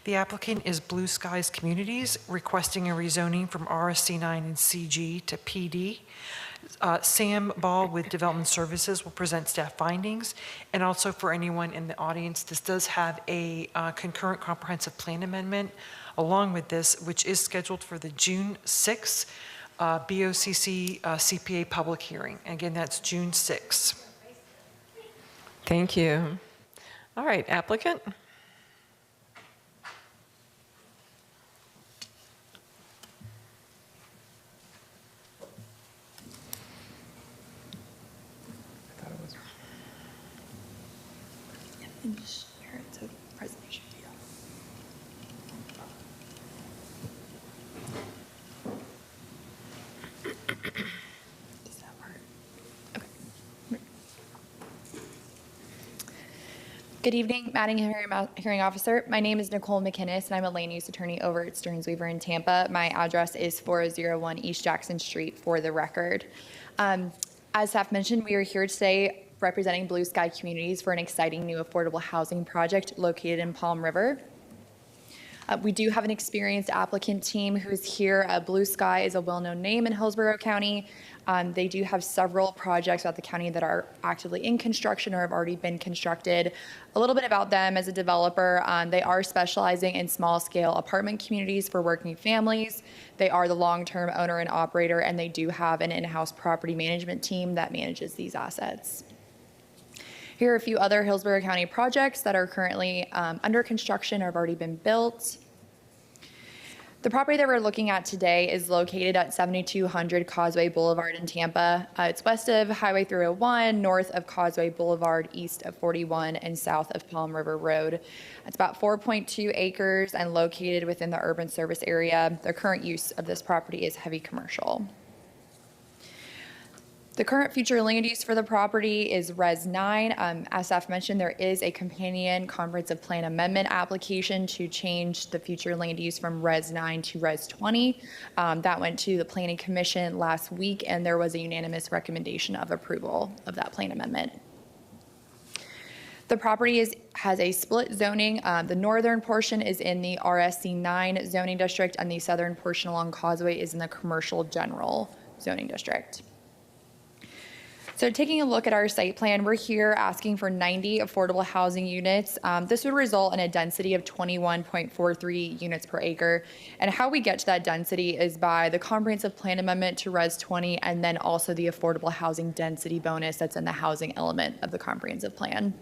The applicant is Blue Skies Communities, requesting a rezoning from RSC9 and CG to PD. Sam Ball with Development Services will present staff findings. And also for anyone in the audience, this does have a concurrent comprehensive plan amendment along with this, which is scheduled for the June 6th BOCC CPA public hearing. And again, that's June 6th. Thank you. All right, applicant. And share it to presentation view. Does that work? Okay. Good evening, Madam Hearing Officer. My name is Nicole McInnes, and I'm a land use attorney over at Stearns Weaver in Tampa. My address is 401 East Jackson Street for the record. As staff mentioned, we are here today representing Blue Sky Communities for an exciting new affordable housing project located in Palm River. We do have an experienced applicant team who's here. Blue Sky is a well-known name in Hillsborough County. They do have several projects throughout the county that are actively in construction or have already been constructed. A little bit about them as a developer. They are specializing in small-scale apartment communities for working families. They are the long-term owner and operator, and they do have an in-house property management team that manages these assets. Here are a few other Hillsborough County projects that are currently under construction or have already been built. The property that we're looking at today is located at 7200 Causeway Boulevard in Tampa. It's west of Highway 301, north of Causeway Boulevard, east of 41, and south of Palm River Road. It's about 4.2 acres and located within the urban service area. The current use of this property is heavy commercial. The current future land use for the property is Res 9. As staff mentioned, there is a companion comprehensive plan amendment application to change the future land use from Res 9 to Res 20. That went to the Planning Commission last week, and there was a unanimous recommendation of approval of that plan amendment. The property has a split zoning. The northern portion is in the RSC 9 zoning district, and the southern portion along Causeway is in the commercial general zoning district. So taking a look at our site plan, we're here asking for 90 affordable housing units. This would result in a density of 21.43 units per acre. And how we get to that density is by the comprehensive plan amendment to Res 20 and then also the affordable housing density bonus that's in the housing element of the comprehensive plan.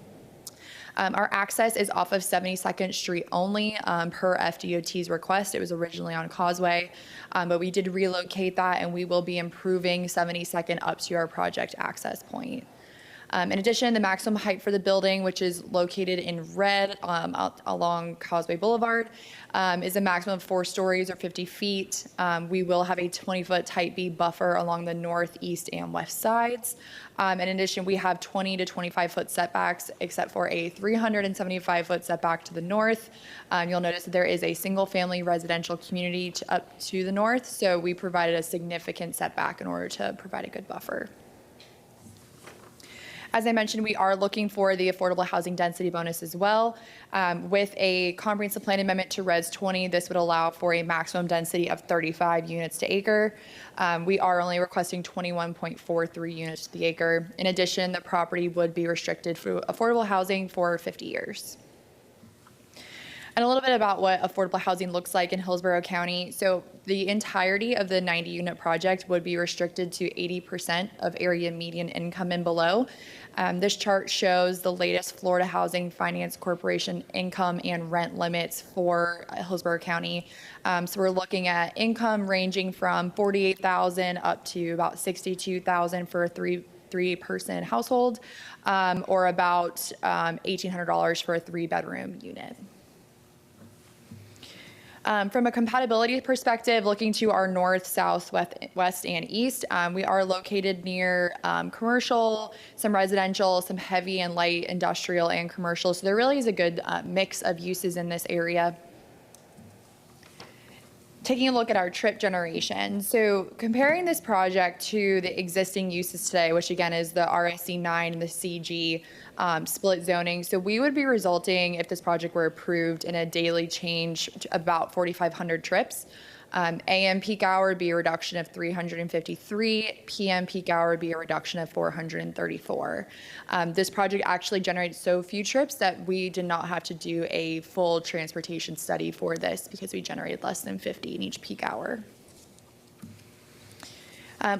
Our access is off of 72nd Street only per FDOT's request. It was originally on Causeway, but we did relocate that and we will be improving 72nd up to our project access point. In addition, the maximum height for the building, which is located in red along Causeway Boulevard, is a maximum of 4 stories or 50 feet. We will have a 20-foot type B buffer along the north, east, and west sides. In addition, we have 20 to 25-foot setbacks, except for a 375-foot setback to the north. You'll notice that there is a single-family residential community up to the north, so we provided a significant setback in order to provide a good buffer. As I mentioned, we are looking for the affordable housing density bonus as well. With a comprehensive plan amendment to Res 20, this would allow for a maximum density of 35 units to acre. We are only requesting 21.43 units to the acre. In addition, the property would be restricted for affordable housing for 50 years. And a little bit about what affordable housing looks like in Hillsborough County. So the entirety of the 90-unit project would be restricted to 80% of area median income and below. This chart shows the latest Florida Housing Finance Corporation income and rent limits for Hillsborough County. So we're looking at income ranging from $48,000 up to about $62,000 for a three-person household, or about $1,800 for a 3-bedroom unit. From a compatibility perspective, looking to our north, south, west, and east, we are located near commercial, some residential, some heavy and light industrial and commercial. So there really is a good mix of uses in this area. Taking a look at our trip generation. So comparing this project to the existing uses today, which again is the RSC 9 and the CG split zoning. So we would be resulting, if this project were approved, in a daily change to about 4,500 trips. AM peak hour would be a reduction of 353. PM peak hour would be a reduction of 434. This project actually generated so few trips that we did not have to do a full transportation study for this because we generated less than 50 in each peak hour.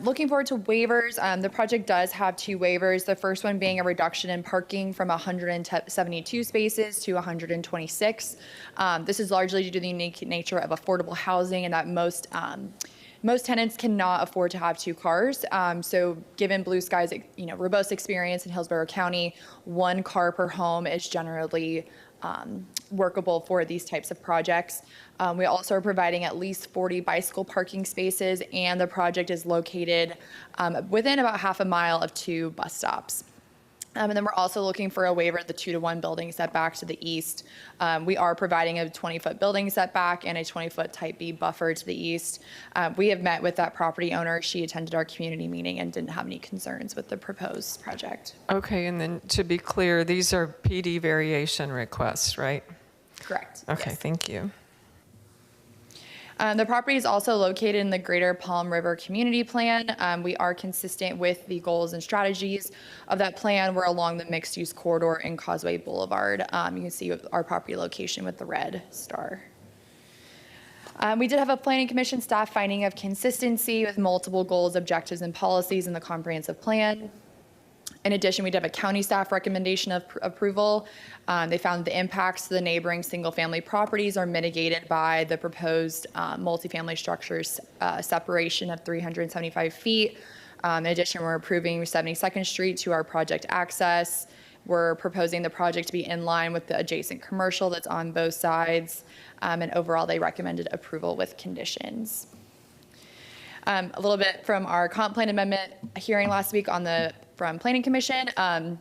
Looking forward to waivers, the project does have 2 waivers. The first one being a reduction in parking from 172 spaces to 126. This is largely due to the unique nature of affordable housing and that most tenants cannot afford to have 2 cars. So given Blue Sky's robust experience in Hillsborough County, 1 car per home is generally workable for these types of projects. We also are providing at least 40 bicycle parking spaces, and the project is located within about half a mile of 2 bus stops. And then we're also looking for a waiver of the 2-to-1 building setback to the east. We are providing a 20-foot building setback and a 20-foot type B buffer to the east. We have met with that property owner. She attended our community meeting and didn't have any concerns with the proposed project. Okay, and then to be clear, these are PD variation requests, right? Correct. Okay, yes. Thank you. The property is also located in the Greater Palm River Community Plan. We are consistent with the goals and strategies of that plan. We're along the mixed-use corridor in Causeway Boulevard. You can see our property location with the red star. We did have a Planning Commission staff finding of consistency with multiple goals, objectives, and policies in the comprehensive plan. In addition, we did have a county staff recommendation of approval. They found the impacts to the neighboring single-family properties are mitigated by the proposed multifamily structures separation of 375 feet. In addition, we're approving 72nd Street to our project access. We're proposing the project to be in line with the adjacent commercial that's on both sides. And overall, they recommended approval with conditions. A little bit from our comp plan amendment hearing last week from Planning Commission.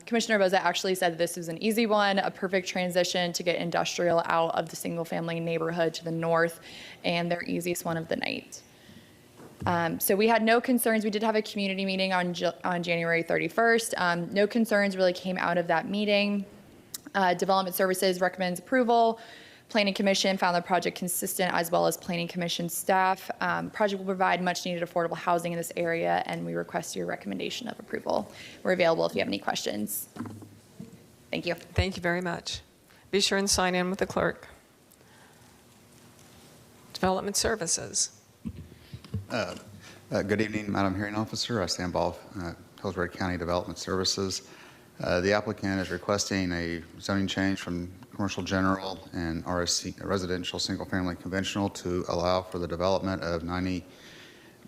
Commissioner Boza actually said this was an easy one, a perfect transition to get industrial out of the single family neighborhood to the north, and their easiest one of the night. So we had no concerns. We did have a community meeting on January 31st. No concerns really came out of that meeting. Development Services recommends approval. Planning Commission found the project consistent, as well as Planning Commission staff. Project will provide much needed affordable housing in this area, and we request your recommendation of approval. We're available if you have any questions. Thank you. Thank you very much. Be sure and sign in with the clerk. Development Services. Good evening, Madam Hearing Officer. I stand by Hillsborough County Development Services. The applicant is requesting a zoning change from commercial general and RSC residential single-family conventional to allow for the development of 90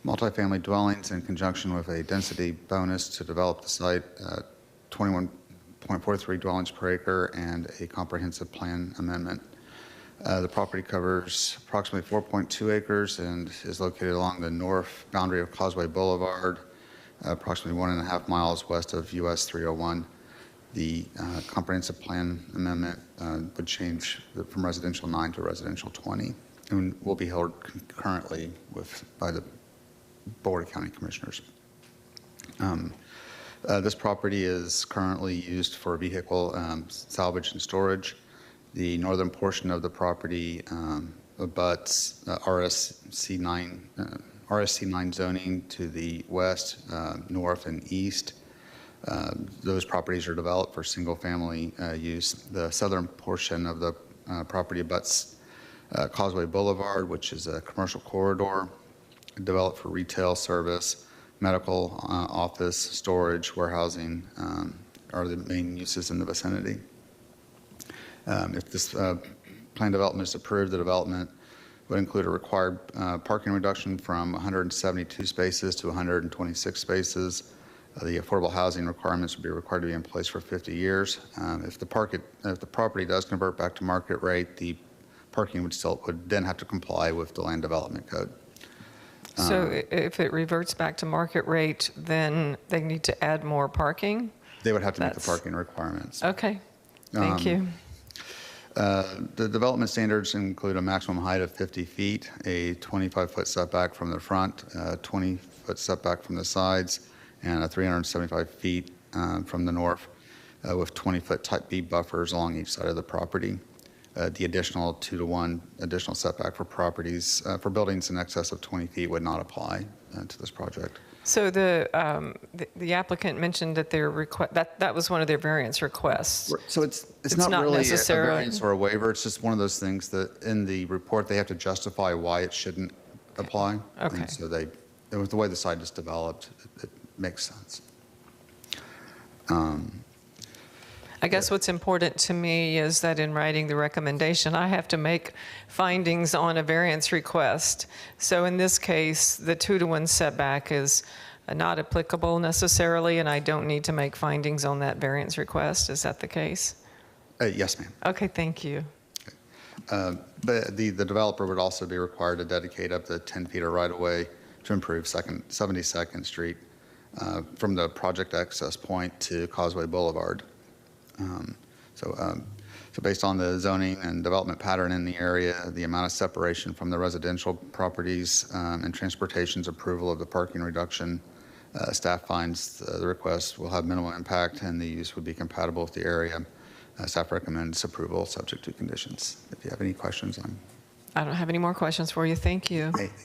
multifamily dwellings in conjunction with a density bonus to develop the site 21.43 dwellings per acre and a comprehensive plan amendment. The property covers approximately 4.2 acres and is located along the north boundary of Causeway Boulevard, approximately 1.5 miles west of US 301. The comprehensive plan amendment would change from residential 9 to residential 20 and will be held concurrently by the Board of County Commissioners. This property is currently used for vehicle salvage and storage. The northern portion of the property abuts RSC 9 zoning to the west, north, and east. Those properties are developed for single-family use. The southern portion of the property abuts Causeway Boulevard, which is a commercial corridor developed for retail service, medical, office, storage, warehousing are the main uses in the vicinity. If this plan development is approved, the development would include a required parking reduction from 172 spaces to 126 spaces. The affordable housing requirements would be required to be in place for 50 years. If the property does convert back to market rate, the parking would then have to comply with the land development code. So if it reverts back to market rate, then they need to add more parking? They would have to meet the parking requirements. Okay, thank you. The development standards include a maximum height of 50 feet, a 25-foot setback from the front, a 20-foot setback from the sides, and a 375 feet from the north, with 20-foot type B buffers along each side of the property. The additional 2-to-1 additional setback for properties, for buildings in excess of 20 feet would not apply to this project. So the applicant mentioned that that was one of their variance requests. So it's not really necessarily a variance or a waiver. It's just one of those things that in the report they have to justify why it shouldn't apply. Okay. And so with the way the site is developed, it makes sense. I guess what's important to me is that in writing the recommendation, I have to make findings on a variance request. So in this case, the 2-to-1 setback is not applicable necessarily, and I don't need to make findings on that variance request. Is that the case? Yes, ma'am. Okay, thank you. But the developer would also be required to dedicate up to 10 feet of right-of-way to improve 72nd Street from the project access point to Causeway Boulevard. So based on the zoning and development pattern in the area, the amount of separation from the residential properties, and transportation's approval of the parking reduction, staff finds the request will have minimal impact and the use would be compatible with the area. Staff recommends approval subject to conditions. If you have any questions on. I don't have any more questions for you. Thank you. Hey, thank you.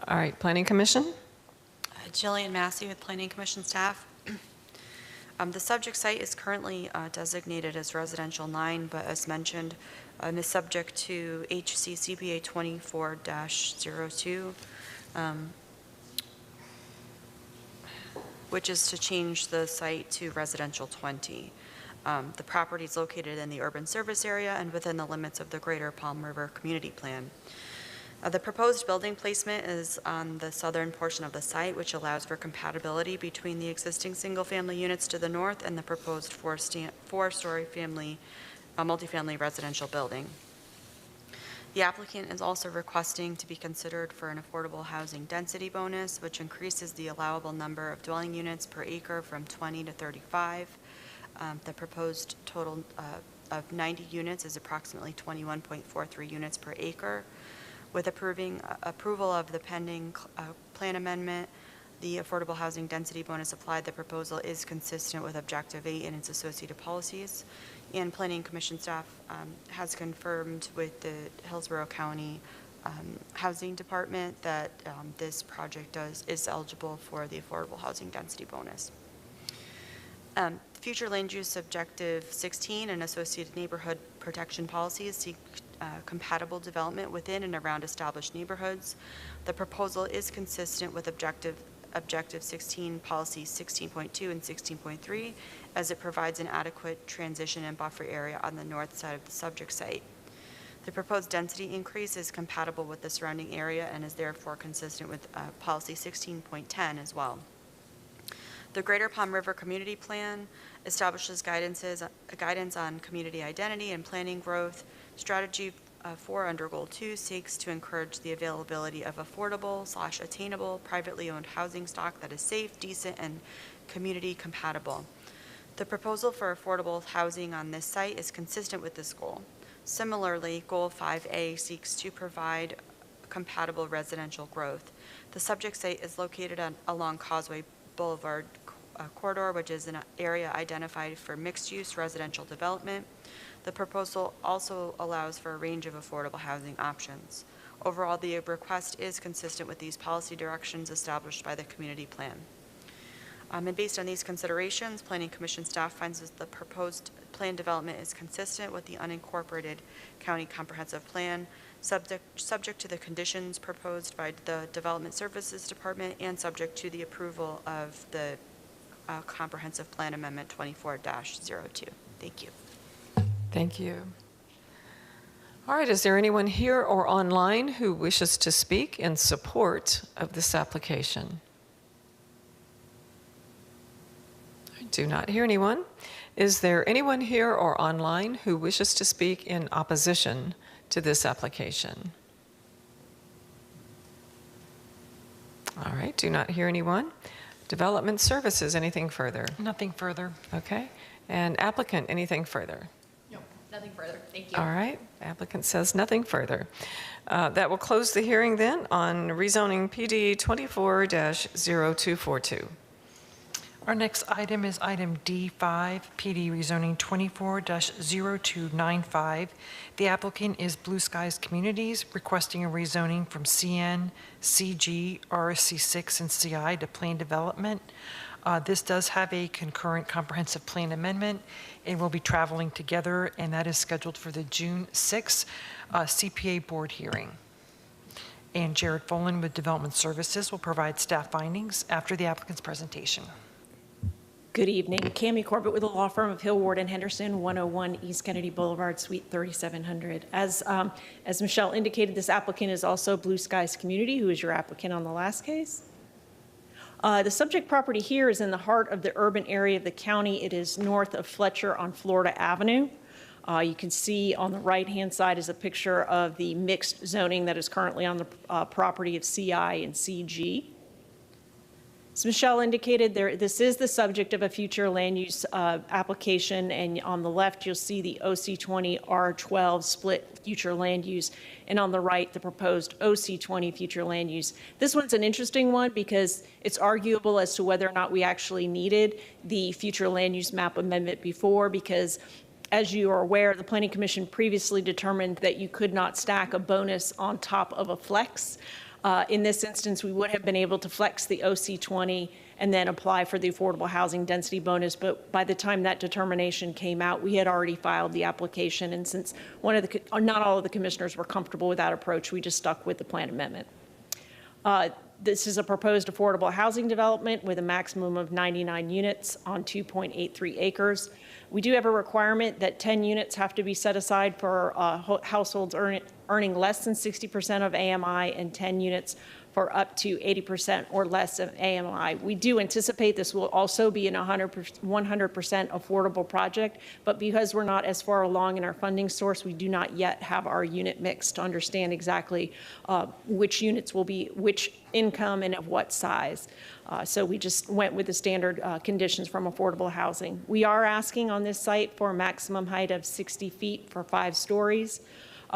All right, Planning Commission? Jillian Massey with Planning Commission staff. The subject site is currently designated as residential 9, but as mentioned, is subject to HC CPA 24-02, which is to change the site to residential 20. The property is located in the urban service area and within the limits of the Greater Palm River Community Plan. The proposed building placement is on the southern portion of the site, which allows for compatibility between the existing single-family units to the north and the proposed four-story multifamily residential building. The applicant is also requesting to be considered for an affordable housing density bonus, which increases the allowable number of dwelling units per acre from 20 to 35. The proposed total of 90 units is approximately 21.43 units per acre. With approval of the pending plan amendment, the affordable housing density bonus applied, the proposal is consistent with Objective 8 and its associated policies. And Planning Commission staff has confirmed with the Hillsborough County Housing Department that this project is eligible for the affordable housing density bonus. Future land use Objective 16 and associated neighborhood protection policies seek compatible development within and around established neighborhoods. The proposal is consistent with Objective 16 policies 16.2 and 16.3 as it provides an adequate transition and buffer area on the north side of the subject site. The proposed density increase is compatible with the surrounding area and is therefore consistent with policy 16.10 as well. The Greater Palm River Community Plan establishes guidance on community identity and planning growth. Strategy 4 under Goal 2 seeks to encourage the availability of affordable/attainable privately owned housing stock that is safe, decent, and community compatible. The proposal for affordable housing on this site is consistent with this goal. Similarly, Goal 5A seeks to provide compatible residential growth. The subject site is located along Causeway Boulevard corridor, which is an area identified for mixed-use residential development. The proposal also allows for a range of affordable housing options. Overall, the request is consistent with these policy directions established by the community plan. And based on these considerations, Planning Commission staff finds that the proposed plan development is consistent with the unincorporated county comprehensive plan, subject to the conditions proposed by the Development Services Department and subject to the approval of the Comprehensive Plan Amendment 24-02. Thank you. Thank you. All right, is there anyone here or online who wishes to speak in support of this application? I do not hear anyone. Is there anyone here or online who wishes to speak in opposition to this application? All right, do not hear anyone. Development Services, anything further? Nothing further. Okay. And applicant, anything further? No, nothing further. Thank you. All right, applicant says nothing further. That will close the hearing then on rezoning PD 24-0242. Our next item is item D5, PD rezoning 24-0295. The applicant is Blue Skies Communities, requesting a rezoning from CN, CG, RSC6, and CI to plan development. This does have a concurrent comprehensive plan amendment. It will be traveling together, and that is scheduled for the June 6th CPA board hearing. And Jared Folan with Development Services will provide staff findings after the applicant's presentation. Good evening. Cami Corbett with the law firm of Hill, Ward, and Henderson, 101 East Kennedy Boulevard, Suite 3700. As Michelle indicated, this applicant is also Blue Skies Community, who is your applicant on the last case. The subject property here is in the heart of the urban area of the county. It is north of Fletcher on Florida Avenue. You can see on the right-hand side is a picture of the mixed zoning that is currently on the property of CI and CG. As Michelle indicated, this is the subject of a future land use application, and on the left you'll see the OC20 R12 split future land use, and on the right the proposed OC20 future land use. This one's an interesting one because it's arguable as to whether or not we actually needed the future land use map amendment before, because as you are aware, the Planning Commission previously determined that you could not stack a bonus on top of a flex. In this instance, we would have been able to flex the OC20 and then apply for the affordable housing density bonus. But by the time that determination came out, we had already filed the application. And since not all of the commissioners were comfortable with that approach, we just stuck with the plan amendment. This is a proposed affordable housing development with a maximum of 99 units on 2.83 acres. We do have a requirement that 10 units have to be set aside for households earning less than 60% of AMI and 10 units for up to 80% or less of AMI. We do anticipate this will also be an 100% affordable project, but because we're not as far along in our funding source, we do not yet have our unit mix to understand exactly which units will be which income and of what size. So we just went with the standard conditions from affordable housing. We are asking on this site for a maximum height of 60 feet for 5 stories.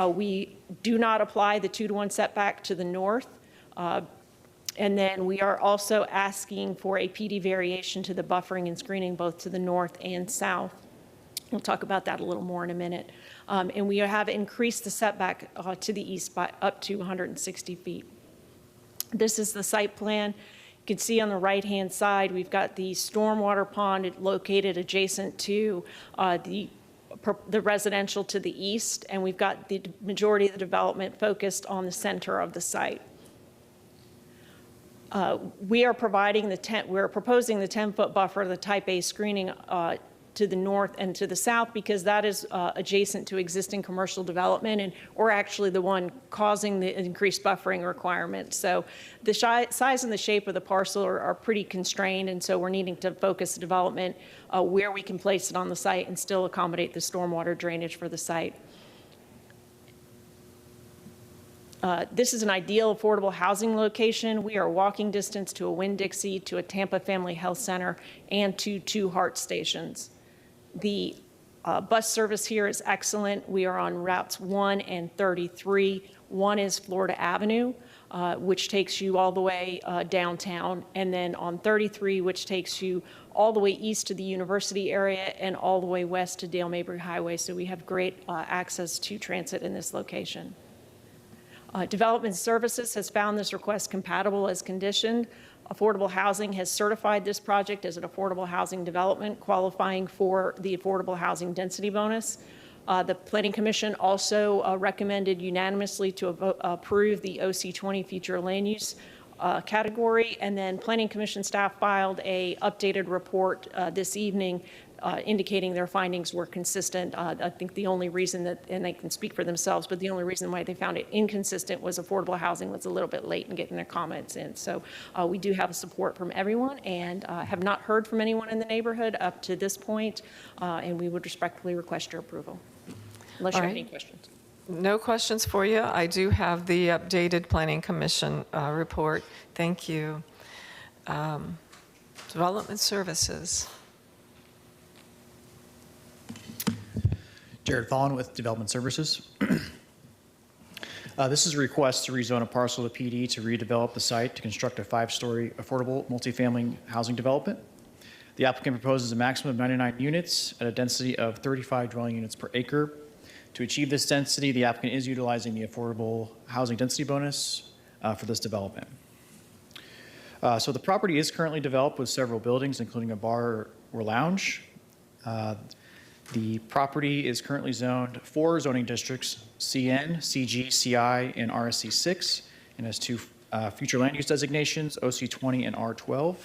We do not apply the 2-to-1 setback to the north. And then we are also asking for a PD variation to the buffering and screening both to the north and south. We'll talk about that a little more in a minute. And we have increased the setback to the east by up to 160 feet. This is the site plan. You can see on the right-hand side, we've got the stormwater pond located adjacent to the residential to the east, and we've got the majority of the development focused on the center of the site. We are providing we're proposing the 10-foot buffer, the type A screening to the north and to the south because that is adjacent to existing commercial development, and we're actually the one causing the increased buffering requirement. So the size and the shape of the parcel are pretty constrained, and so we're needing to focus the development where we can place it on the site and still accommodate the stormwater drainage for the site. This is an ideal affordable housing location. We are walking distance to a Winn-Dixie, to a Tampa Family Health Center, and to 2 heart stations. The bus service here is excellent. We are on routes 1 and 33. 1 is Florida Avenue, which takes you all the way downtown, and then on 33, which takes you all the way east to the university area and all the way west to Dale Mabry Highway. So we have great access to transit in this location. Development Services has found this request compatible as conditioned. Affordable Housing has certified this project as an affordable housing development, qualifying for the affordable housing density bonus. The Planning Commission also recommended unanimously to approve the OC20 future land use category. And then Planning Commission staff filed a updated report this evening indicating their findings were consistent. I think the only reason that, and they can speak for themselves, but the only reason why they found it inconsistent was affordable housing was a little bit late in getting their comments in. So we do have support from everyone and have not heard from anyone in the neighborhood up to this point, and we would respectfully request your approval, unless you have any questions. No questions for you. I do have the updated Planning Commission report. Thank you. Development Services. Jared Fallon with Development Services. This is a request to rezone a parcel to PD to redevelop the site to construct a 5-story affordable multifamily housing development. The applicant proposes a maximum of 99 units at a density of 35 dwelling units per acre. To achieve this density, the applicant is utilizing the affordable housing density bonus for this development. So the property is currently developed with several buildings, including a bar or lounge. The property is currently zoned 4 zoning districts, CN, CG, CI, and RSC 6, and has 2 future land use designations, OC 20 and R12.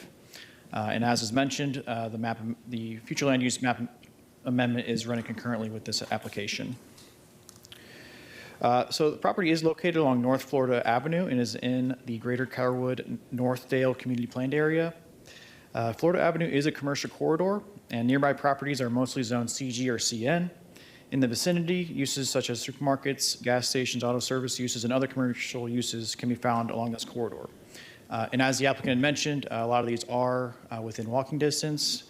And as is mentioned, the future land use map amendment is running concurrently with this application. So the property is located along North Florida Avenue and is in the Greater Carwood Northdale Community Planned Area. Florida Avenue is a commercial corridor, and nearby properties are mostly zoned CG or CN. In the vicinity, uses such as supermarkets, gas stations, auto service uses, and other commercial uses can be found along this corridor. And as the applicant mentioned, a lot of these are within walking distance,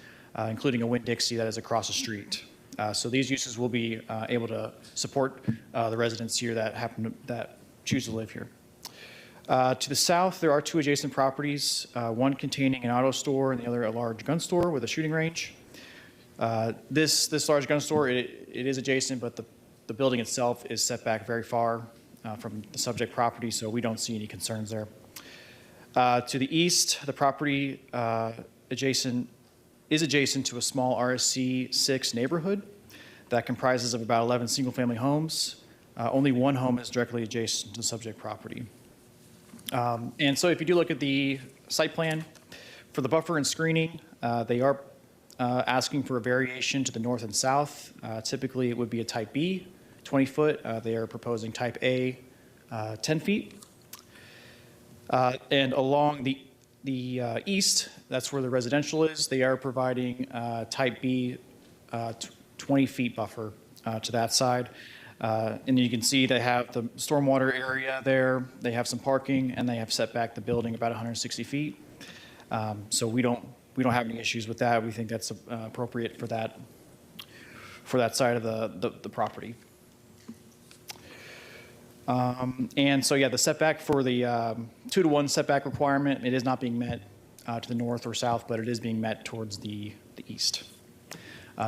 including a Winn-Dixie that is across the street. So these uses will be able to support the residents here that choose to live here. To the south, there are 2 adjacent properties, one containing an auto store and the other a large gun store with a shooting range. This large gun store, it is adjacent, but the building itself is set back very far from the subject property, so we don't see any concerns there. To the east, the property is adjacent to a small RSC 6 neighborhood that comprises of about 11 single-family homes. Only one home is directly adjacent to the subject property. And so if you do look at the site plan, for the buffer and screening, they are asking for a variation to the north and south. Typically, it would be a type B, 20 foot. They are proposing type A, 10 feet. And along the east, that's where the residential is, they are providing type B 20 feet buffer to that side. And you can see they have the stormwater area there, they have some parking, and they have set back the building about 160 feet. So we don't have any issues with that. We think that's appropriate for that side of the property. And so, yeah, the setback for the 2-to-1 setback requirement, it is not being met to the north or south, but it is being met towards the east.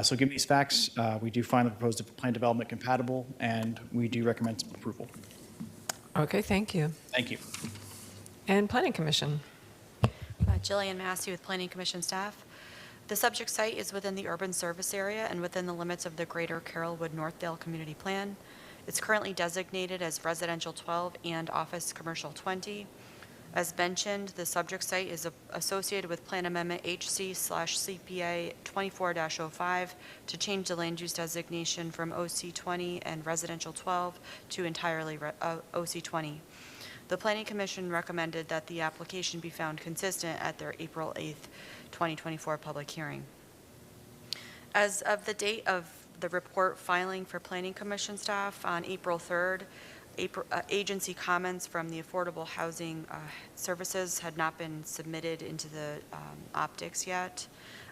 So given these facts, we do find the proposed plan development compatible, and we do recommend approval. Okay, thank you. Thank you. And Planning Commission. Jillian Massey with Planning Commission staff. The subject site is within the urban service area and within the limits of the Greater Carrollwood Northdale Community Plan. It's currently designated as residential 12 and office commercial 20. As mentioned, the subject site is associated with Plan Amendment HC/CPA 24-05 to change the land use designation from OC 20 and residential 12 to entirely OC 20. The Planning Commission recommended that the application be found consistent at their April 8th, 2024 public hearing. As of the date of the report filing for Planning Commission staff on April 3rd, agency comments from the Affordable Housing Services had not been submitted into the optics yet.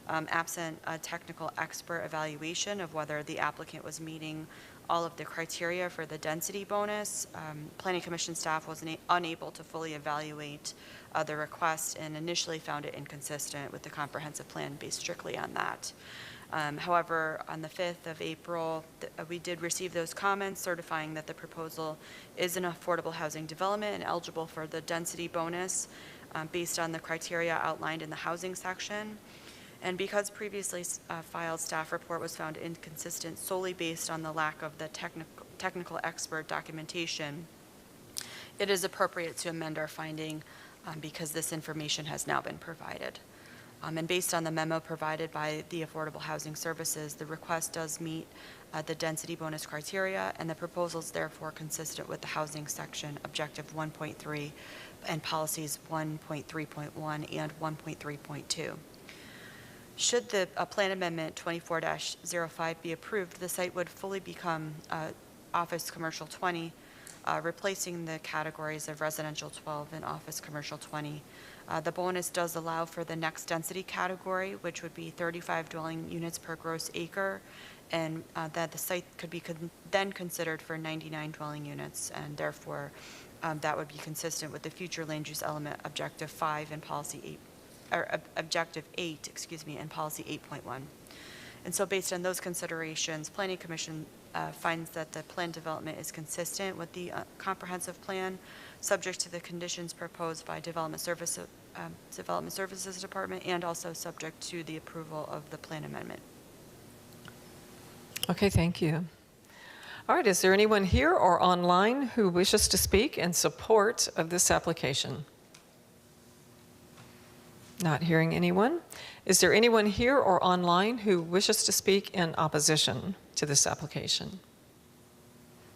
Absent a technical expert evaluation of whether the applicant was meeting all of the criteria for the density bonus, Planning Commission staff was unable to fully evaluate the request and initially found it inconsistent with the comprehensive plan based strictly on that. However, on the 5th of April, we did receive those comments certifying that the proposal is an affordable housing development and eligible for the density bonus based on the criteria outlined in the housing section. And because previously filed staff report was found inconsistent solely based on the lack of the technical expert documentation, it is appropriate to amend our finding because this information has now been provided. And based on the memo provided by the Affordable Housing Services, the request does meet the density bonus criteria, and the proposal is therefore consistent with the housing section objective 1.3 and policies 1.3.1 and 1.3.2. Should the plan amendment 24-05 be approved, the site would fully become office commercial 20, replacing the categories of residential 12 and office commercial 20. The bonus does allow for the next density category, which would be 35 dwelling units per gross acre, and that the site could be then considered for 99 dwelling units, and therefore that would be consistent with the future land use element objective 5 and policy 8, or objective 8, and policy 8.1. And so based on those considerations, Planning Commission finds that the plan development is consistent with the comprehensive plan, subject to the conditions proposed by Development Services Department, and also subject to the approval of the plan amendment. Okay, thank you. All right, is there anyone here or online who wishes to speak in support of this application? Not hearing anyone. Is there anyone here or online who wishes to speak in opposition to this application?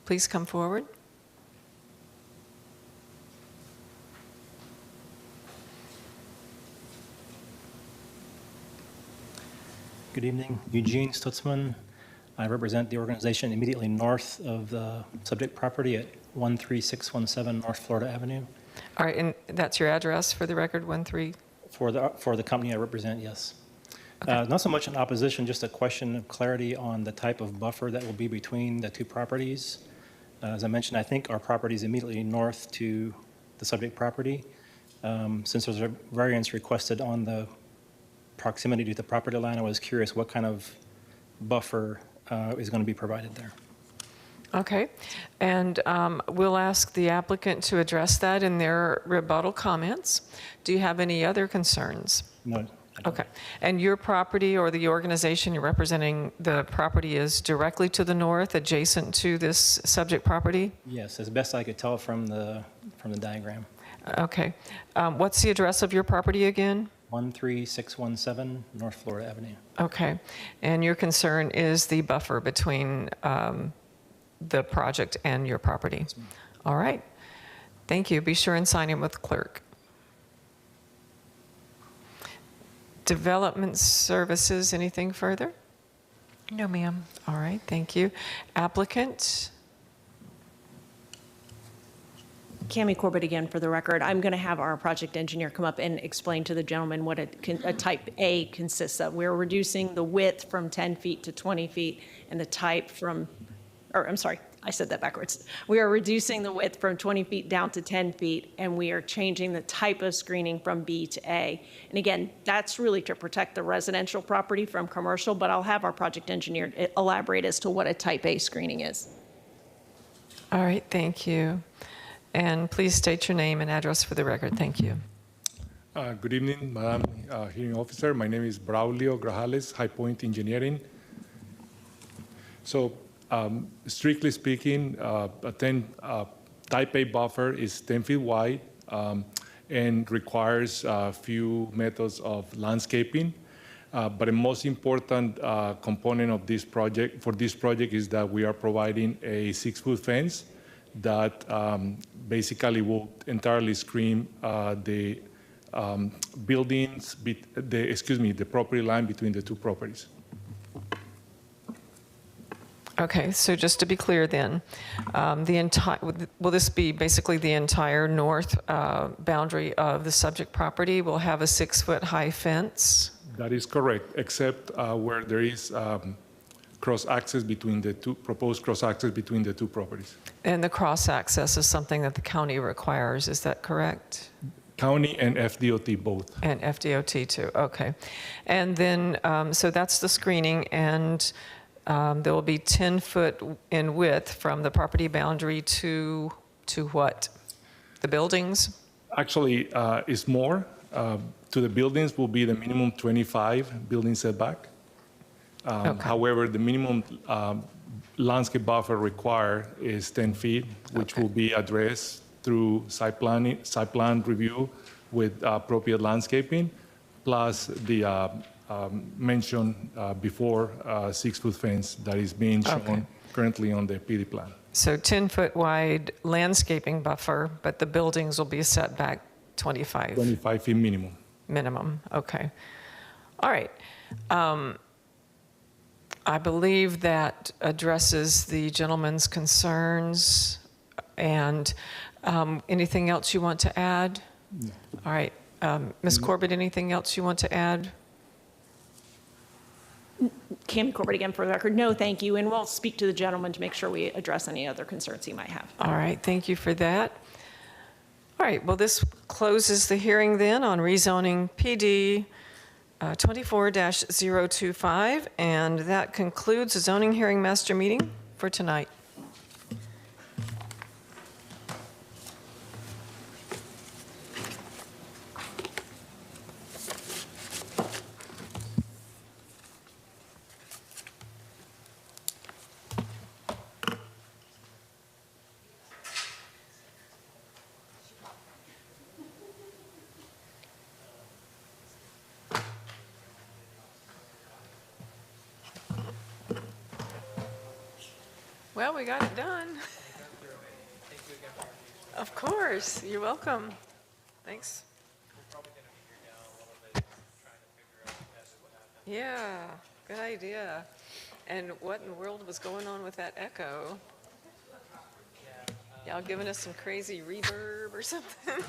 Please come forward. Good evening, Eugene Stutzman. I represent the organization immediately north of the subject property at 13617 North Florida Avenue. All right, and that's your address for the record, 13? For the company I represent, yes. Okay. Not so much in opposition, just a question of clarity on the type of buffer that will be between the two properties. As I mentioned, I think our property is immediately north to the subject property. Since there's a variance requested on the proximity to the property line, I was curious what kind of buffer is going to be provided there. Okay, and we'll ask the applicant to address that in their rebuttal comments. Do you have any other concerns? No. Okay, and your property or the organization you're representing, the property is directly to the north, adjacent to this subject property? Yes, as best I could tell from the diagram. Okay, what's the address of your property again? 13617 North Florida Avenue. Okay, and your concern is the buffer between the project and your property? Yes, ma'am. All right, thank you. Be sure and sign in with the clerk. Development Services, anything further? No, ma'am. All right, thank you. Applicant? Cami Corbett again for the record. I'm going to have our project engineer come up and explain to the gentleman what a type A consists of. We're reducing the width from 10 feet to 20 feet and the type from, or I'm sorry, I said that backwards. We are reducing the width from 20 feet down to 10 feet, and we are changing the type of screening from B to A. And again, that's really to protect the residential property from commercial, but I'll have our project engineer elaborate as to what a type A screening is. All right, thank you. And please state your name and address for the record. Thank you. Good evening, Madam Hearing Officer. My name is Braulio Grajales, High Point Engineering. So, strictly speaking, type A buffer is 10 feet wide and requires a few methods of landscaping. But the most important component of this project, is that we are providing a 6-foot fence that basically will entirely screen the buildings, the property line between the two properties. Okay, so just to be clear then, will this be basically the entire north boundary of the subject property will have a 6-foot high fence? That is correct, except where there is cross-access between the two, proposed cross-access between the two properties. And the cross-access is something that the county requires, is that correct? County and FDOT both. And FDOT too, okay. And then, so that's the screening, and there will be 10 foot in width from the property boundary to what? The buildings? Actually, it's more. To the buildings will be the minimum 25 building setback. Okay. However, the minimum landscape buffer required is 10 feet, which will be addressed through site plan review with appropriate landscaping, plus the mentioned before 6-foot fence that is being shown Okay. currently on the PD plan. So 10-foot wide landscaping buffer, but the buildings will be set back 25 25 feet minimum. minimum. Okay. All right. I believe that addresses the gentleman's concerns. And anything else you want to add? All right. Ms. Corbett, anything else you want to add? Cami Corbett again for the record. No, thank you. And we'll speak to the gentleman to make sure we address any other concerns he might have. All right, thank you for that. All right, well, this closes the hearing then on rezoning PD 24-025, and that concludes the zoning hearing master meeting for tonight. Well, we got it done. Of course, you're welcome. Thanks. Yeah, good idea. And what in the world was going on with that echo? Y'all giving us some crazy reverb or something?